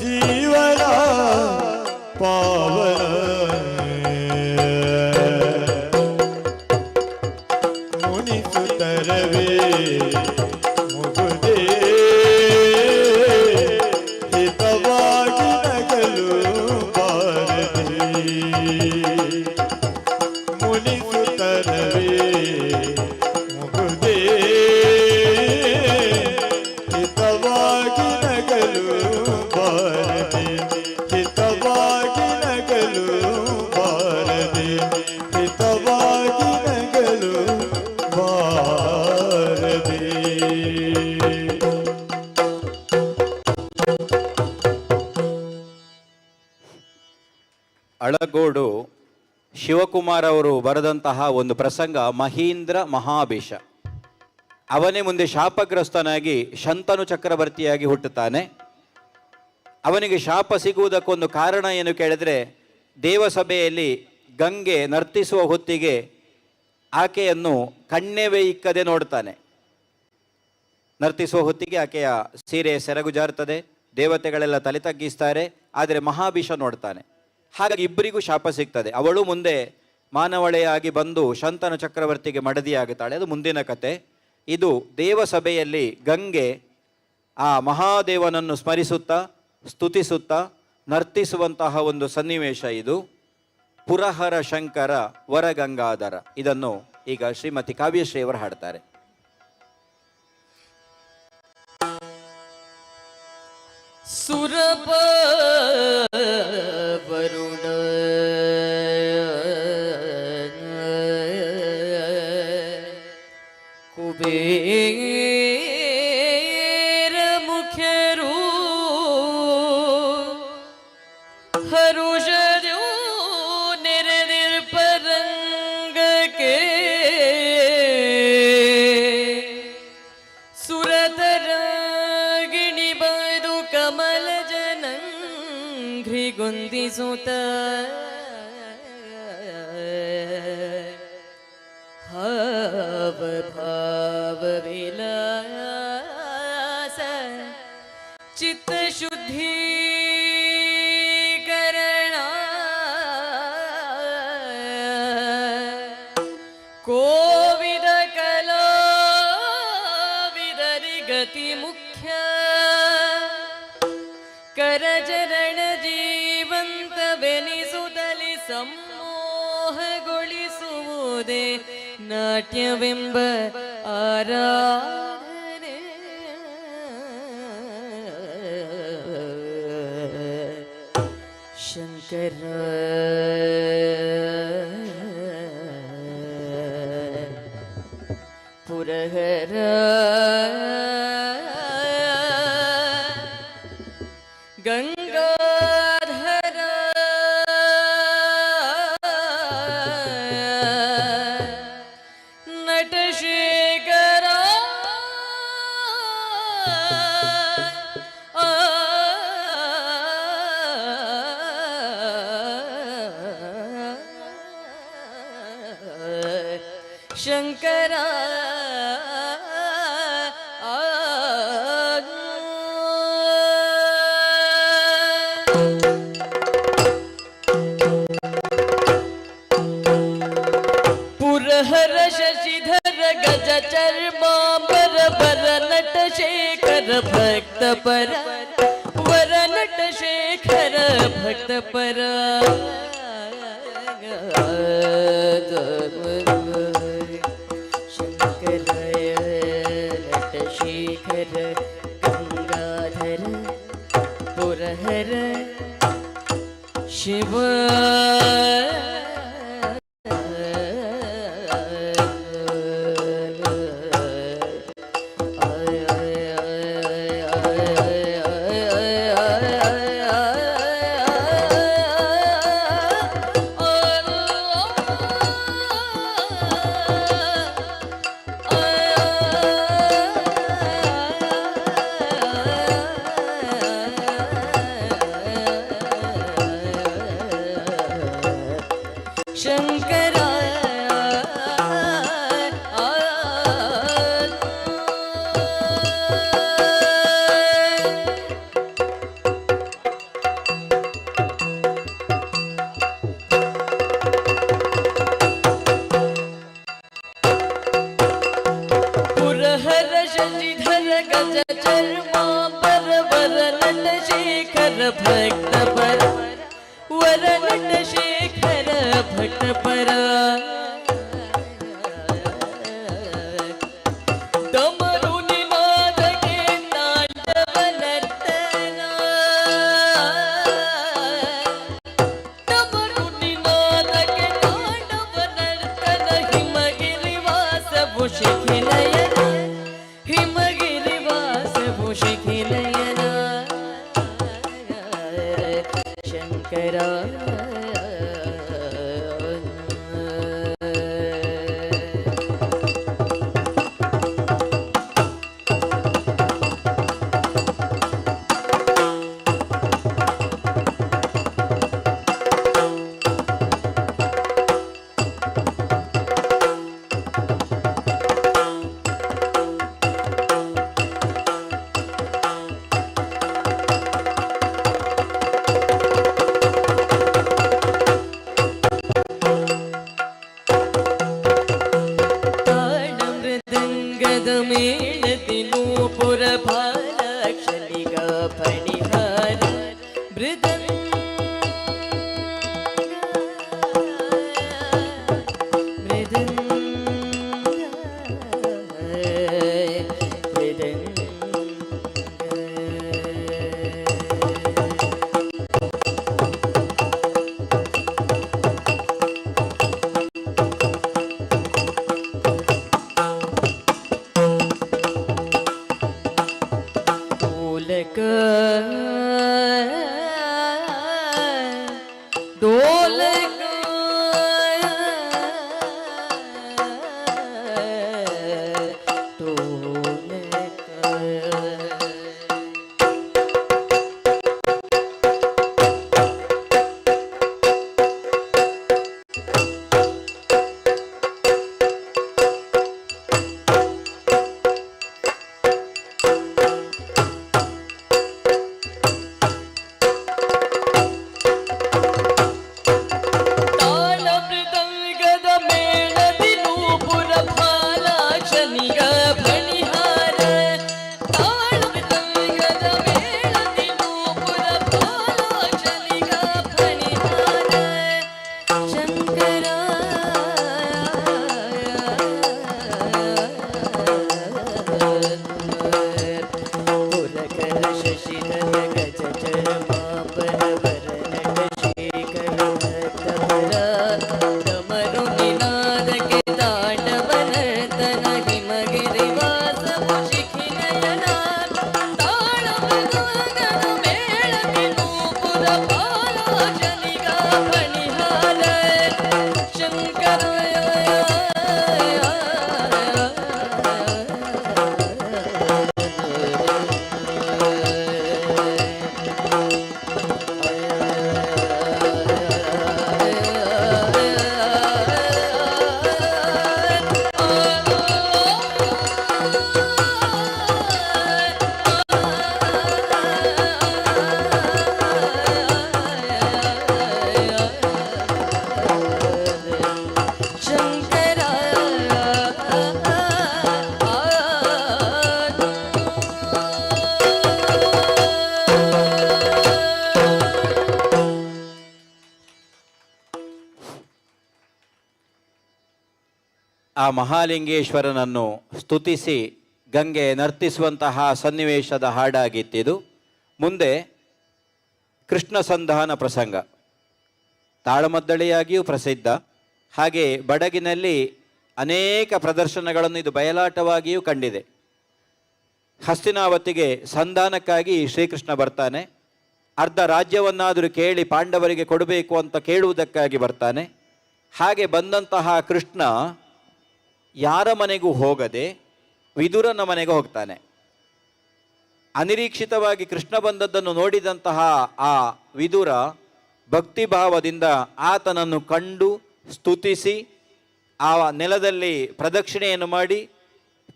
ಜೀವನ ಪಾವನ. ಮುನಿಸುತ್ತರವೇ ಮುಗುದೇ ಹಿತವಾಗಿ ನಗಲು ಬಾರದೆ. ಮುನಿಸುತ್ತರವೇ ಮುಗುದೇ ಹಿತವಾಗಿ ನಗಲು ಬಾರದೆ. ಹಿತವಾಗಿ ನಗಲು ಬಾರದೆ. ಹಿತವಾಗಿ ನಗಲು ಬಾರದೆ. ಅಳಗೋಡು ಶಿವಕುಮಾರ್ ಅವರು ಬರೆದಂತಹ ಒಂದು ಪ್ರಸಂಗ, ಮಹೀಂದ್ರ ಮಹಾಭೀಷ. ಅವನೇ ಮುಂದೆ ಶಾಪಗ್ರಸ್ತನಾಗಿ ಶಂತನು ಚಕ್ರವರ್ತಿಯಾಗಿ ಹುಟ್ಟುತ್ತಾನೆ. ಅವನಿಗೆ ಶಾಪ ಸಿಗುವುದಕ್ಕೊಂದು ಕಾರಣ ಏನು ಕೇಳಿದರೆ, ದೇವಸಭೆಯಲ್ಲಿ ಗಂಗೆ ನರ್ತಿಸುವ ಹೊತ್ತಿಗೆ ಆಕೆಯನ್ನು ಕಣ್ಣೆವೇ ಇಕ್ಕದೆ ನೋಡ್ತಾನೆ. ನರ್ತಿಸುವ ಹೊತ್ತಿಗೆ ಆಕೆಯ ಸೀರೆ ಸೆರಗು ಜಾರುತ್ತದೆ, ದೇವತೆಗಳೆಲ್ಲ ತಲೆ ತಗ್ಗಿಸ್ತಾರೆ, ಆದರೆ ಮಹಾಭೀಷ ನೋಡ್ತಾನೆ. ಹಾಗಾಗಿ ಇಬ್ಬರಿಗೂ ಶಾಪ ಸಿಗ್ತದೆ. ಅವಳು ಮುಂದೆ ಮಾನವಳೆಯಾಗಿ ಬಂದು ಶಂತನು ಚಕ್ರವರ್ತಿಗೆ ಮಡದಿಯಾಗುತ್ತಾಳೆ. ಅದು ಮುಂದಿನ ಕತೆ. ಇದು ದೇವಸಭೆಯಲ್ಲಿ ಗಂಗೆ ಆ ಮಹಾದೇವನನ್ನು ಸ್ಮರಿಸುತ್ತಾ ಸ್ತುತಿಸುತ್ತಾ ನರ್ತಿಸುವಂತಹ ಒಂದು ಸನ್ನಿವೇಶ ಇದು. ಪುರಹರ ಶಂಕರ ವರಗಂಗಾಧರ, ಇದನ್ನು ಈಗ ಶ್ರೀಮತಿ ಕಾವ್ಯಶ್ರೀ ಅವರು ಹಾಡ್ತಾರೆ. ಸುರಪ ವರುಣ ಕುಬೇರ ಕುಂದಿಸುತ್ತ ಹಾವ ಭಾವ ವಿಲಾಸ ಚಿತ್ತ ಶುದ್ಧೀಕರಣ ಕೋವಿದ ಕಲಾವಿದರಿಗತಿ ಮುಖ್ಯ ಕರಚರಣ ಜೀವಂತವೆನಿಸುತ್ತಲಿ ಸಂಮೋಹಗೊಳಿಸುವುದೇ ನಾಟ್ಯವೆಂಬ ಆರಾಧನೆ ಶಂಕರ ಪುರಹರ ಗಂಗಾಧರ ನಟಶೇಖರ ಶಂಕರ ಪುರಹರ ಶಶಿಧರ ಗಜ ಚರ್ಮಾಂಬರ ವರ ನಟ ಶೇಖರ ಭಕ್ತ ಪರ ವರ ನಟ ಶೇಖರ ಭಕ್ತ ಪರ ಶಂಕರಯ ನಟ ಶೇಖರ ಗಂಗಾಧರ ಪುರಹರ ಶಿವ ಶಂಕರ ಪುರಹರ ಶಶಿಧರ ಗಜ ಚರ್ಮಾಂಬರ ವರ ನಟ ಶೇಖರ ಭಕ್ತ ಪರ ವರ ನಟ ಶೇಖರ ಭಕ್ತ ಪರ ಡಮರು ನಿನಾದಕ್ಕೆ ತಾಂಡವ ನರ್ತನ ಡಮರು ನಿನಾದಕ್ಕೆ ತಾಂಡವ ನರ್ತನ ಹಿಮಗಿರಿವಾಸ ಭುಷಿಖಿಲಯನ ಹಿಮಗಿರಿವಾಸ ಭುಷಿಖಿಲಯನ ಶಂಕರ ಮೇಳತಿ ನೂಪುರ ಭಾಲಾಕ್ಷಲಿಗ ಫಣಿಹಾರ ಮೃದಂಗ ಆ ಮಹಾಲಿಂಗೇಶ್ವರನನ್ನು ಸ್ತುತಿಸಿ ಗಂಗೆ ನರ್ತಿಸುವಂತಹ ಸನ್ನಿವೇಶದ ಹಾಡಾಗಿತ್ತಿದು. ಮುಂದೆ ಕೃಷ್ಣ ಸಂಧಾನ ಪ್ರಸಂಗ ತಾಳಮದ್ದಳೆಯಾಗಿಯೂ ಪ್ರಸಿದ್ಧ. ಹಾಗೆ ಬಡಗಿನಲ್ಲಿ ಅನೇಕ ಪ್ರದರ್ಶನಗಳನ್ನು ಇದು ಬಯಲಾಟವಾಗಿಯೂ ಕಂಡಿದೆ. ಹಸ್ತಿನಾವತಿಗೆ ಸಂಧಾನಕ್ಕಾಗಿ ಶ್ರೀಕೃಷ್ಣ ಬರ್ತಾನೆ. ಅರ್ಧ ರಾಜ್ಯವನ್ನಾದರೂ ಕೇಳಿ ಪಾಂಡವರಿಗೆ ಕೊಡಬೇಕು ಅಂತ ಕೇಳುವುದಕ್ಕಾಗಿ ಬರ್ತಾನೆ. ಹಾಗೆ ಬಂದಂತಹ ಕೃಷ್ಣ ಯಾರ ಮನೆಗೂ ಹೋಗದೆ ವಿದುರನ ಮನೆಗೆ ಹೋಗ್ತಾನೆ. ಅನಿರೀಕ್ಷಿತವಾಗಿ ಕೃಷ್ಣ ಬಂದದ್ದನ್ನು ನೋಡಿದಂತಹ ಆ ವಿದುರ ಭಕ್ತಿಭಾವದಿಂದ ಆತನನ್ನು ಕಂಡು ಸ್ತುತಿಸಿ ಆ ನೆಲದಲ್ಲಿ ಪ್ರದಕ್ಷಿಣೆಯನ್ನು ಮಾಡಿ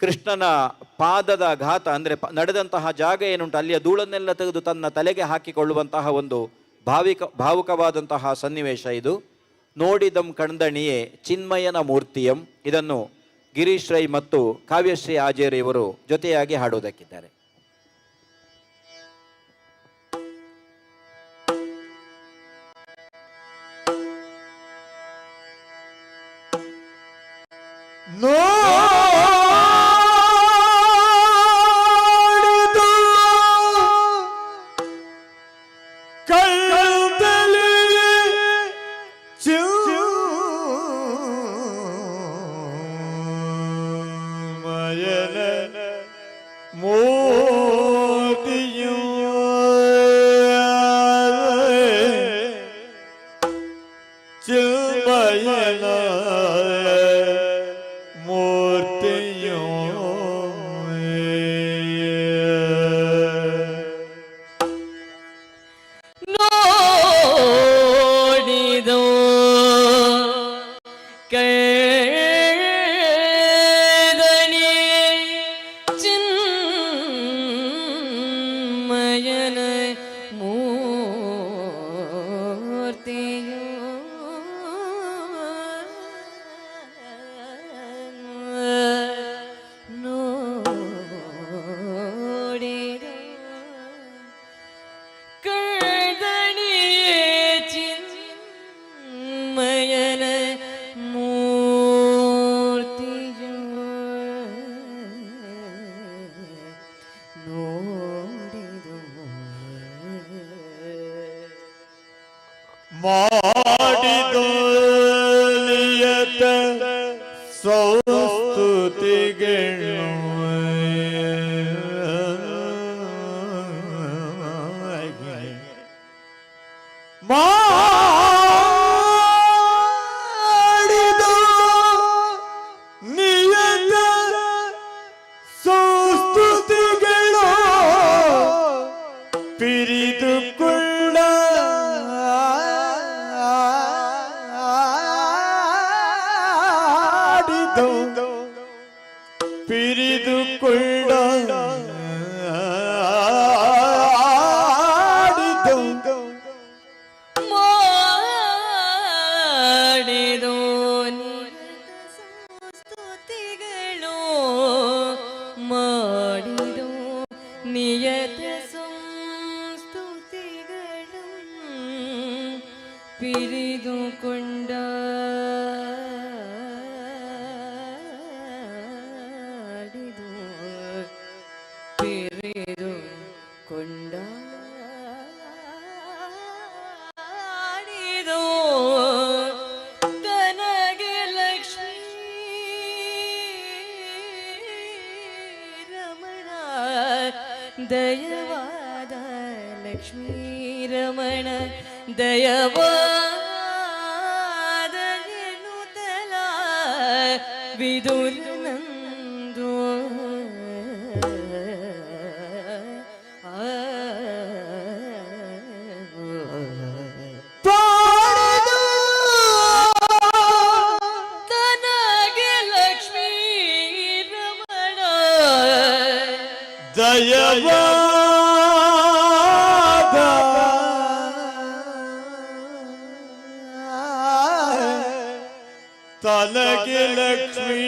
ಕೃಷ್ಣನ ಪಾದದ ಘಾತ ಅಂದರೆ ನಡೆದಂತಹ ಜಾಗ ಏನುಂಟು ಅಲ್ಲಿಯ ಧೂಳನ್ನೆಲ್ಲ ತೆಗೆದು ತನ್ನ ತಲೆಗೆ ಹಾಕಿಕೊಳ್ಳುವಂತಹ ಒಂದು ಭಾವುಕವಾದಂತಹ ಸನ್ನಿವೇಶ ಇದು. ನೋಡಿದಂ ಕಣ್ದಣಿಯೇ ಚಿನ್ಮಯನ ಮೂರ್ತಿಯಂ. ಇದನ್ನು ಗಿರೀಶ್ ರೈ ಮತ್ತು ಕಾವ್ಯಶ್ರೀ ಆಜೇರ್ ಇವರು ಜೊತೆಯಾಗಿ ಹಾಡುವುದಕ್ಕಿದ್ದಾರೆ. ಮಾಡಿದೋಲಿಯತ ಸೌಸ್ತುತಿಗಳು ಮಾಡಿದೋ ನಿಯತ ಸೌಸ್ತುತಿಗಳು ಪಿರಿದುಕೊಳ್ಳ ಪಿರಿದುಕೊಳ್ಳ ಮಾಡಿದೋ ಸ್ತುತಿಗಳು ಮಾಡಿದೋ ನಿಯತ ಸಂಸ್ತುತಿಗಳು ಪಿರಿದುಕೊಂಡ ಕೊಂಡಾಡಿದೋ ತನಗೆ ಲಕ್ಷ್ಮೀ ರಮಣ ದಯವಾದ ಲಕ್ಷ್ಮೀ ರಮಣ ದಯವಾದ ಎನ್ನುತ್ತಲ ವಿದುರನಂದು ತನಗೆ ಲಕ್ಷ್ಮೀ ರಮಣ ದಯವಾದ ತನಗೆ ಲಕ್ಷ್ಮೀ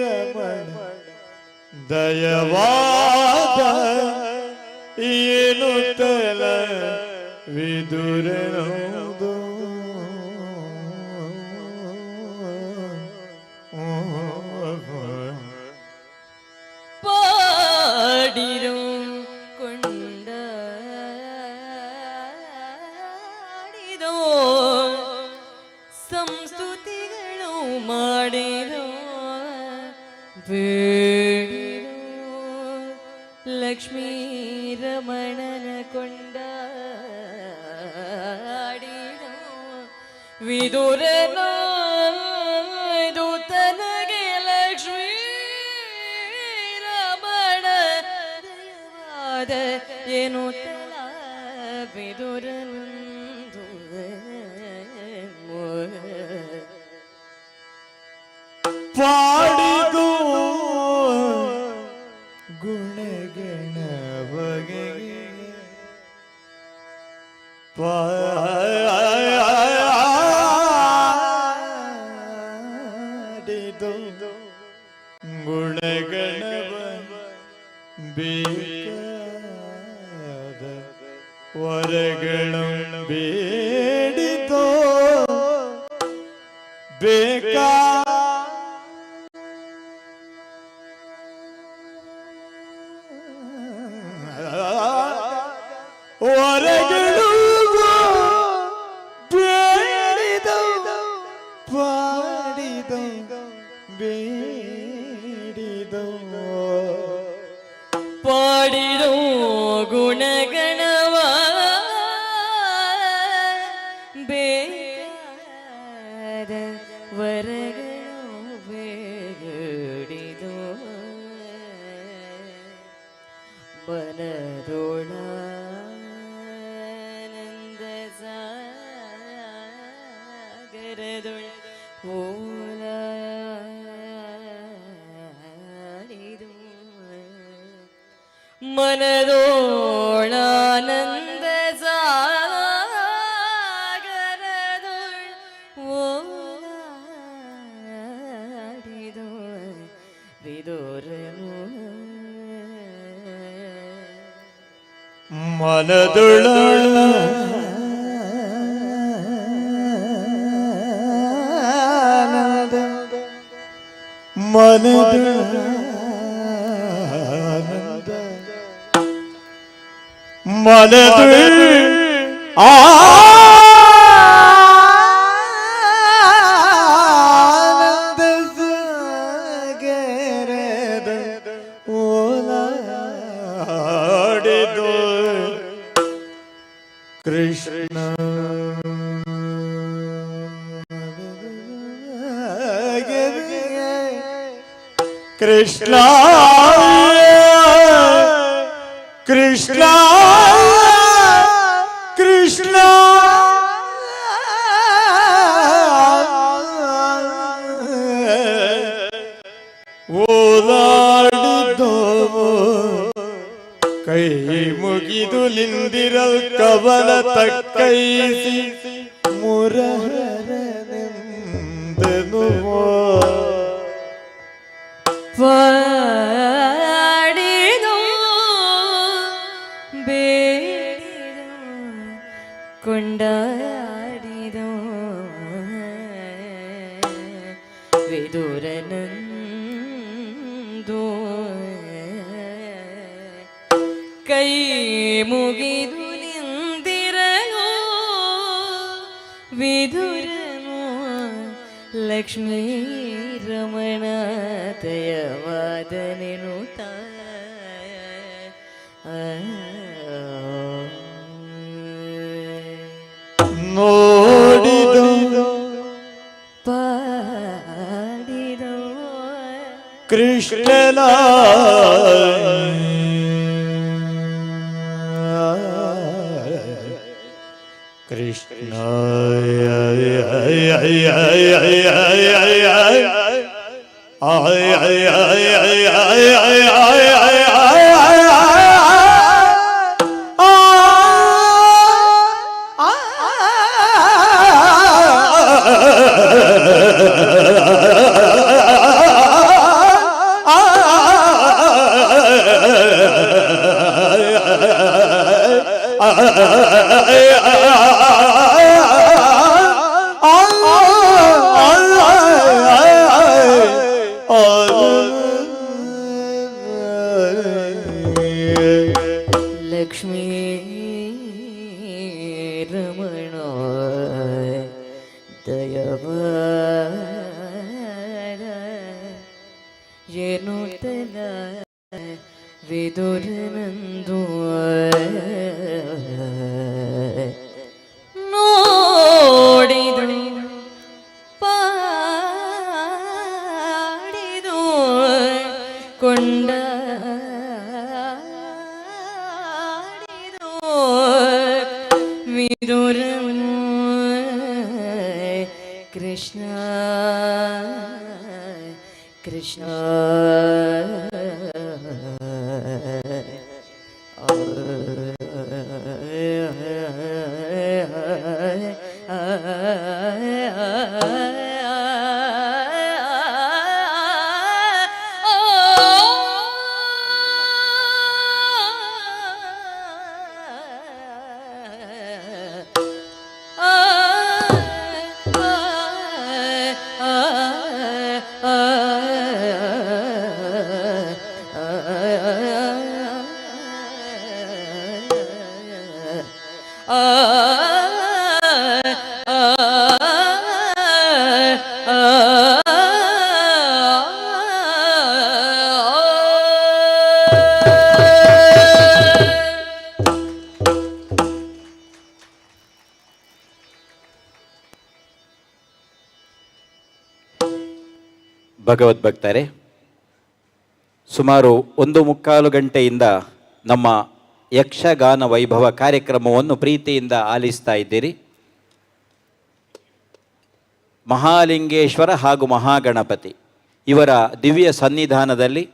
ರಮಣ ದಯವಾದ ಏನು ತಲ ವಿದುರನೌದು ಬೇಡಿರೋ ಲಕ್ಷ್ಮೀ ರಮಣನ ಕೊಂಡಾಡಿರೋ ವಿದುರನ ದೂತನಗೆ ಲಕ್ಷ್ಮೀ ರಮಣ ದಯವಾದ ಏನು ತಲ ವಿದುರನಂದು ಪಾಡಿದು ಗುಣಗಣ ಬಗೆಗೆ ಪಾಡಿದು ಗುಣಗಣ ಬೇಕಾದ ವರಗಳು ಬೇಡಿತೋ ಬೇಕಾ ವರಗಳು ಬೇಡಿದವು ಪಾಡಿದವು ಬೇಡಿದವು ಪಾಡಿರೋ ಗುಣಗಣವ ಬೇಕಾದ ವರಗಳು ಬೇಡಿದೋ ಮನದೊಳಾನಂದ ಸಾಗರದೊಳ ಓಲಾಡಿದು ಮನದೋಳಾನಂದ ಸಾಗರದೊಳ ಓಲಾಡಿದು ವಿದುರನು ಮನದುಳ ಮನದುಳ ಮನದು ಆನಂದ ಸಾಗರದ ಓಲಾಡಿದು ಕೃಷ್ಣ ಕೃಷ್ಣ ಕೃಷ್ಣ ಕೃಷ್ಣ ಓಲಾಡಿದೋ ಕೈ ಮುಗಿದು ನಿಂದಿರಲ್ ಕವಲ ತಕ್ಕೈಸಿ ಮುರಹರನೆಂದನು ಪಾಡಿದೋ ಬೇಡಿದೋ ಕೊಂಡಾಡಿದೋ ವಿದುರನಂದು ಕೈ ಮುಗಿದು ನಿಂದಿರಲು ವಿದುರನು ಲಕ್ಷ್ಮೀ ರಮಣ ದಯವಾದನೆನು ನೋಡಿದು ಪಾಡಿದೋ ಕೃಷ್ಣನ ಕೃಷ್ಣ ಲಕ್ಷ್ಮೀ ರಮಣ ದಯವಾದನೆನು ಎನ್ನುತ್ತಲ ವಿದುರನಂದು ನೋಡಿದು ಪಾಡಿದು ಕೊಂಡಾಡಿದು ವಿದುರನು ಕೃಷ್ಣ ಕೃಷ್ಣ ಭಗವದ್ಭಕ್ತರೇ, ಸುಮಾರು 1.25 ಗಂಟೆಯಿಂದ ನಮ್ಮ ಯಕ್ಷಗಾನ ವೈಭವ ಕಾರ್ಯಕ್ರಮವನ್ನು ಪ್ರೀತಿಯಿಂದ ಆಲಿಸ್ತಾ ಇದ್ದೀರಿ. ಮಹಾಲಿಂಗೇಶ್ವರ ಹಾಗೂ ಮಹಾಗಣಪತಿ ಇವರ ದಿವ್ಯ ಸನ್ನಿಧಾನದಲ್ಲಿ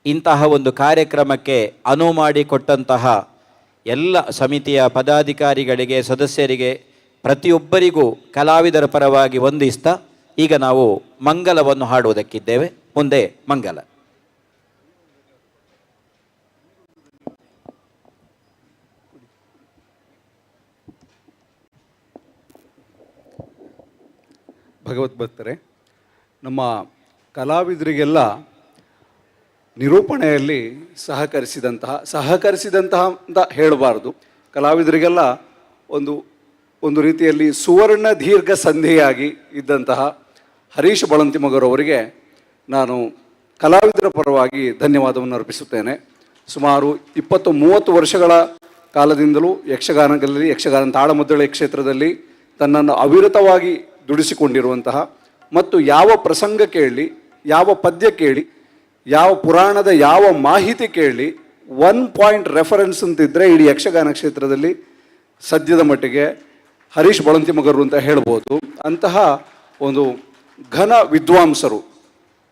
ಇಂತಹ ಒಂದು ಕಾರ್ಯಕ್ರಮಕ್ಕೆ ಅನುವು ಮಾಡಿಕೊಟ್ಟಂತಹ ಎಲ್ಲ ಸಮಿತಿಯ ಪದಾಧಿಕಾರಿಗಳಿಗೆ, ಸದಸ್ಯರಿಗೆ, ಪ್ರತಿಯೊಬ್ಬರಿಗೂ ಕಲಾವಿದರ ಪರವಾಗಿ ವಂದಿಸ್ತಾ ಈಗ ನಾವು ಮಂಗಲವನ್ನು ಹಾಡುವುದಕ್ಕಿದ್ದೇವೆ. ಮುಂದೆ ಮಂಗಲ. ಭಗವದ್ಭಕ್ತರೇ, ನಮ್ಮ ಕಲಾವಿದರಿಗೆಲ್ಲ ನಿರೂಪಣೆಯಲ್ಲಿ ಸಹಕರಿಸಿದಂತಹ ಅಂತ ಹೇಳಬಾರ್ದು, ಕಲಾವಿದರಿಗೆಲ್ಲ ಒಂದು ರೀತಿಯಲ್ಲಿ ಸುವರ್ಣ ದೀರ್ಘ ಸಂಧಿಯಾಗಿ ಇದ್ದಂತಹ ಹರೀಶ್ ಬಳಂತಿಮಗರವರಿಗೆ ನಾನು ಕಲಾವಿದರ ಪರವಾಗಿ ಧನ್ಯವಾದವನ್ನು ಅರ್ಪಿಸುತ್ತೇನೆ. ಸುಮಾರು 20-30 ವರ್ಷಗಳ ಕಾಲದಿಂದಲೂ ಯಕ್ಷಗಾನ ತಾಳಮದ್ದಳೆ ಕ್ಷೇತ್ರದಲ್ಲಿ ತನ್ನನ್ನು ಅವಿರತವಾಗಿ ದುಡಿಸಿಕೊಂಡಿರುವಂತಹ ಮತ್ತು ಯಾವ ಪ್ರಸಂಗ ಕೇಳಿ, ಯಾವ ಪದ್ಯ ಕೇಳಿ, ಯಾವ ಪುರಾಣದ ಯಾವ ಮಾಹಿತಿ ಕೇಳಿ 1 ಪಾಯಿಂಟ್ ರೆಫರೆನ್ಸ್ ಅಂತಿದ್ದರೆ ಇಡೀ ಯಕ್ಷಗಾನ ಕ್ಷೇತ್ರದಲ್ಲಿ ಸದ್ಯದ ಮಟ್ಟಿಗೆ ಹರೀಶ್ ಬಳಂತಿಮಗರು ಅಂತ ಹೇಳ್ಬೋದು. ಅಂತಹ ಒಂದು ಘನ ವಿದ್ವಾಂಸರು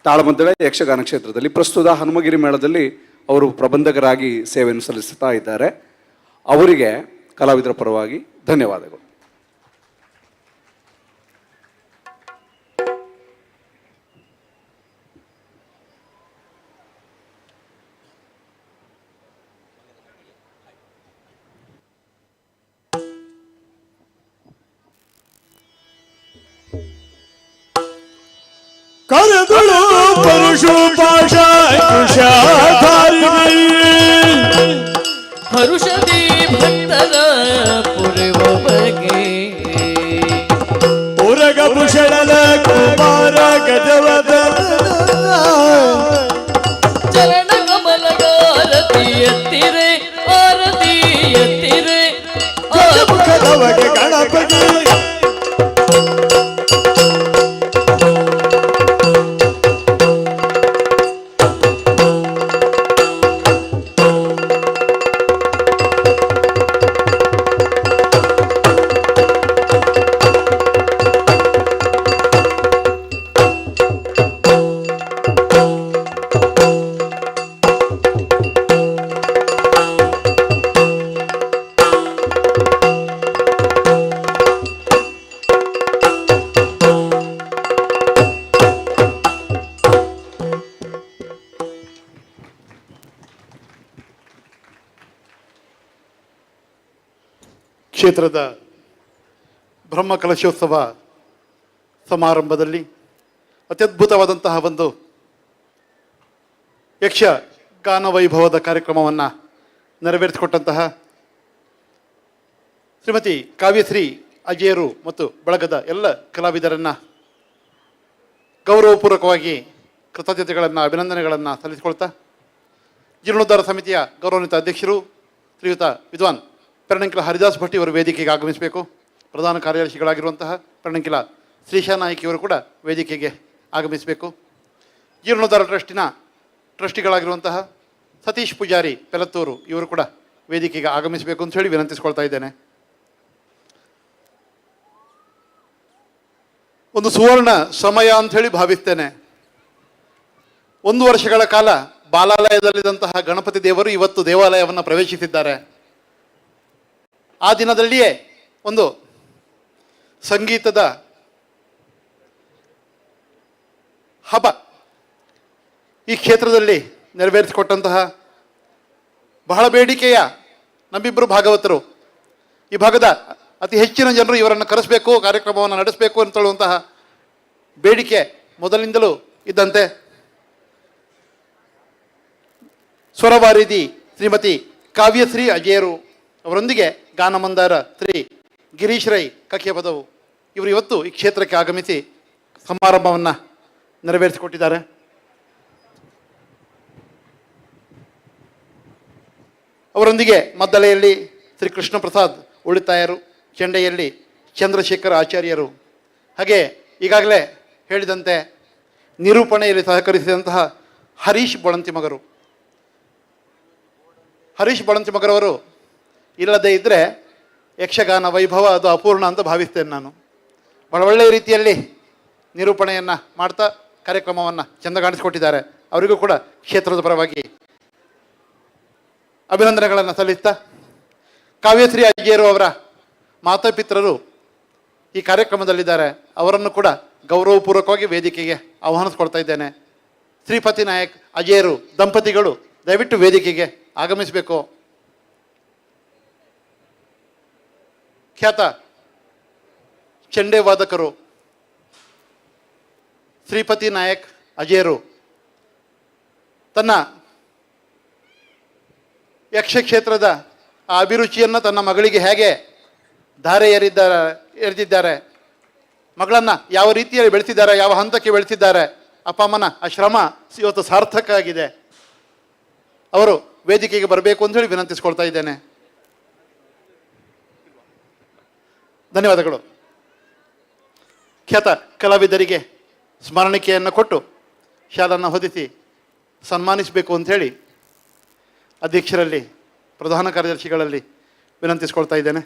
ತಾಳಮದ್ದಳೆ ಯಕ್ಷಗಾನ ಕ್ಷೇತ್ರದಲ್ಲಿ ಪ್ರಸ್ತುತ ಹನುಮಗಿರಿ ಮೇಳದಲ್ಲಿ ಅವರು ಪ್ರಬಂಧಕರಾಗಿ ಸೇವೆಯನ್ನು ಸಲ್ಲಿಸ್ತಾ ಇದ್ದಾರೆ. ಅವರಿಗೆ ಕಲಾವಿದರ ಪರವಾಗಿ ಧನ್ಯವಾದಗಳು. ಕರೆದಳು ಪರಶು ಪಾಶ ಕುಶಾಧಾರಿಣಿ ಹರುಷದಿ ಭಕ್ತರ ಪುರುವ ಬಗೆ ಉರಗ ಭೂಷಣನ ಕುಮಾರ ಗಜವದ ಚರಣ ಕಮಲಗಾರತಿ ಎತ್ತಿರೆ ಆರತಿ ಎತ್ತಿರೆ ಮುಖದವಗೆ ಗಣಪತಿ ಕ್ಷೇತ್ರದ ಬ್ರಹ್ಮ ಕಲಶೋತ್ಸವ ಸಮಾರಂಭದಲ್ಲಿ ಅತ್ಯದ್ಭುತವಾದಂತಹ ಒಂದು ಯಕ್ಷಗಾನ ವೈಭವದ ಕಾರ್ಯಕ್ರಮವನ್ನು ನೆರವೇರಿಸಿಕೊಟ್ಟಂತಹ ಶ್ರೀಮತಿ ಕಾವ್ಯಶ್ರೀ ಅಜೇರು ಮತ್ತು ಬಳಗದ ಎಲ್ಲ ಕಲಾವಿದರನ್ನು ಗೌರವಪೂರ್ವಕವಾಗಿ ಕೃತಜ್ಞತೆಗಳನ್ನು ಅಭಿನಂದನೆಗಳನ್ನು ಸಲ್ಲಿಸಿಕೊಳ್ತಾ ಜೀರ್ಣೋದ್ಧಾರ ಸಮಿತಿಯ ಗೌರವಾನ್ವಿತ ಅಧ್ಯಕ್ಷರು ಶ್ರೀಯುತ ವಿದ್ವಾನ್ ಪೆರ್ಣಂಕಿಲ ಹರಿದಾಸ್ ಭಟ್ ಇವರು ವೇದಿಕೆಗೆ ಆಗಮಿಸಬೇಕು. ಪ್ರಧಾನ ಕಾರ್ಯದರ್ಶಿಗಳಾಗಿರುವಂತಹ ಪೆರ್ಣಂಕಿಲ ಶ್ರೀಶಾ ನಾಯ್ಕಿಯವರು ಕೂಡ ವೇದಿಕೆಗೆ ಆಗಮಿಸಬೇಕು. ಜೀರ್ಣೋದ್ಧಾರ ಟ್ರಸ್ಟಿನ ಟ್ರಸ್ಟಿಗಳಾಗಿರುವಂತಹ ಸತೀಶ್ ಪೂಜಾರಿ ಪೆಲತ್ತೂರು ಇವರು ಕೂಡ ವೇದಿಕೆಗೆ ಆಗಮಿಸಬೇಕು ಅಂತ ಹೇಳಿ ವಿನಂತಿಸ್ಕೊಳ್ತಾ ಇದ್ದೇನೆ. ಒಂದು ಸುವರ್ಣ ಸಮಯ ಅಂಥೇಳಿ ಭಾವಿಸ್ತೇನೆ. 1 ವರ್ಷಗಳ ಕಾಲ ಬಾಲಾಲಯದಲ್ಲಿದ್ದಂತಹ ಗಣಪತಿ ದೇವರು ಇವತ್ತು ದೇವಾಲಯವನ್ನು ಪ್ರವೇಶಿಸಿದ್ದಾರೆ. ಆ ದಿನದಲ್ಲಿಯೇ ಒಂದು ಸಂಗೀತದ ಹಬ್ಬ ಈ ಕ್ಷೇತ್ರದಲ್ಲಿ ನೆರವೇರಿಸಿಕೊಟ್ಟಂತಹ ಬಹಳ ಬೇಡಿಕೆಯ ನಮ್ಮಿಬ್ಬರು ಭಾಗವತರು, ಈ ಭಾಗದ ಅತಿ ಹೆಚ್ಚಿನ ಜನರು ಇವರನ್ನು ಕರೆಸಬೇಕು, ಕಾರ್ಯಕ್ರಮವನ್ನು ನಡೆಸಬೇಕು ಅಂತೇಳುವಂತಹ ಬೇಡಿಕೆ ಮೊದಲಿನಿಂದಲೂ ಇದ್ದಂತೆ ಸ್ವರವಾರಿಧಿ ಶ್ರೀಮತಿ ಕಾವ್ಯಶ್ರೀ ಅಜೇರು ಅವರೊಂದಿಗೆ ಗಾನಮಂದಾರ ಶ್ರೀ ಗಿರೀಶ್ ರೈ ಕಕ್ಕೆಪದವು ಇವರು ಇವತ್ತು ಈ ಕ್ಷೇತ್ರಕ್ಕೆ ಆಗಮಿಸಿ ಸಮಾರಂಭವನ್ನು ನೆರವೇರಿಸಿಕೊಟ್ಟಿದ್ದಾರೆ. ಅವರೊಂದಿಗೆ ಮದ್ದಳೆಯಲ್ಲಿ ಶ್ರೀ ಕೃಷ್ಣ ಪ್ರಸಾದ್ ಉಳಿತಾಯರು, ಚೆಂಡೆಯಲ್ಲಿ ಚಂದ್ರಶೇಖರ ಆಚಾರ್ಯರು, ಹಾಗೆ ಈಗಾಗಲೇ ಹೇಳಿದಂತೆ ನಿರೂಪಣೆಯಲ್ಲಿ ಸಹಕರಿಸಿದಂತಹ ಹರೀಶ್ ಬಳಂತಿಮಗರು. ಹರೀಶ್ ಬಳಂತಿಮಗರವರು ಇಲ್ಲದೇ ಇದ್ದರೆ ಯಕ್ಷಗಾನ ವೈಭವ ಅದು ಅಪೂರ್ಣ ಅಂತ ಭಾವಿಸ್ತೇನೆ ನಾನು. ಬಹಳ ಒಳ್ಳೆಯ ರೀತಿಯಲ್ಲಿ ನಿರೂಪಣೆಯನ್ನು ಮಾಡ್ತಾ ಕಾರ್ಯಕ್ರಮವನ್ನು ಚೆಂದ ಕಾಣಿಸಿಕೊಟ್ಟಿದ್ದಾರೆ. ಅವರಿಗೂ ಕೂಡ ಕ್ಷೇತ್ರದ ಪರವಾಗಿ ಅಭಿನಂದನೆಗಳನ್ನು ಸಲ್ಲಿಸ್ತಾ ಕಾವ್ಯಶ್ರೀ ಅಜ್ಜಿಯರು ಅವರ ಮಾತಾಪಿತರರು ಈ ಕಾರ್ಯಕ್ರಮದಲ್ಲಿದ್ದಾರೆ. ಅವರನ್ನು ಕೂಡ ಗೌರವಪೂರ್ವಕವಾಗಿ ವೇದಿಕೆಗೆ ಆಹ್ವಾನಿಸ್ಕೊಳ್ತಾ ಇದ್ದೇನೆ. ಶ್ರೀಪತಿ ನಾಯಕ್ ಅಜೇರು ದಂಪತಿಗಳು ದಯವಿಟ್ಟು ವೇದಿಕೆಗೆ ಆಗಮಿಸಬೇಕು. ಖ್ಯಾತ ಚೆಂಡೆ ವಾದಕರು ಶ್ರೀಪತಿ ನಾಯಕ್ ಅಜೇರು ತನ್ನ ಯಕ್ಷಕ್ಷೇತ್ರದ ಆ ಅಭಿರುಚಿಯನ್ನು ತನ್ನ ಮಗಳಿಗೆ ಹೇಗೆ ಧಾರೆ ಎರೆದಿದ್ದಾರೆ, ಮಗಳನ್ನು ಯಾವ ರೀತಿಯಲ್ಲಿ ಬೆಳೆಸಿದ್ದಾರೆ, ಯಾವ ಹಂತಕ್ಕೆ ಬೆಳೆಸಿದ್ದಾರೆ, ಅಪ್ಪ ಅಮ್ಮನ ಆ ಶ್ರಮ ಇವತ್ತು ಸಾರ್ಥಕ ಆಗಿದೆ. ಅವರು ವೇದಿಕೆಗೆ ಬರಬೇಕು ಅಂತ ಹೇಳಿ ವಿನಂತಿಸ್ಕೊಳ್ತಾ ಇದ್ದೇನೆ. ಧನ್ಯವಾದಗಳು. ಖ್ಯಾತ ಕಲಾವಿದರಿಗೆ ಸ್ಮರಣಿಕೆಯನ್ನು ಕೊಟ್ಟು ಶಾಲನ್ನು ಹೊದಿಸಿ ಸನ್ಮಾನಿಸಬೇಕು ಅಂಥೇಳಿ ಅಧ್ಯಕ್ಷರಲ್ಲಿ ಪ್ರಧಾನ ಕಾರ್ಯದರ್ಶಿಗಳಲ್ಲಿ ವಿನಂತಿಸ್ಕೊಳ್ತಾ ಇದ್ದೇನೆ.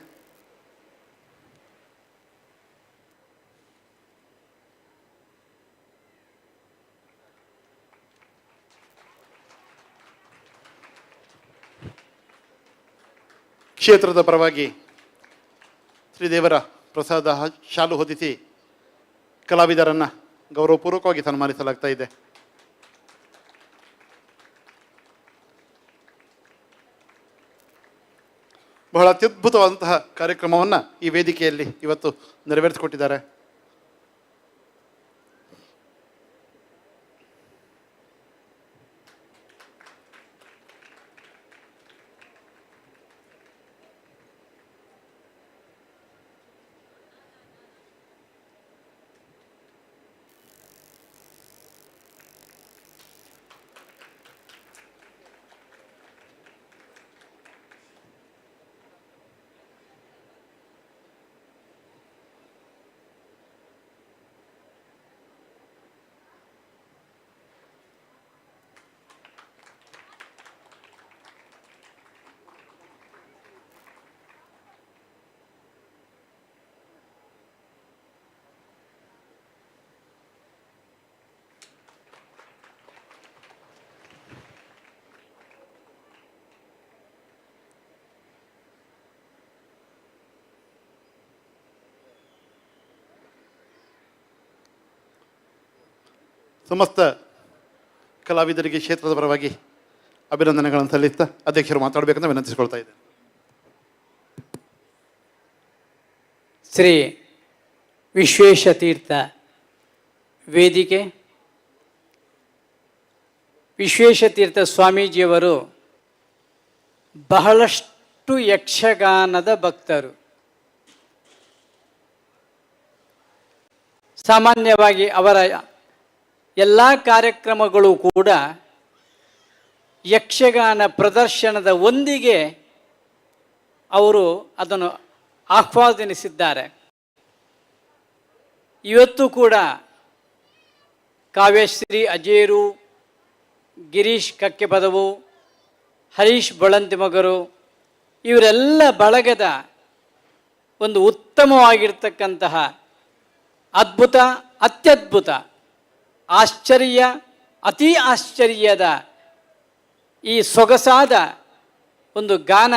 ಕ್ಷೇತ್ರದ ಪರವಾಗಿ ಶ್ರೀದೇವರ ಪ್ರಸಾದ ಶಾಲು ಹೊದಿಸಿ ಕಲಾವಿದರನ್ನು ಗೌರವಪೂರ್ವಕವಾಗಿ ಸನ್ಮಾನಿಸಲಾಗ್ತಾ ಇದೆ. ಬಹಳ ಅತ್ಯದ್ಭುತವಾದಂತಹ ಕಾರ್ಯಕ್ರಮವನ್ನು ಈ ವೇದಿಕೆಯಲ್ಲಿ ಇವತ್ತು ನೆರವೇರಿಸಿಕೊಟ್ಟಿದ್ದಾರೆ. ಸಮಸ್ತ ಕಲಾವಿದರಿಗೆ ಕ್ಷೇತ್ರದ ಪರವಾಗಿ ಅಭಿನಂದನೆಗಳನ್ನು ಸಲ್ಲಿಸ್ತಾ ಅಧ್ಯಕ್ಷರು ಮಾತಾಡಬೇಕಂತ ವಿನಂತಿಸಿಕೊಳ್ತಾ ಇದ್ದೇನೆ. ಶ್ರೀ ವಿಶ್ವೇಶತೀರ್ಥ ವೇದಿಕೆ, ವಿಶ್ವೇಶತೀರ್ಥ ಸ್ವಾಮೀಜಿಯವರು ಬಹಳಷ್ಟು ಯಕ್ಷಗಾನದ ಭಕ್ತರು. ಸಾಮಾನ್ಯವಾಗಿ ಅವರ ಎಲ್ಲ ಕಾರ್ಯಕ್ರಮಗಳು ಕೂಡ ಯಕ್ಷಗಾನ ಪ್ರದರ್ಶನದ ಒಂದಿಗೆ ಅವರು ಅದನ್ನು ಆಹ್ವಾನಿಸಿದ್ದಾರೆ. ಇವತ್ತು ಕೂಡ ಕಾವ್ಯಶ್ರೀ ಅಜೇರು, ಗಿರೀಶ್ ಕಕ್ಕೆಪದವು, ಹರೀಶ್ ಬಳಂತಿಮಗರು ಇವರೆಲ್ಲ ಬಳಗದ ಒಂದು ಉತ್ತಮವಾಗಿರ್ತಕ್ಕಂತಹ ಅದ್ಭುತ, ಅತ್ಯದ್ಭುತ, ಆಶ್ಚರ್ಯ, ಅತಿ ಆಶ್ಚರ್ಯದ ಈ ಸೊಗಸಾದ ಒಂದು ಗಾನ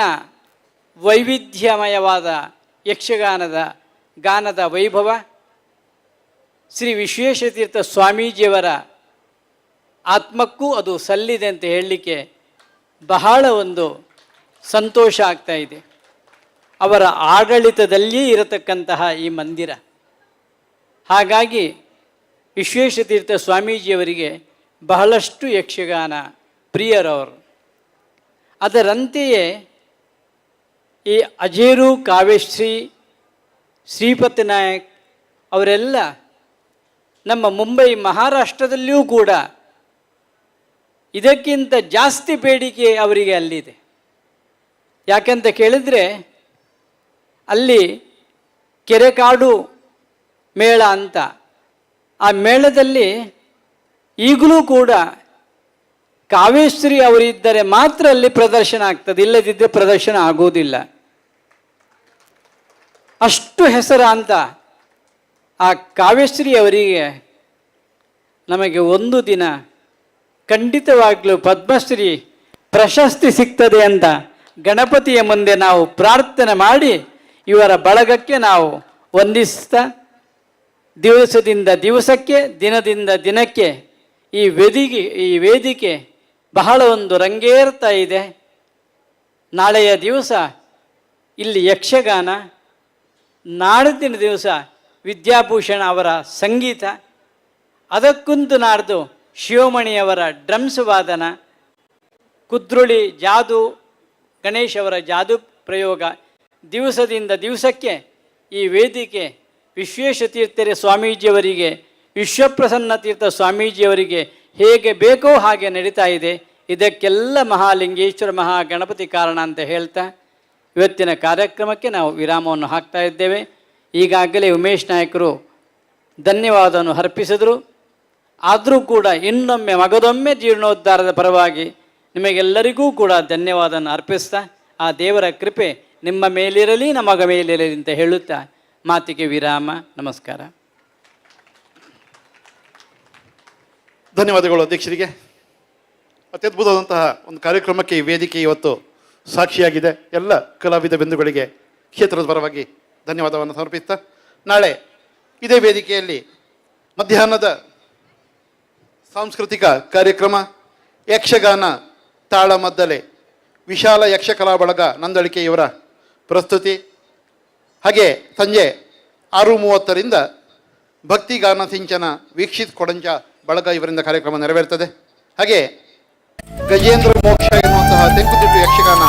ವೈವಿಧ್ಯಮಯವಾದ ಯಕ್ಷಗಾನದ ಗಾನದ ವೈಭವ ಶ್ರೀ ವಿಶ್ವೇಶತೀರ್ಥ ಸ್ವಾಮೀಜಿಯವರ ಆತ್ಮಕ್ಕೂ ಅದು ಸಲ್ಲಿದೆ ಅಂತ ಹೇಳಲಿಕ್ಕೆ ಬಹಳ ಒಂದು ಸಂತೋಷ ಆಗ್ತಾ ಇದೆ. ಅವರ ಆಡಳಿತದಲ್ಲಿಯೇ ಇರತಕ್ಕಂತಹ ಈ ಮಂದಿರ. ಹಾಗಾಗಿ ವಿಶ್ವೇಶತೀರ್ಥ ಸ್ವಾಮೀಜಿಯವರಿಗೆ ಬಹಳಷ್ಟು ಯಕ್ಷಗಾನ ಪ್ರಿಯರವರು. ಅದರಂತೆಯೇ ಈ ಅಜೇರು, ಕಾವ್ಯಶ್ರೀ, ಶ್ರೀಪತಿ ನಾಯಕ್ ಅವರೆಲ್ಲ ನಮ್ಮ ಮುಂಬೈ ಮಹಾರಾಷ್ಟ್ರದಲ್ಲಿಯೂ ಕೂಡ ಇದಕ್ಕಿಂತ ಜಾಸ್ತಿ ಬೇಡಿಕೆ ಅವರಿಗೆ ಅಲ್ಲಿದೆ. ಯಾಕೆಂತ ಕೇಳಿದರೆ ಅಲ್ಲಿ ಕೆರೆಕಾಡು ಮೇಳ ಅಂತ, ಆ ಮೇಳದಲ್ಲಿ ಈಗಲೂ ಕೂಡ ಕಾವ್ಯಶ್ರೀ ಅವರಿದ್ದರೆ ಮಾತ್ರ ಅಲ್ಲಿ ಪ್ರದರ್ಶನ ಆಗ್ತದೆ, ಇಲ್ಲದಿದ್ದರೆ ಪ್ರದರ್ಶನ ಆಗೋದಿಲ್ಲ. ಅಷ್ಟು ಹೆಸರಾಂತ ಆ ಕಾವ್ಯಶ್ರೀ ಅವರಿಗೆ ನಮಗೆ ಒಂದು ದಿನ ಖಂಡಿತವಾಗಲೂ ಪದ್ಮಶ್ರೀ ಪ್ರಶಸ್ತಿ ಸಿಗ್ತದೆ ಅಂತ ಗಣಪತಿಯ ಮುಂದೆ ನಾವು ಪ್ರಾರ್ಥನೆ ಮಾಡಿ ಇವರ ಬಳಗಕ್ಕೆ ನಾವು ವಂದಿಸ್ತಾ, ದಿವಸದಿಂದ ದಿವಸಕ್ಕೆ, ದಿನದಿಂದ ದಿನಕ್ಕೆ ಈ ವೇದಿಕೆ ಬಹಳ ಒಂದು ರಂಗೇರ್ತಾ ಇದೆ. ನಾಳೆಯ ದಿವಸ ಇಲ್ಲಿ ಯಕ್ಷಗಾನ, ನಾಡಿನ ದಿವಸ ವಿದ್ಯಾಭೂಷಣ ಅವರ ಸಂಗೀತ, ಅದಕ್ಕಂತೂ ನಾಡ್ದು ಶಿವಮಣಿಯವರ ಡ್ರಮ್ಸ್ ವಾದನ, ಕುದ್ರುಳಿ ಜಾದು, ಗಣೇಶ್ ಅವರ ಜಾದು ಪ್ರಯೋಗ. ದಿವಸದಿಂದ ದಿವಸಕ್ಕೆ ಈ ವೇದಿಕೆ ವಿಶ್ವೇಶತೀರ್ಥರ ಸ್ವಾಮೀಜಿಯವರಿಗೆ, ವಿಶ್ವಪ್ರಸನ್ನ ತೀರ್ಥ ಸ್ವಾಮೀಜಿಯವರಿಗೆ ಹೇಗೆ ಬೇಕೋ ಹಾಗೆ ನಡೀತಾ ಇದೆ. ಇದಕ್ಕೆಲ್ಲ ಮಹಾಲಿಂಗೇಶ್ವರ ಮಹಾಗಣಪತಿ ಕಾರಣ ಅಂತ ಹೇಳ್ತಾ ಇವತ್ತಿನ ಕಾರ್ಯಕ್ರಮಕ್ಕೆ ನಾವು ವಿರಾಮವನ್ನು ಹಾಕ್ತಾ ಇದ್ದೇವೆ. ಈಗಾಗಲೇ ಉಮೇಶ್ ನಾಯಕರು ಧನ್ಯವಾದವನ್ನು ಅರ್ಪಿಸಿದರು. ಆದರೂ ಕೂಡ ಇನ್ನೊಮ್ಮೆ ಮಗದೊಮ್ಮೆ ಜೀರ್ಣೋದ್ಧಾರದ ಪರವಾಗಿ ನಿಮಗೆಲ್ಲರಿಗೂ ಕೂಡ ಧನ್ಯವಾದವನ್ನು ಅರ್ಪಿಸ್ತಾ, ಆ ದೇವರ ಕೃಪೆ ನಿಮ್ಮ ಮೇಲಿರಲಿ, ನಮಗ ಮೇಲಿರಲಿ ಅಂತ ಹೇಳುತ್ತಾ ಮಾತಿಗೆ ವಿರಾಮ. ನಮಸ್ಕಾರ. ಧನ್ಯವಾದಗಳು ಅಧ್ಯಕ್ಷರಿಗೆ. ಅತ್ಯದ್ಭುತವಾದಂತಹ ಒಂದು ಕಾರ್ಯಕ್ರಮಕ್ಕೆ ಈ ವೇದಿಕೆ ಇವತ್ತು ಸಾಕ್ಷಿಯಾಗಿದೆ. ಎಲ್ಲ ಕಲಾವಿದ ಬಿಂದುಗಳಿಗೆ ಕ್ಷೇತ್ರದ ಪರವಾಗಿ ಧನ್ಯವಾದವನ್ನು ಸಮರ್ಪಿಸ್ತಾ, ನಾಳೆ ಇದೇ ವೇದಿಕೆಯಲ್ಲಿ ಮಧ್ಯಾಹ್ನದ ಸಾಂಸ್ಕೃತಿಕ ಕಾರ್ಯಕ್ರಮ ಯಕ್ಷಗಾನ ತಾಳಮದ್ದಲೆ ವಿಶಾಲ ಯಕ್ಷಕಲಾ ಬಳಗ ನಂದಳಿಕೆಯವರ ಪ್ರಸ್ತುತಿ, ಹಾಗೆ ಸಂಜೆ 6:30ರಿಂದ ಭಕ್ತಿಗಾನ ಸಿಂಚನ ವೀಕ್ಷಿತ್ ಕೊಡಂಚ ಬಳಗ ಇವರಿಂದ ಕಾರ್ಯಕ್ರಮ ನೆರವೇರ್ತದೆ. ಹಾಗೆ ಗಜೇಂದ್ರ ಮೋಕ್ಷ ಎನ್ನುವಂತಹ ತೆಂಕುತಿಟ್ಟು ಯಕ್ಷಗಾನ